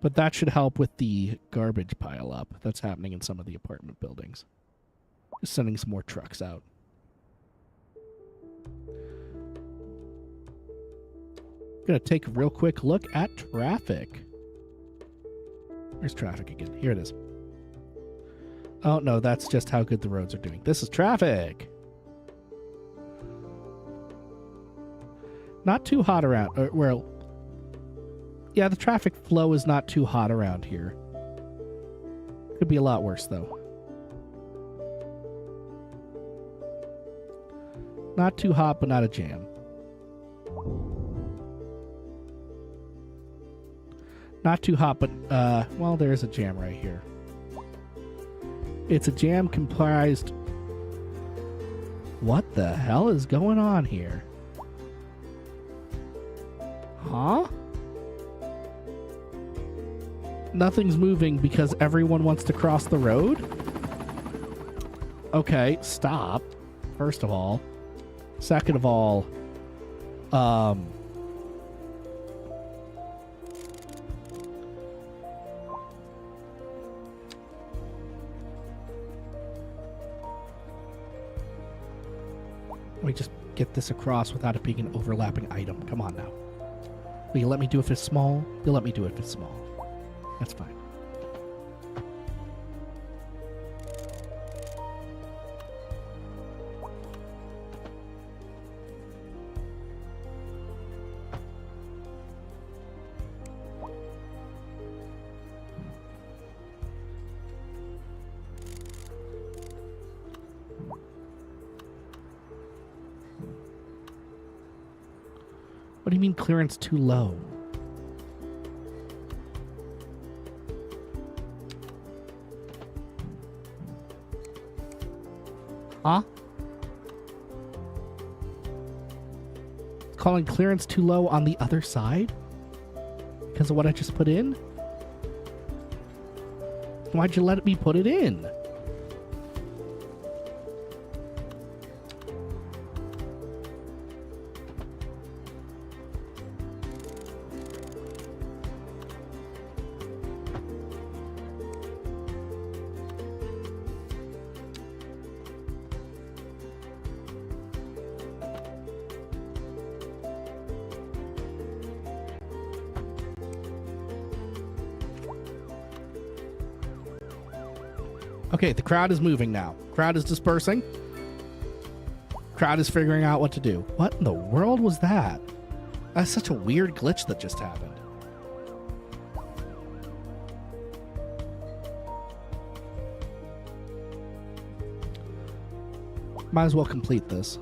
But that should help with the garbage pile up that's happening in some of the apartment buildings. Just sending some more trucks out. Gonna take a real quick look at traffic. Where's traffic again? Here it is. Oh no, that's just how good the roads are doing. This is traffic. Not too hot around. Well, yeah, the traffic flow is not too hot around here. Could be a lot worse, though. Not too hot, but not a jam. Not too hot, but, well, there's a jam right here. It's a jam comprised... What the hell is going on here? Huh? Nothing's moving because everyone wants to cross the road? Okay, stop. First of all. Second of all, let me just get this across without it being an overlapping item. Come on now. Will you let me do it if it's small? You'll let me do it if it's small. That's fine. What do you mean clearance too low? Huh? Calling clearance too low on the other side? Because of what I just put in? Why'd you let me put it in? Okay, the crowd is moving now. Crowd is dispersing. Crowd is figuring out what to do. What in the world was that? That's such a weird glitch that just happened. Might as well complete this.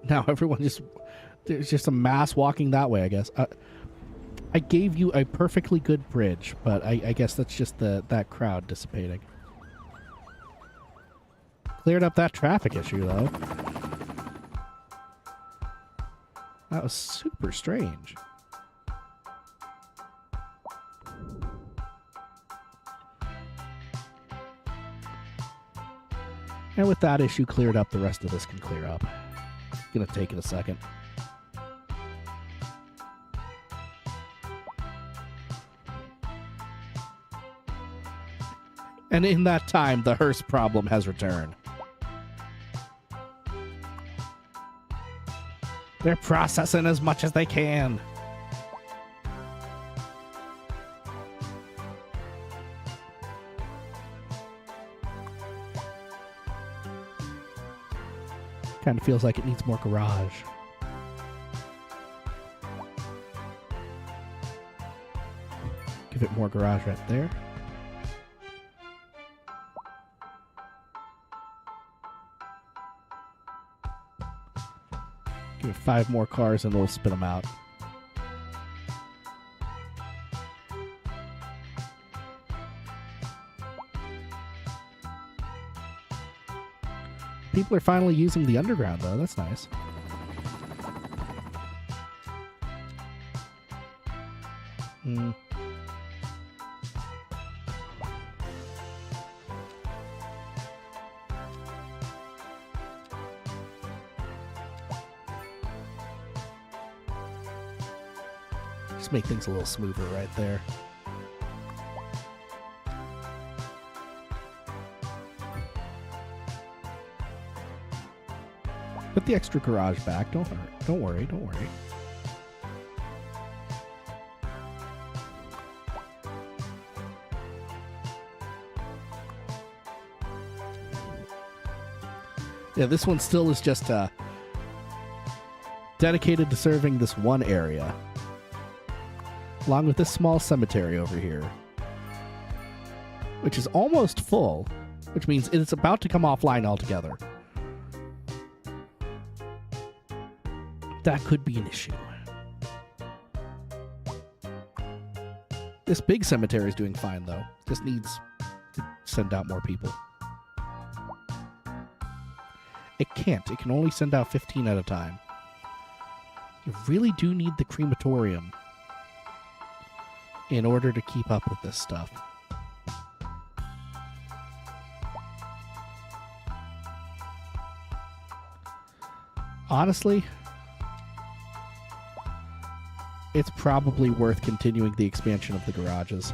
Now everyone just... There's just a mass walking that way, I guess. I gave you a perfectly good bridge, but I guess that's just that crowd dissipating. Cleared up that traffic issue, though. That was super strange. And with that issue cleared up, the rest of this can clear up. It's gonna take it a second. And in that time, the hearse problem has returned. They're processing as much as they can. Kind of feels like it needs more garage. Give it more garage right there. Give it 5 more cars and we'll spit them out. People are finally using the underground, though. That's nice. Just make things a little smoother right there. Put the extra garage back. Don't worry. Yeah, this one still is just dedicated to serving this one area. Along with this small cemetery over here. Which is almost full. Which means it's about to come offline altogether. That could be an issue. This big cemetery is doing fine, though. Just needs to send out more people. It can't. It can only send out 15 at a time. You really do need the crematorium in order to keep up with this stuff. Honestly, it's probably worth continuing the expansion of the garages.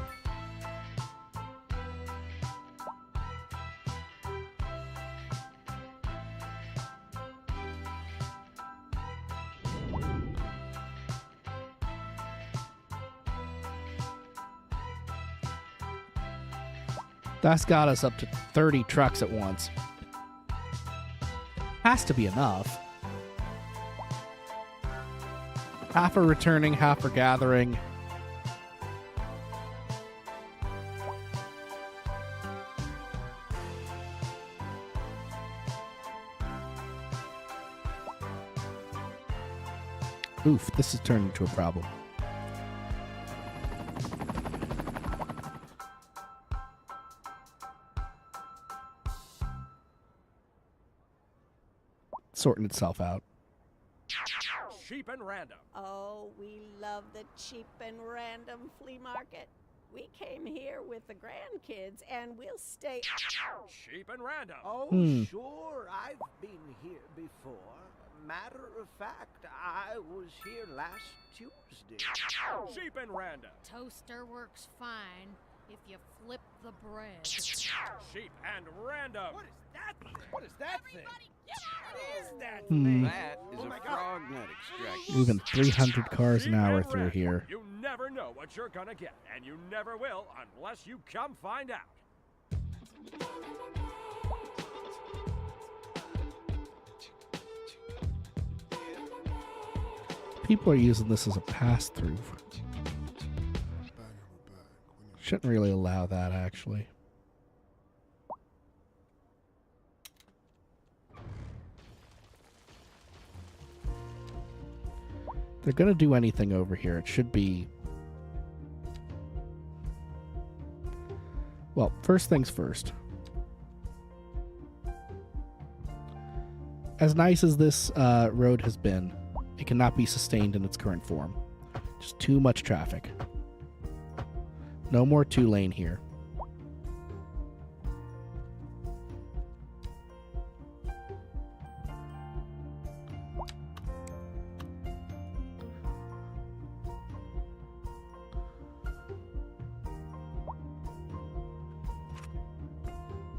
That's got us up to 30 trucks at once. Has to be enough. Half are returning, half are gathering. Oof, this has turned into a problem. Sorting itself out. Cheap and random. Oh, we love the cheap and random flea market. We came here with the grandkids and we'll stay Cheap and random. Oh, sure, I've been here before. Matter of fact, I was here last Tuesday. Cheap and random. Toaster works fine if you flip the bread. Cheap and random. What is that? What is that thing? What is that That is a frog nut extraction. Moving 300 cars an hour through here. You never know what you're gonna get, and you never will unless you come find out. People are using this as a pass-through. Shouldn't really allow that, actually. they're going to do anything over here, it should be... Well, first things first. As nice as this road has been, it cannot be sustained in its current form. Just too much traffic. No more 2-lane here.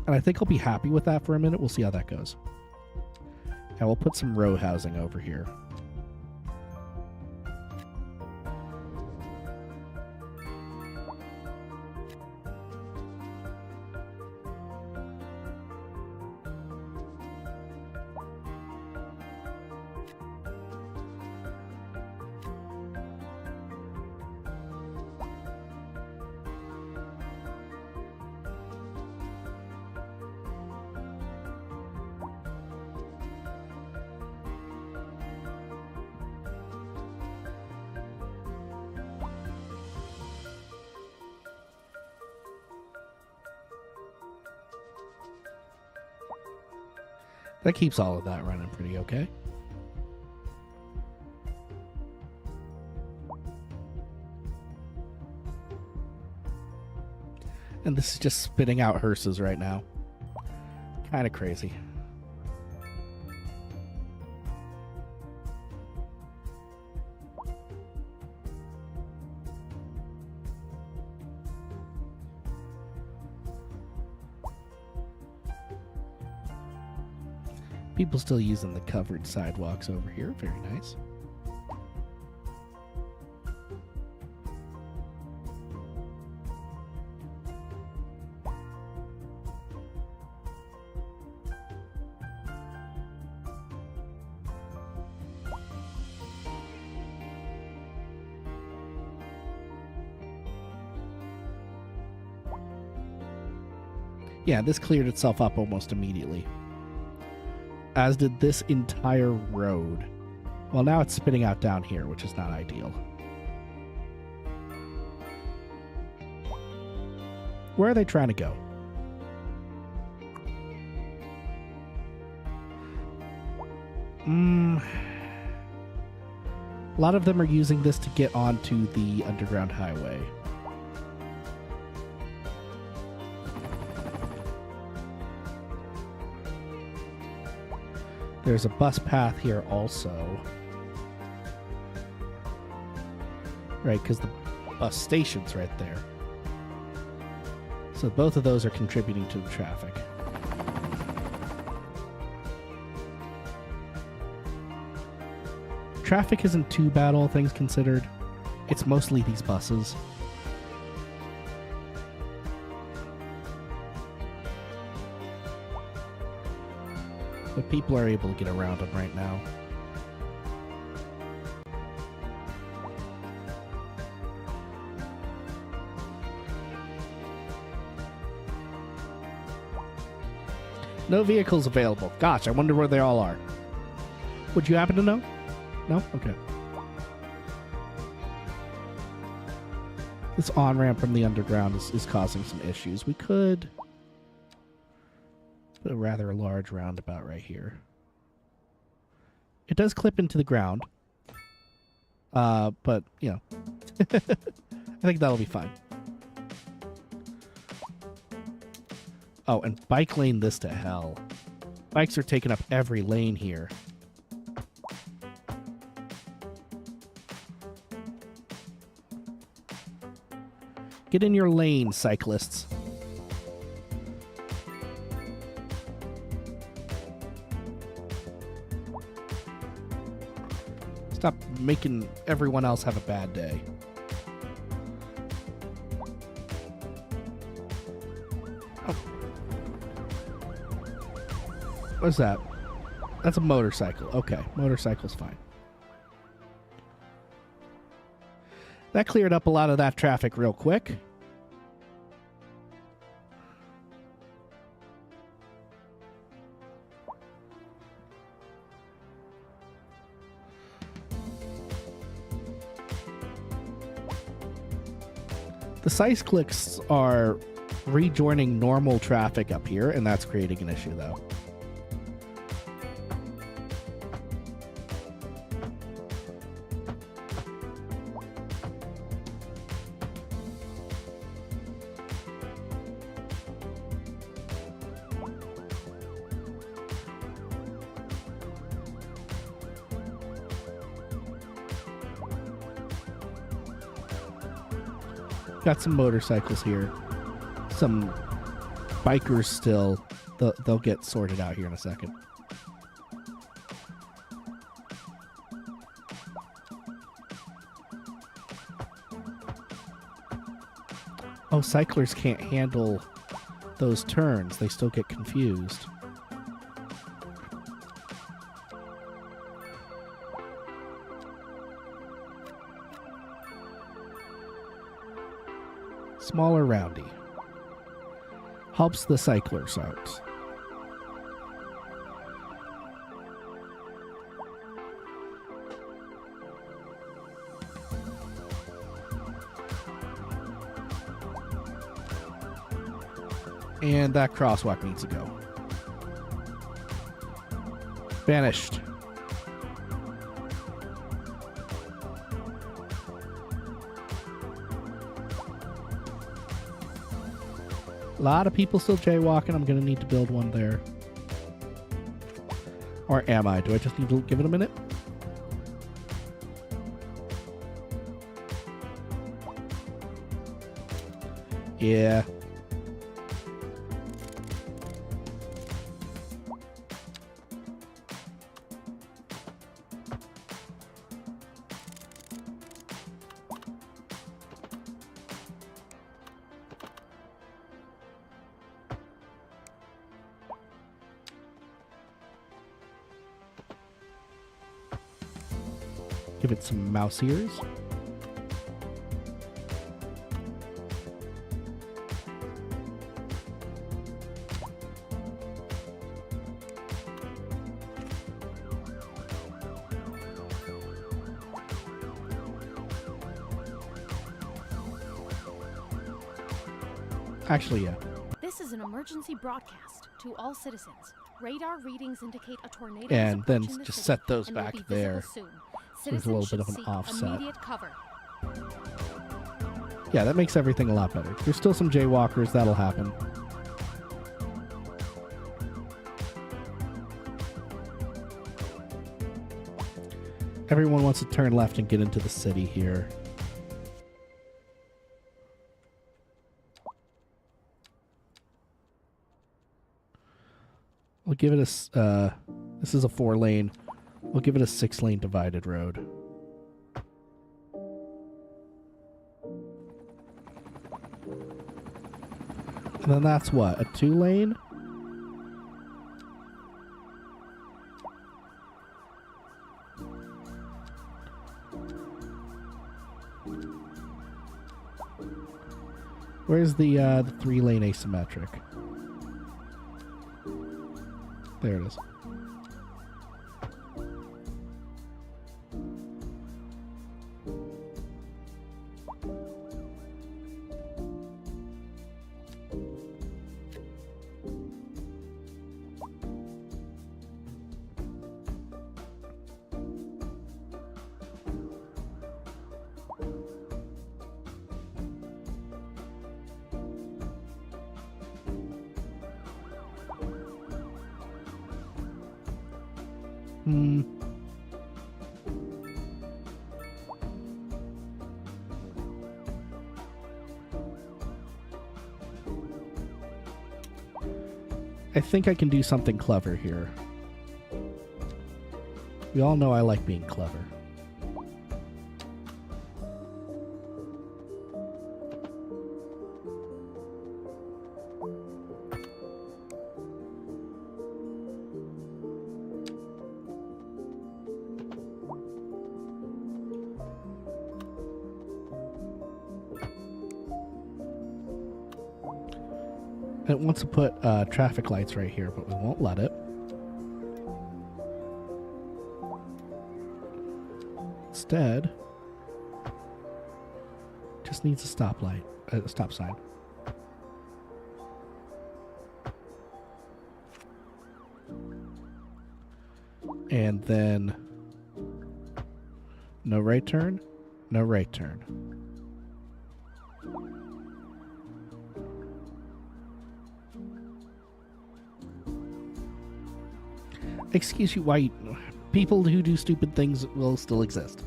And I think I'll be happy with that for a minute. We'll see how that goes. And we'll put some row housing over here. That keeps all of that running pretty okay. And this is just spitting out hearses right now. Kind of crazy. People still using the covered sidewalks over here. Very nice. Yeah, this cleared itself up almost immediately. As did this entire road. Well, now it's spitting out down here, which is not ideal. Where are they trying to go? A lot of them are using this to get onto the underground highway. There's a bus path here also. Right, because the bus station's right there. So both of those are contributing to the traffic. Traffic isn't too bad, all things considered. It's mostly these buses. But people are able to get around them right now. No vehicles available. Gosh, I wonder where they all are. Would you happen to know? No? Okay. This on-ramp from the underground is causing some issues. We could put a rather large roundabout right here. It does clip into the ground. But, you know. I think that'll be fine. Oh, and bike lane this to hell. Bikes are taking up every lane here. Get in your lane, cyclists. Stop making everyone else have a bad day. Oh. What's that? That's a motorcycle. Okay, motorcycle's fine. That cleared up a lot of that traffic real quick. The cyclists are rejoining normal traffic up here, and that's creating an issue, though. Got some motorcycles here. Some bikers still. They'll get sorted out here in a second. Oh, cyclers can't handle those turns. They still get confused. Smaller roundy. Helps the cyclers out. And that crosswalk needs to go. Vanished. A lot of people still jaywalking. I'm going to need to build one there. Or am I? Do I just need to give it a minute? Yeah. Give it some mouse ears. Actually, yeah. This is an emergency broadcast to all citizens. Radar readings indicate a tornado. And then approaching the just city set those and will back be visible there. soon. There's a little bit of an Citizens should seek offset. immediate cover. Yeah, that makes everything a lot better. There's still some jaywalkers. That'll happen. Everyone wants to turn left and get into the city here. We'll give it a... this is a 4-lane. We'll give it a 6-lane divided road. And then that's what? A 2-lane? Where's the 3-lane asymmetric? There it is. I think I can do something clever here. We all know I like being clever. It wants to put traffic lights right here, but we won't let it. Instead, Just needs a stoplight, a stop sign. And then no right turn, no right turn. Excuse you, why people who do stupid things will still exist.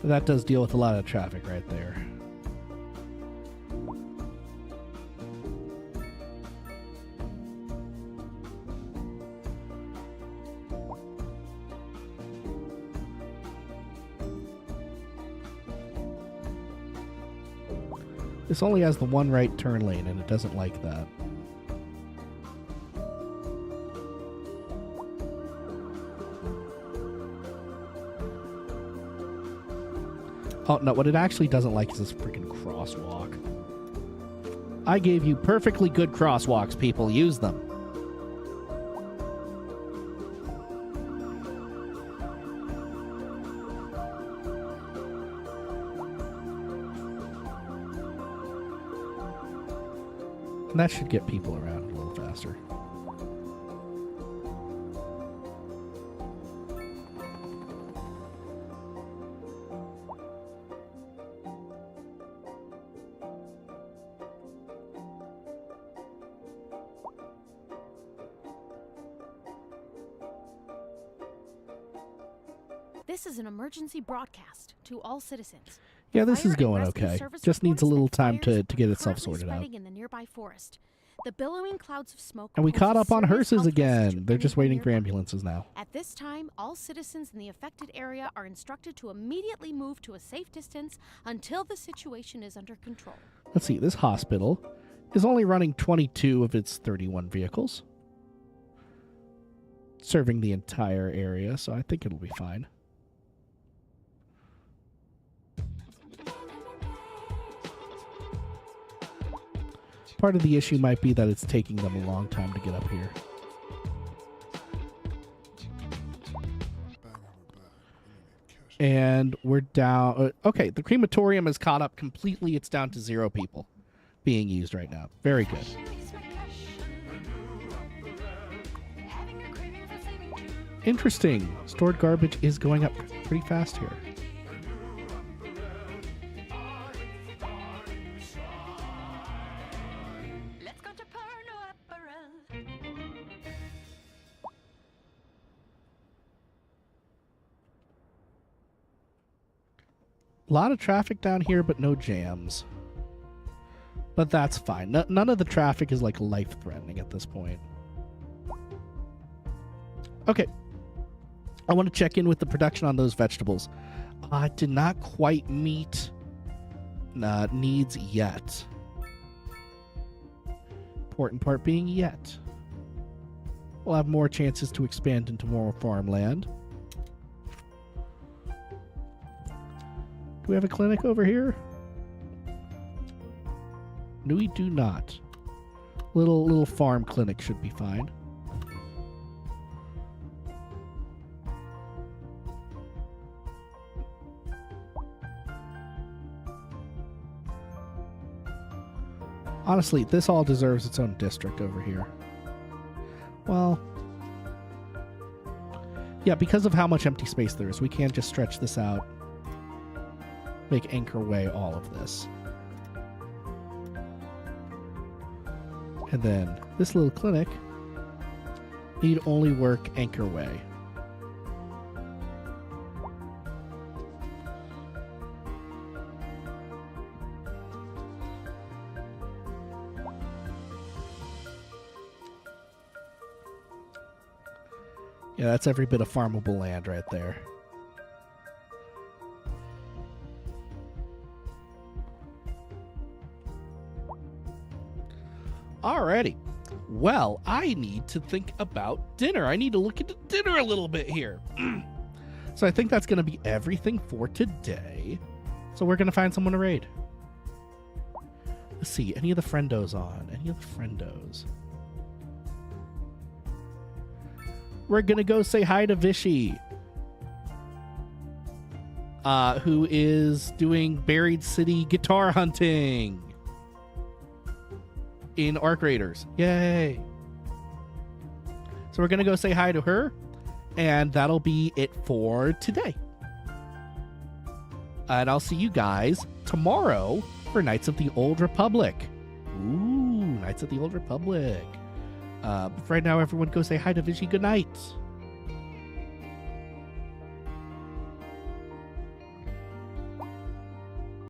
But that does deal with a lot of traffic right there. This only has the one right turn lane, and it doesn't like that. Oh, no, what it actually doesn't like is this freaking crosswalk. I gave you perfectly good crosswalks, people. Use them. And that should get people around a little faster. This is an emergency broadcast to all citizens. Yeah, this Fire is and going rescue okay. service Just needs a reports little that time fires to get are itself currently sorted out. spreading in the nearby forest. The billowing clouds of smoke And we pose caught a up on serious hearses health risk again. to They're just anyone waiting for nearby. ambulances now. At this time, all citizens in the affected area are instructed to immediately move to a safe distance until the situation is under control. Let's see, this hospital is only running 22 of its 31 vehicles, serving the entire area, so I think it'll be fine. Part of the issue might be that it's taking them a long time to get up here. And we're down... okay, the crematorium is caught up completely. It's down to 0 people being used right now. Very good. Interesting. Stored garbage is going up pretty fast here. A lot of traffic down here, but no jams. But that's fine. None of the traffic is like life-threatening at this point. Okay. I want to check in with the production on those vegetables. Did not quite meet needs yet. Important part being yet. We'll have more chances to expand into more farmland. Do we have a clinic over here? No, we do not. Little farm clinic should be fine. Honestly, this all deserves its own district over here. Well, yeah, because of how much empty space there is, we can't just stretch this out. Make Anchor Way all of this. And then this little clinic need only work Anchor Way. Yeah, that's every bit of farmable land right there. Alrighty. Well, I need to think about dinner. I need to look into dinner a little bit here. So I think that's going to be everything for today. So we're going to find someone to raid. Let's see. Any of the friendos on? Any of the friendos? We're gonna go say hi to Vishy, who is doing Buried City guitar hunting in Arc Raiders. Yay! So we're gonna go say hi to her, and that'll be it for today. And I'll see you guys tomorrow for Knights of the Old Republic. Ooh, Knights of the Old Republic. For right now, everyone go say hi to Vishy. Good night.